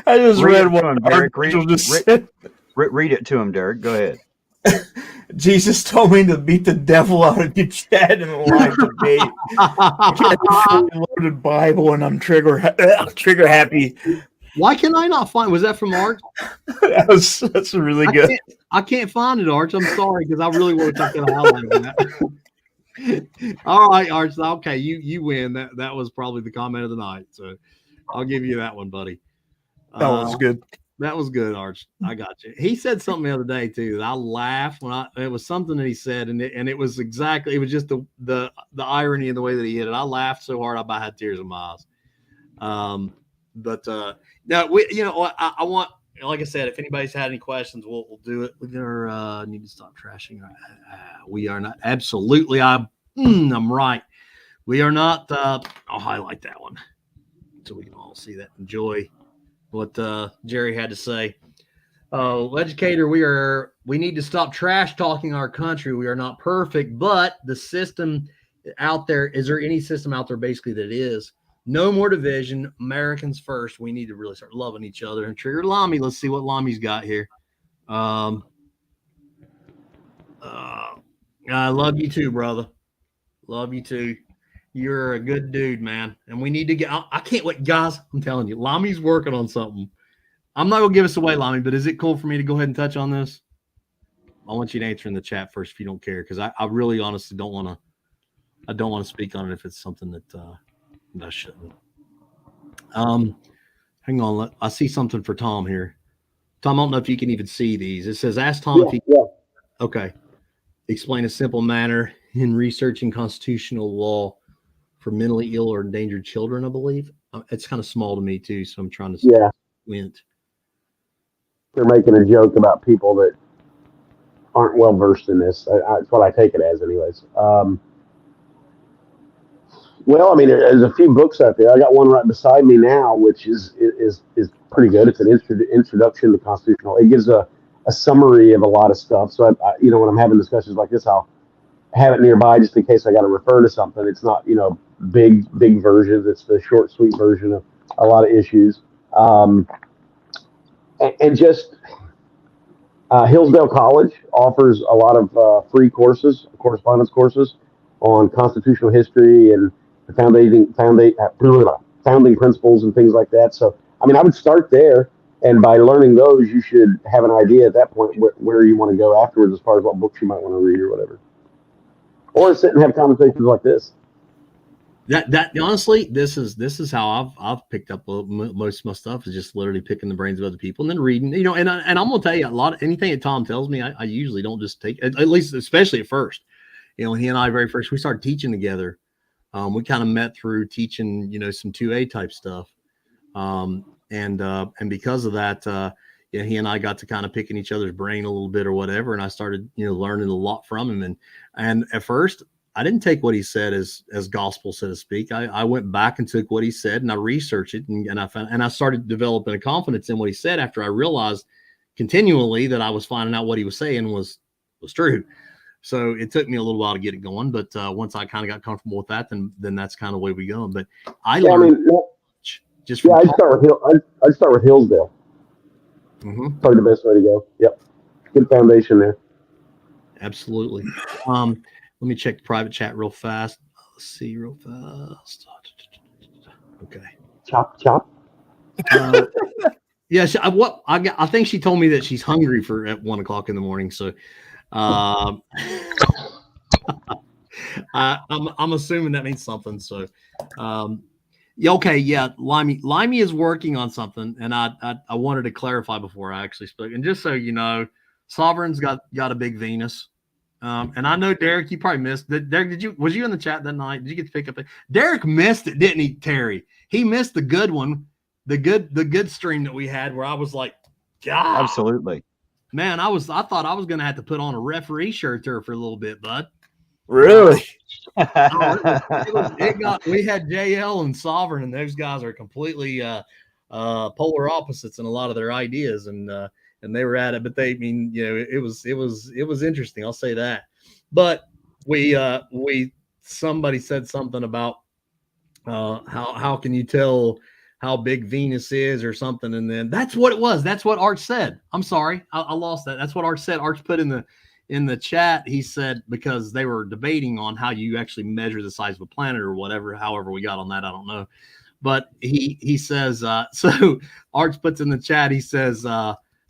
I just read what Archangel just said. Read it to him, Derek. Go ahead. Jesus told me to beat the devil out of your chat in a live debate. I got a fully loaded Bible, and I'm trigger happy. Why can I not find? Was that from Arch? That's really good. I can't find it, Arch. I'm sorry because I really want to take that highlight of that. All right, Arch. Okay, you win. That was probably the comment of the night. So I'll give you that one, buddy. That was good. That was good, Arch. I got you. He said something the other day too that I laughed when it was something that he said, and it was exactly, it was just the irony in the way that he hit it. I laughed so hard I about had tears in my eyes. But now I want, like I said, if anybody's had any questions, we'll do it. We need to stop trashing. We are not absolutely. I'm right. We are not. I'll highlight that one so we can all see that. Enjoy what Jerry had to say. Educator, we need to stop trash talking our country. We are not perfect, but the system out there, is there any system out there basically that is? No more division. Americans first. We need to really start loving each other. And Trigger Lamy, let's see what Lamy's got here. I love you too, brother. Love you too. You're a good dude, man. And we need to get, I can't wait, guys. I'm telling you, Lamy's working on something. I'm not going to give us away, Lamy, but is it cool for me to go ahead and touch on this? I want you to answer in the chat first if you don't care, because I really honestly don't want to speak on it if it's something that I shouldn't. Hang on. I see something for Tom here. Tom, I don't know if you can even see these. It says, ask Tom if he can. Okay. Explain a simple manner in researching constitutional law for mentally ill or endangered children, I believe. It's kind of small to me too, so I'm trying to squint. They're making a joke about people that aren't well versed in this. That's what I take it as, anyways. Well, I mean, there's a few books out there. I got one right beside me now, which is pretty good. It's an introduction to constitutional. It gives a summary of a lot of stuff. So, when I'm having discussions like this, I'll have it nearby just in case I got to refer to something. It's not, big versions. It's the short, sweet version of a lot of issues. And just Hillsdale College offers a lot of free courses, correspondence courses on constitutional history and the founding principles and things like that. So, I mean, I would start there, and by learning those, you should have an idea at that point where you want to go afterwards, as far as what books you might want to read or whatever, or sit and have conversations like this. That honestly, this is how I've picked up most of my stuff, is just literally picking the brains of other people and then reading, and I'm gonna tell you anything that Tom tells me, I usually don't just take, at least, especially at first. When he and I very first we started teaching together, we kind of met through teaching, some 2A type stuff, and because of that, he and I got to kind of picking each other's brain a little bit or whatever, and I started learning a lot from him, and at first I didn't take what he said as gospel, so to speak. I went back and took what he said and I researched it, and I started developing a confidence in what he said after I realized continually that I was finding out what he was saying was true. So it took me a little while to get it going, but once I kind of got comfortable with that, then that's kind of the way we go. But I learned just from I'd start with Hillsdale. Mm-hmm. Probably the best way to go. Yep, good foundation there. Absolutely. Let me check the private chat real fast. Let's see real fast. Okay. Chop. Yeah. I think she told me that she's hungry at 1 o'clock in the morning. So, I'm assuming that means something. So, yeah. Okay. Yeah. Limey is working on something, and I wanted to clarify before I actually spoke. And just so you know, Sovereign's got a big Venus. And I know Derek, you probably missed that. Derek, was you in the chat that night? Did you get to pick up it? Derek missed it, didn't he, Terry? He missed the good one, the good stream that we had where I was like, God, Absolutely. Man, I thought I was gonna have to put on a referee shirt there for a little bit, bud. Really? We had JL and Sovereign, and those guys are completely polar opposites in a lot of their ideas, and they were at it, but it was interesting. I'll say that. But somebody said something about how can you tell how big Venus is or something, and then that's what it was. That's what Arch said. I'm sorry, I lost that. That's what Arch said. Arch put in the chat. He said because they were debating on how you actually measure the size of a planet or whatever. However we got on that, I don't know. But he says so. Arch puts in the chat. He says.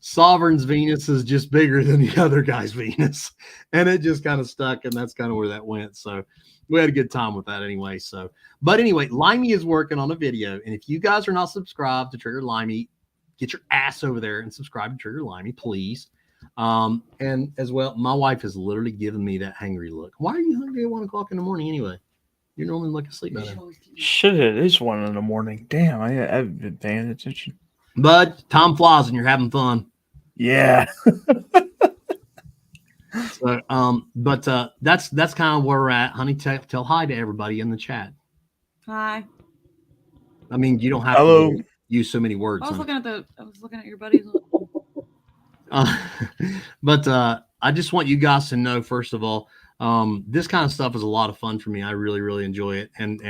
Sovereign's Venus is just bigger than the other guy's Venus, and it just kind of stuck, and that's kind of where that went. So we had a good time with that anyway. So, but anyway, Limey is working on a video, and if you guys are not subscribed to Trigger Limey, get your ass over there and subscribe to Trigger Limey, please. And as well, my wife has literally given me that hangry look. Why are you hungry at 1 o'clock in the morning anyway? You're normally like asleep by then. Shit, it is 1 in the morning. Damn, I haven't been paying attention. Bud, time flies and you're having fun. Yeah. So, but that's kind of where we're at. Honey, tell hi to everybody in the chat. Hi. I mean, you don't have Hello. to use so many words. I was looking at your buddies. But I just want you guys to know, first of all, this kind of stuff is a lot of fun for me. I really, really enjoy it, and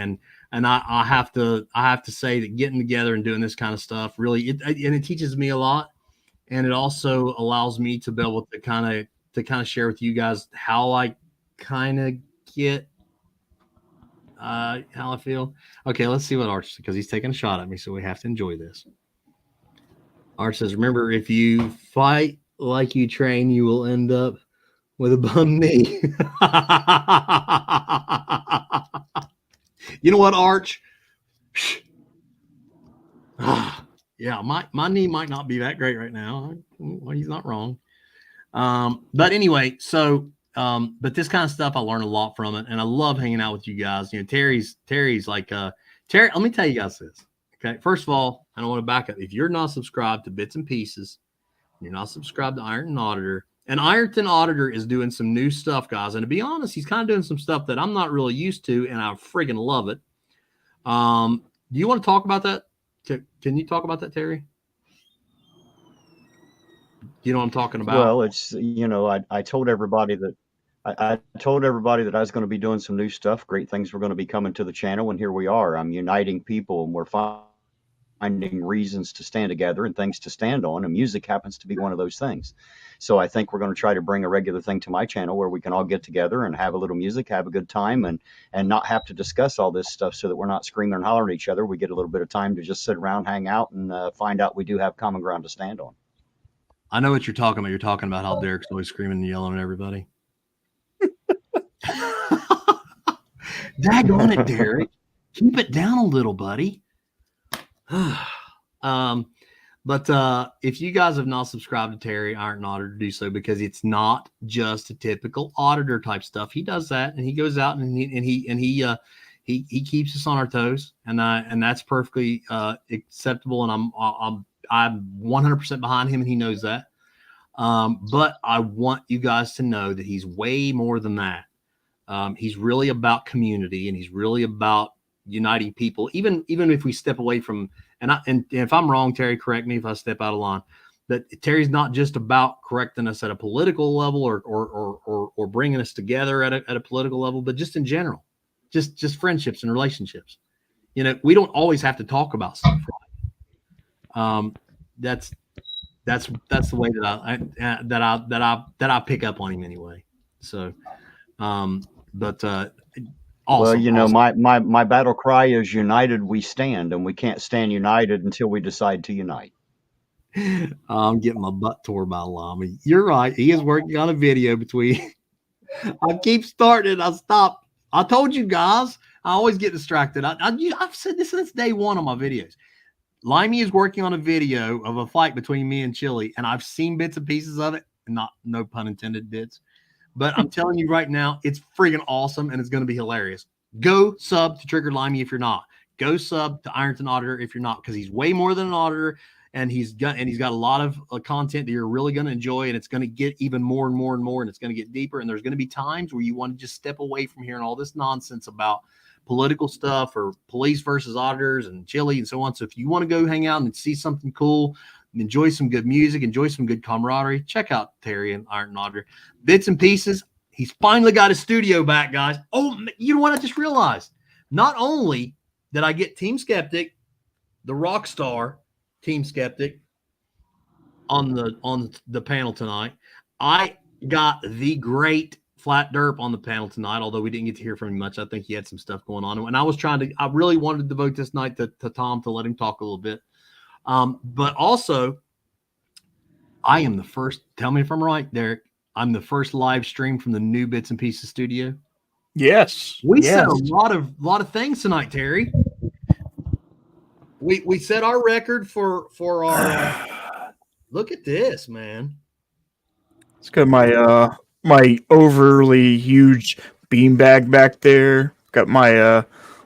I have to say that getting together and doing this kind of stuff really it teaches me a lot, and it also allows me to be able to kind of share with you guys how I kind of get how I feel. Okay, let's see what Arch, because he's taking a shot at me, so we have to enjoy this. Arch says, remember, if you fight like you train, you will end up with a bum knee. You know what, Arch? Yeah, my knee might not be that great right now. Well, he's not wrong. But anyway, so but this kind of stuff, I learn a lot from it, and I love hanging out with you guys. You know, Terry's like Terry. Let me tell you guys this. Okay, first of all, I don't want to back up. If you're not subscribed to Bits and Pieces, you're not subscribed to Ironton Auditor, and Ironton Auditor is doing some new stuff, guys. And to be honest, he's kind of doing some stuff that I'm not really used to, and I friggin' love it. Do you want to talk about that? Can you talk about that, Terry? You know what I'm talking about? Well, it's, I told everybody that I told everybody that I was going to be doing some new stuff. Great things were going to be coming to the channel, and here we are. I'm uniting people, and we're finding reasons to stand together and things to stand on, and music happens to be one of those things. So I think we're going to try to bring a regular thing to my channel where we can all get together and have a little music, have a good time, and not have to discuss all this stuff, so that we're not screaming and hollering at each other. We get a little bit of time to just sit around, hang out, and find out we do have common ground to stand on. I know what you're talking about. You're talking about how Derek's always screaming and yelling at everybody. Daggone it, Derek. Keep it down a little, buddy. But if you guys have not subscribed to Terry Ironton Auditor, do so, because it's not just a typical auditor type stuff. He does that, and he goes out and he keeps us on our toes, and that's perfectly acceptable. And I'm 100% behind him, and he knows that. But I want you guys to know that he's way more than that. He's really about community, and he's really about uniting people. Even if we step away from, and if I'm wrong, Terry, correct me if I step out of line. That Terry's not just about correcting us at a political level or bringing us together at a political level, but just in general, just friendships and relationships. You know, we don't always have to talk about stuff. Right? That's the way that I pick up on him anyway. So, awesome. Well, you know, awesome. my battle cry is united we stand, and we can't stand united until we decide to unite. I'm getting my butt tore by Lamy. You're right. He is working on a video between. I keep starting and I stop. I told you guys, I always get distracted. I've said this since day one on my videos. Limey is working on a video of a fight between me and Chili, and I've seen bits and pieces of it. No pun intended bits. But I'm telling you right now, it's freaking awesome, and it's going to be hilarious. Go sub to Triggered Limey if you're not. Go sub to Ironton Auditor if you're not, because he's way more than an auditor. And he's got a lot of content that you're really going to enjoy, and it's going to get even more and more and more, and it's going to get deeper. And there's going to be times where you want to just step away from hearing all this nonsense about political stuff or police versus auditors and Chili and so on. So if you want to go hang out and see something cool, enjoy some good music, enjoy some good camaraderie, check out Terry and Ironton Auditor. Bits and pieces. He's finally got his studio back, guys. Oh, you know what I just realized? Not only did I get Team Skeptic, the rock star, Team Skeptic on the panel tonight, I got the great Flat Derp on the panel tonight, although we didn't get to hear from him much. I think he had some stuff going on. And I really wanted to devote this night to Tom to let him talk a little bit. But also, I am the first, tell me if I'm right, Derek, I'm the first live stream from the new Bits and Pieces studio. Yes. We said a lot of things tonight, Terry. We set our record for our look at this, man. It's got my my overly huge beanbag back there. Got my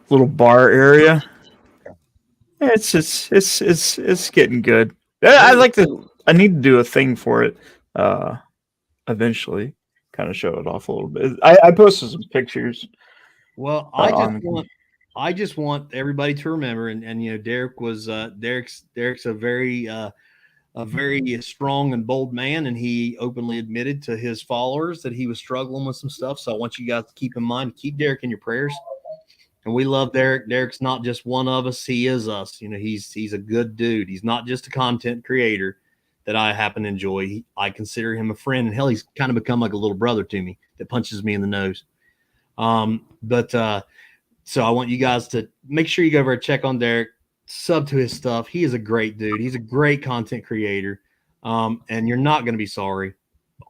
little bar area. It's getting good. I need to do a thing for it eventually. Kind of show it off a little bit. I posted some pictures. Well, I just want everybody to remember, and you know, Derek's a very strong and bold man, and he openly admitted to his followers that he was struggling with some stuff. So I want you guys to keep in mind, keep Derek in your prayers. And we love Derek. Derek's not just one of us; he is us. You know, he's a good dude. He's not just a content creator that I happen to enjoy. I consider him a friend, and hell, he's kind of become like a little brother to me that punches me in the nose. So I want you guys to make sure you go over and check on Derek, sub to his stuff. He is a great dude. He's a great content creator. And you're not going to be sorry.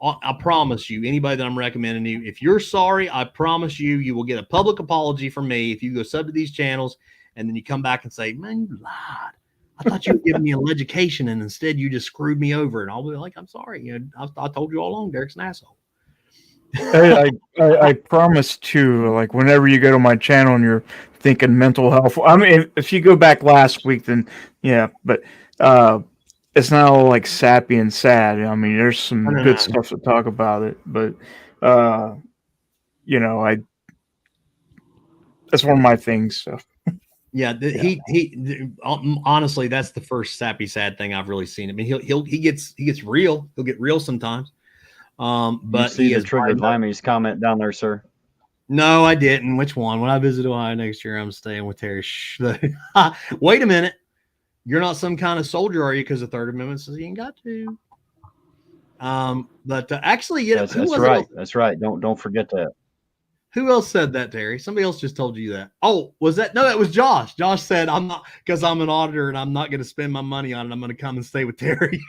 I promise you, anybody that I'm recommending you, if you're sorry, I promise you will get a public apology from me if you go sub to these channels and then you come back and say, man, you lied. I thought you were giving me an education and instead you just screwed me over. And I'll be like, I'm sorry. You know, I told you all along, Derek's an asshole. I promise too, like whenever you go to my channel and you're thinking mental health, I mean, if you go back last week, then yeah, but it's not all like sappy and sad. I mean, there's some good stuff to talk about it, but you know, that's one of my things. So. Yeah, he honestly, that's the first sappy sad thing I've really seen. I mean, he gets real. He'll get real sometimes. But you see the Triggered Limey's comment down there, sir? No, I didn't. Which one? When I visit Ohio next year, I'm staying with Terry. Wait a minute. You're not some kind of soldier, are you? Because the Third Amendment says you ain't got to. But actually, you know, that's right. That's right. Don't forget that. Who else said that, Terry? Somebody else just told you that. Oh, was that? No, that was Josh. Josh said, I'm not, because I'm an auditor and I'm not going to spend my money on it. I'm going to come and stay with Terry.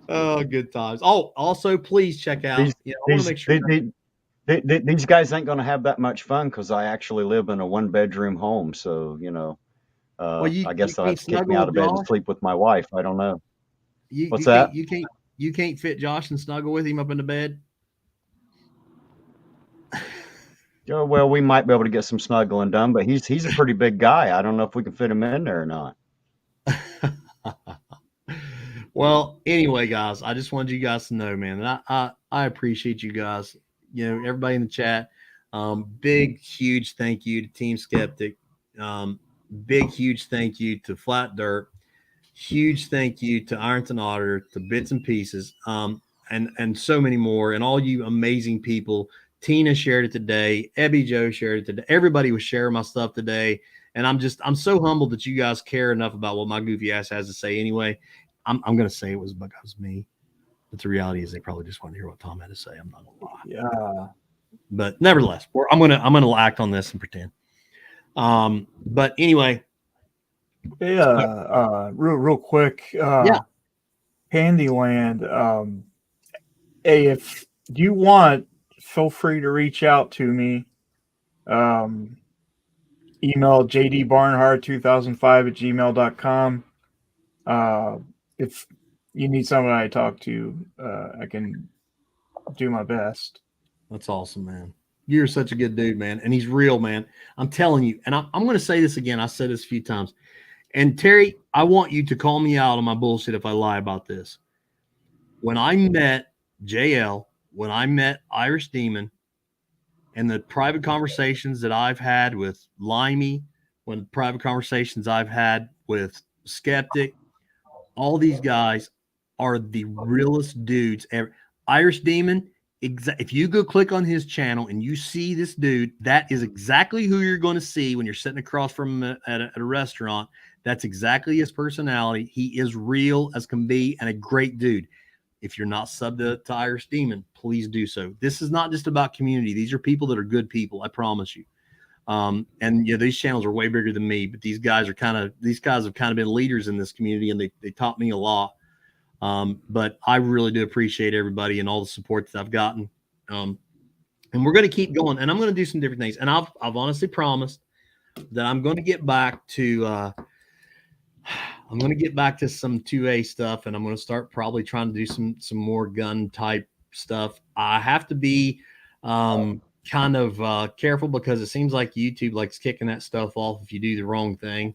Oh, good times. Oh, also, please check out. I want to make sure. These guys ain't going to have that much fun because I actually live in a 1-bedroom home. So, you know, I guess they'll have to kick me out of bed and sleep with my wife. I don't know. What's that? You can't fit Josh and snuggle with him up in the bed? Oh, well, we might be able to get some snuggling done, but he's a pretty big guy. I don't know if we can fit him in there or not. Well, anyway, guys, I just wanted you guys to know, man, that I appreciate you guys everybody in the chat. Big, huge thank you to Team Skeptic. Big, huge thank you to Flat Dirt. Huge thank you to Ironton Otter, to Bits and Pieces, and so many more, and all you amazing people. Tina shared it today. Ebby Joe shared it today. Everybody was sharing my stuff today. And I'm so humbled that you guys care enough about what my goofy ass has to say anyway. I'm going to say it was because me. But the reality is they probably just want to hear what Tom had to say. I'm not going to lie. Yeah. But nevertheless, I'm gonna act on this and pretend. But anyway. Real quick. Yeah. Handyland. Hey, if you want, feel free to reach out to me. Email jdbarnhart2005@gmail.com. If you need somebody I talk to, I can do my best. That's awesome, man. You're such a good dude, man. And he's real, man. I'm telling you. And I'm going to say this again. I said this a few times. And Terry, I want you to call me out on my bullshit if I lie about this. When I met JL, when I met Irish Demon, and the private conversations that I've had with Limey, when private conversations I've had with Skeptic, all these guys are the realest dudes ever. Irish Demon, if you go click on his channel and you see this dude, that is exactly who you're going to see when you're sitting across from him at a restaurant. That's exactly his personality. He is real as can be and a great dude. If you're not subbed to Irish Demon, please do so. This is not just about community. These are people that are good people. I promise you. And these channels are way bigger than me, but these guys have kind of been leaders in this community, and they taught me a lot. But I really do appreciate everybody and all the support that I've gotten. And we're going to keep going, and I'm going to do some different things. And I've honestly promised that I'm going to get back to some 2A stuff, and I'm going to start probably trying to do some more gun type stuff. I have to be kind of careful because it seems like YouTube likes kicking that stuff off if you do the wrong thing.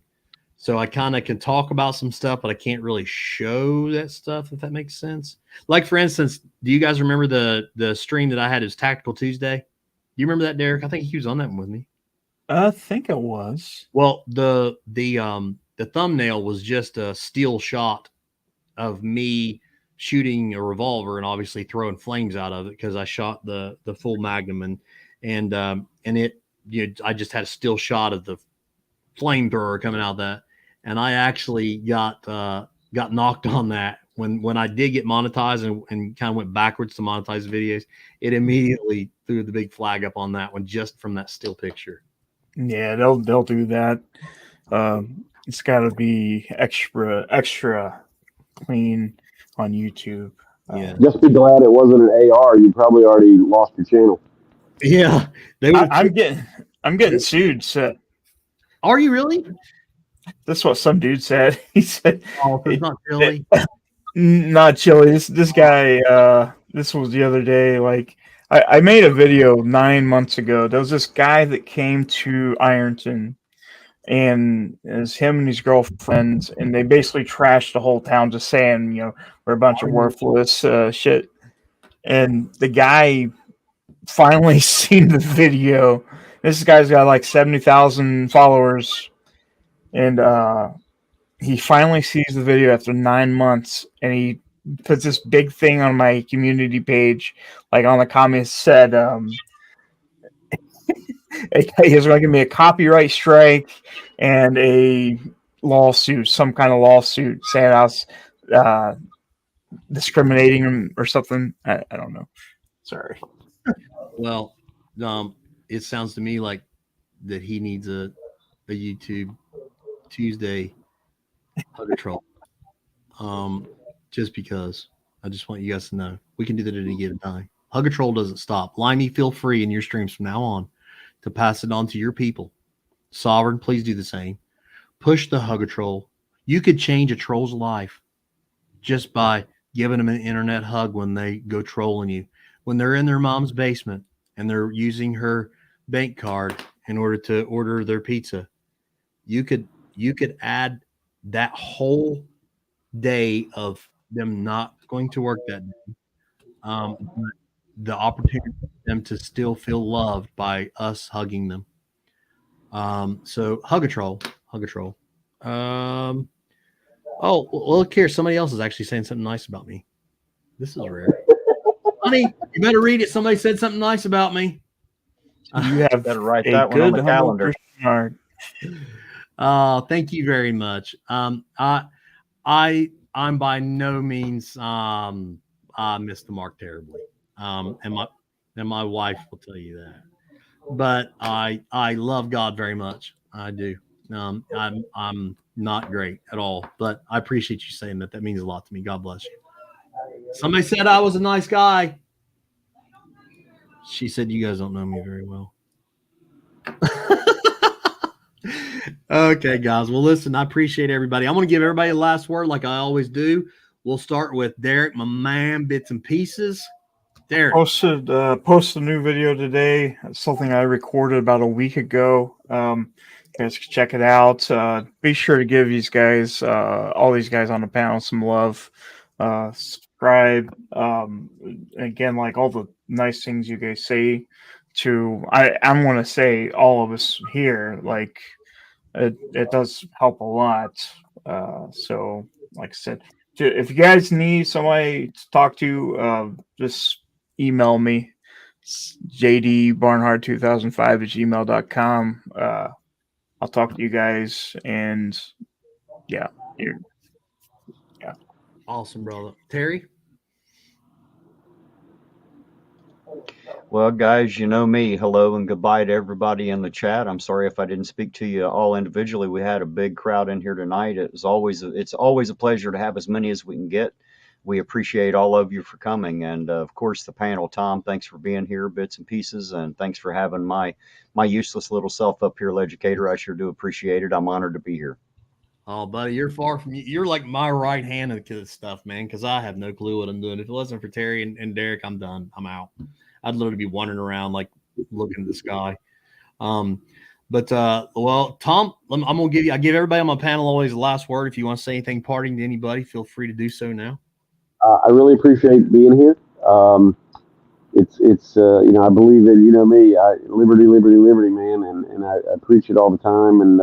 So I kind of can talk about some stuff, but I can't really show that stuff, if that makes sense. Like, for instance, do you guys remember the stream that I had? It was Tactical Tuesday. Do you remember that, Derek? I think he was on that one with me. I think it was. Well, the thumbnail was just a still shot of me shooting a revolver and obviously throwing flames out of it because I shot the full Magnum and it, I just had a still shot of the flamethrower coming out of that. And I actually got knocked on that when I did get monetized and kind of went backwards to monetize the videos. It immediately threw the big flag up on that one just from that still picture. Yeah, they'll do that. It's got to be extra clean on YouTube. Yeah. Just be glad it wasn't an AR. You probably already lost your channel. Yeah, I'm getting sued. So. Are you really? That's what some dude said. He said, "Oh, it's not chili." Not chili. This guy. This was the other day. Like I made a video 9 months ago. There was this guy that came to Ironton, and it was him and his girlfriends, and they basically trashed the whole town, just saying, we're a bunch of worthless shit. And the guy finally seen the video. This guy's got like 70,000 followers, and he finally sees the video after 9 months, and he puts this big thing on my community page, like on the comments said, he's going to give me a copyright strike and a lawsuit, some kind of lawsuit, saying I was discriminating him or something. I don't know. Sorry. Well, it sounds to me like that he needs a YouTube Tuesday hugger troll. Just because I just want you guys to know we can do that at any given time. Hugger troll doesn't stop. Limey, feel free in your streams from now on to pass it on to your people. Sovereign, please do the same. Push the hugger troll. You could change a troll's life just by giving them an internet hug when they go trolling you. When they're in their mom's basement and they're using her bank card in order to order their pizza, you could add that whole day of them not going to work that day. the opportunity for them to still feel loved by us hugging them. So hug a troll. Oh, well, look here. Somebody else is actually saying something nice about me. This is rare. Honey, you better read it. Somebody said something nice about me. You have Better write a that one on good the humble calendar. Christian heart. Thank you very much. I'm by no means I missed the mark terribly. And my wife will tell you that. But I love God very much. I do. I'm not great at all, but I appreciate you saying that. That means a lot to me. God bless you. Somebody said I was a nice guy. She said you guys don't know me very well. Okay, guys. Well, listen, I appreciate everybody. I'm going to give everybody a last word like I always do. We'll start with Derek, my man, bits and pieces. Derek. Posted a new video today. It's something I recorded about a week ago. You guys can check it out. Be sure to give these guys, all these guys on the panel, some love. Subscribe. Again, like all the nice things you guys say to, I'm going to say all of us here, like it does help a lot. So like I said, if you guys need somebody to talk to, just email me, jdbarnhart2005@gmail.com. I'll talk to you guys, and yeah. Awesome, brother. Terry? Well, guys, you know me. Hello and goodbye to everybody in the chat. I'm sorry if I didn't speak to you all individually. We had a big crowd in here tonight. It's always a pleasure to have as many as we can get. We appreciate all of you for coming, and of course the panel. Tom, thanks for being here, bits and pieces, and thanks for having my useless little self up here, Educator. I sure do appreciate it. I'm honored to be here. Oh, buddy, you're far from you. You're like my right hand of this stuff, man, because I have no clue what I'm doing. If it wasn't for Terry and Derek, I'm done. I'm out. I'd literally be wandering around like looking at the sky. Well, Tom, I'm gonna I give everybody on my panel always the last word. If you want to say anything parting to anybody, feel free to do so now. I really appreciate being here. It's I believe in, me, liberty, liberty, liberty, man, and I preach it all the time, and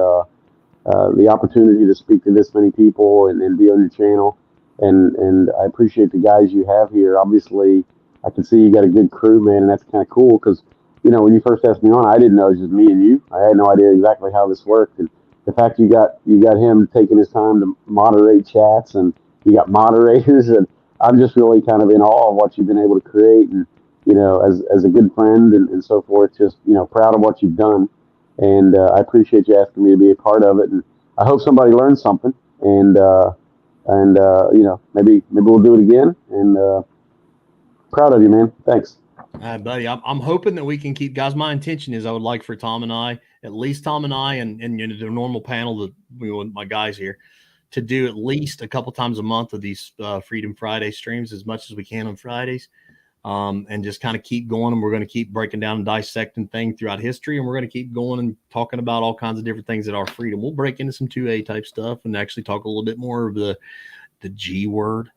the opportunity to speak to this many people and be on your channel, and I appreciate the guys you have here. Obviously, I can see you got a good crew, man, and that's kind of cool because, when you first asked me on, I didn't know it was just me and you. I had no idea exactly how this worked, and the fact you got him taking his time to moderate chats, and you got moderators, and I'm just really kind of in awe of what you've been able to create, and as a good friend and so forth, just proud of what you've done, and I appreciate you asking me to be a part of it, and I hope somebody learned something, and maybe we'll do it again, and proud of you, man. Thanks. Buddy, I'm hoping that we can keep, guys. My intention is I would like for Tom and I, at least Tom and I, and the normal panel that with my guys here, to do at least a couple times a month of these Freedom Friday streams, as much as we can on Fridays, and just kind of keep going. And we're going to keep breaking down and dissecting things throughout history, and we're going to keep going and talking about all kinds of different things that are freedom. We'll break into some 2A type stuff and actually talk a little bit more of the G word.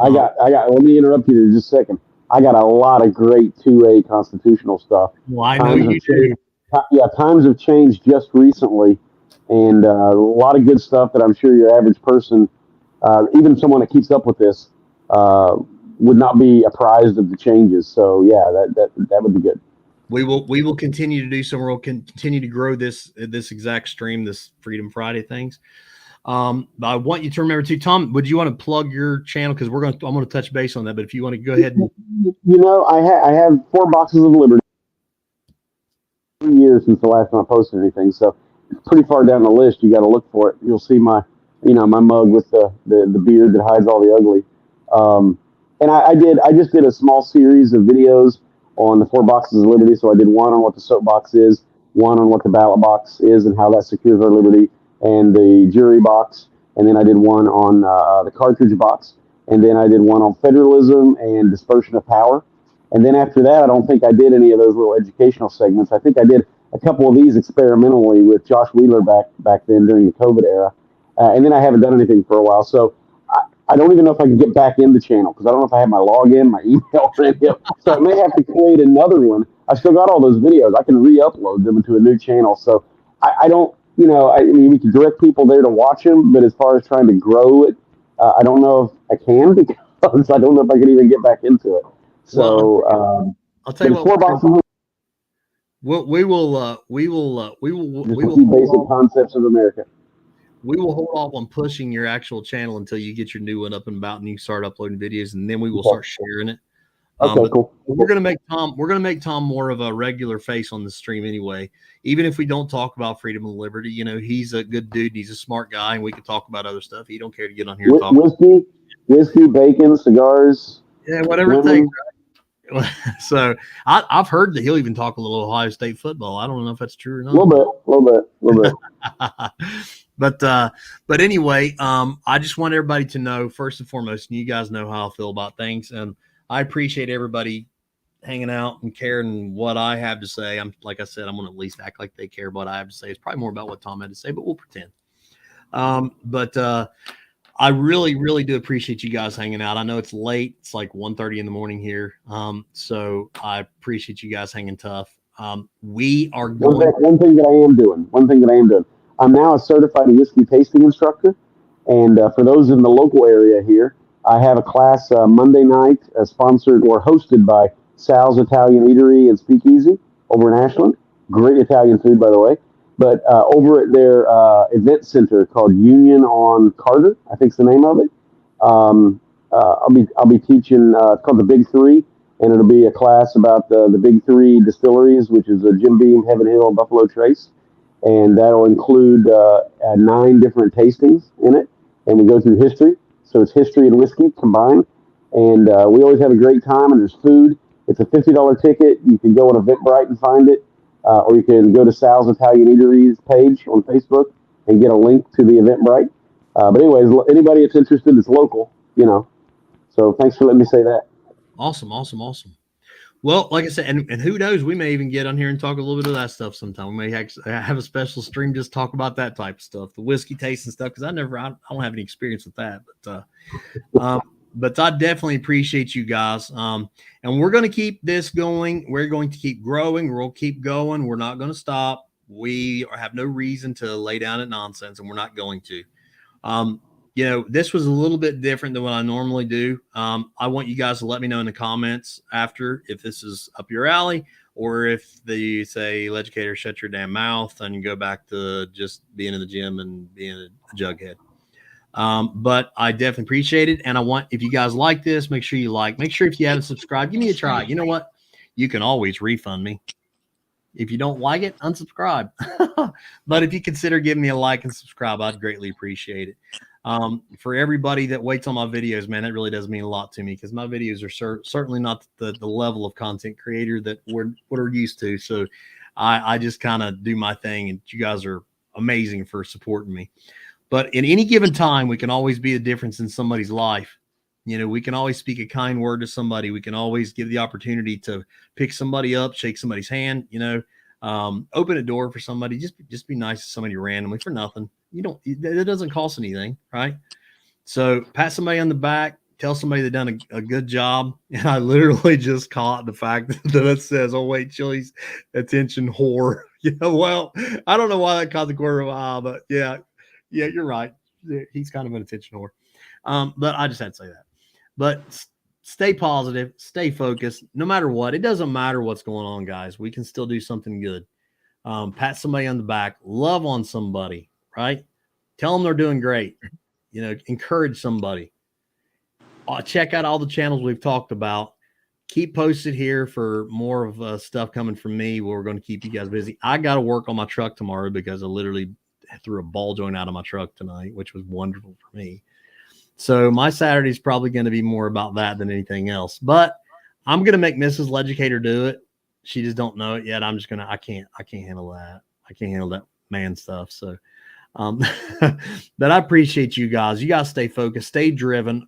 I got. Let me interrupt you just a second. I got a lot of great 2A constitutional stuff. Well, I know you do. Yeah, times have changed just recently, and a lot of good stuff that I'm sure your average person, even someone that keeps up with this, would not be apprised of the changes. So yeah, that would be good. We will continue to do so. We'll continue to grow this exact stream, this Freedom Friday things. But I want you to remember too, Tom, would you want to plug your channel? Because I'm going to touch base on that, but if you want to go ahead and, I have 4 boxes of liberty. 3 years since the last time I posted anything, so it's pretty far down the list. You got to look for it. You'll see my mug with the beard that hides all the ugly. And I just did a small series of videos on the 4 boxes of liberty. So I did one on what the soapbox is, one on what the ballot box is and how that secures our liberty, and the jury box, and then I did one on the cartridge box, and then I did one on federalism and dispersion of power. And then after that, I don't think I did any of those little educational segments. I think I did a couple of these experimentally with Josh Wheeler back then during the COVID era. And then I haven't done anything for a while. So I don't even know if I can get back in the channel because I don't know if I have my login, my email, or anything. So I may have to create another one. I still got all those videos. I can re-upload them into a new channel. So I don't, I mean, we can direct people there to watch them, but as far as trying to grow it, I don't know if I can because I don't know if I can even get back into it. So, I'll tell you what. Four boxes. We will Basic concepts of America. We will hold off on pushing your actual channel until you get your new one up and about and you start uploading videos, and then we will start sharing it. Okay, cool. We're gonna make Tom more of a regular face on the stream anyway. Even if we don't talk about freedom and liberty, he's a good dude. He's a smart guy, and we can talk about other stuff. He don't care to get on here and talk. Whiskey, bacon, cigars. Yeah, whatever it takes. Right? So I've heard that he'll even talk a little Ohio State football. I don't know if that's true or not. A little bit. But anyway, I just want everybody to know, first and foremost, and you guys know how I feel about things, and I appreciate everybody hanging out and caring what I have to say. Like I said, I'm going to at least act like they care what I have to say. It's probably more about what Tom had to say, but we'll pretend. But I really, really do appreciate you guys hanging out. I know it's late. It's like 1:30 in the morning here. So I appreciate you guys hanging tough. We are going. One thing that I am doing. I'm now a certified whiskey tasting instructor. And for those in the local area here, I have a class Monday night sponsored or hosted by Sal's Italian Eatery and Speakeasy over in Ashland. Great Italian food, by the way. But over at their event center called Union on Carter, I think is the name of it. I'll be teaching. It's called the Big Three, and it'll be a class about the Big Three distilleries, which is Jim Beam, Heaven Hill, and Buffalo Trace, and that'll include 9 different tastings in it, and we go through history. So it's history and whiskey combined, and we always have a great time. And there's food. It's a $50 ticket. You can go on Eventbrite and find it. Or you can go to Sal's Italian Eateries page on Facebook and get a link to the Eventbrite. But anyways, anybody that's interested is local, So thanks for letting me say that. Awesome. Well, like I said, and who knows, we may even get on here and talk a little bit of that stuff sometime. We may have a special stream just talk about that type of stuff, the whiskey taste and stuff, because I don't have any experience with that. But I definitely appreciate you guys. And we're going to keep this going. We're going to keep growing. We'll keep going. We're not going to stop. We have no reason to lay down at nonsense, and we're not going to. This was a little bit different than what I normally do. I want you guys to let me know in the comments after if this is up your alley, or if they say, "Educator, shut your damn mouth," and you go back to just being in the gym and being a jughead. But I definitely appreciate it. And if you guys like this, make sure if you haven't subscribed, give me a try. You know what? You can always refund me. If you don't like it, unsubscribe. But if you consider giving me a like and subscribe, I'd greatly appreciate it. For everybody that waits on my videos, man, that really does mean a lot to me, because my videos are certainly not the level of content creator that we're used to. So I just kind of do my thing, and you guys are amazing for supporting me. But in any given time, we can always be a difference in somebody's life. We can always speak a kind word to somebody. We can always give the opportunity to pick somebody up, shake somebody's hand, open a door for somebody. Just be nice to somebody randomly for nothing. It doesn't cost anything, right? So pat somebody on the back, tell somebody they've done a good job. And I literally just caught the fact that it says, "Oh wait, Chili's attention whore." Well, I don't know why that caught the corner of my eye, but yeah, you're right. He's kind of an attention whore. But I just had to say that. But stay positive, stay focused, no matter what. It doesn't matter what's going on, guys. We can still do something good. Pat somebody on the back, love on somebody, right? Tell them they're doing great. Encourage somebody. Check out all the channels we've talked about. Keep posted here for more of stuff coming from me. We're going to keep you guys busy. I got to work on my truck tomorrow because I literally threw a ball joint out of my truck tonight, which was wonderful for me. So my Saturday is probably going to be more about that than anything else. But I'm going to make Mrs. Legicator do it. She just don't know it yet. I can't handle that. I can't handle that man stuff. So, but I appreciate you guys. You guys stay focused, stay driven,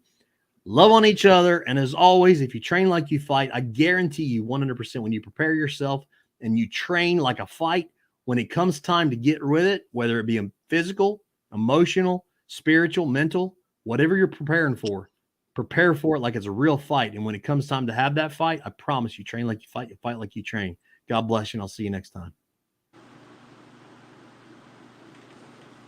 love on each other. And as always, if you train like you fight, I guarantee you 100% when you prepare yourself and you train like a fight, when it comes time to get with it, whether it be physical, emotional, spiritual, mental, whatever you're preparing for, prepare for it like it's a real fight. And when it comes time to have that fight, I promise you, train like you fight like you train. God bless you, and I'll see you next time.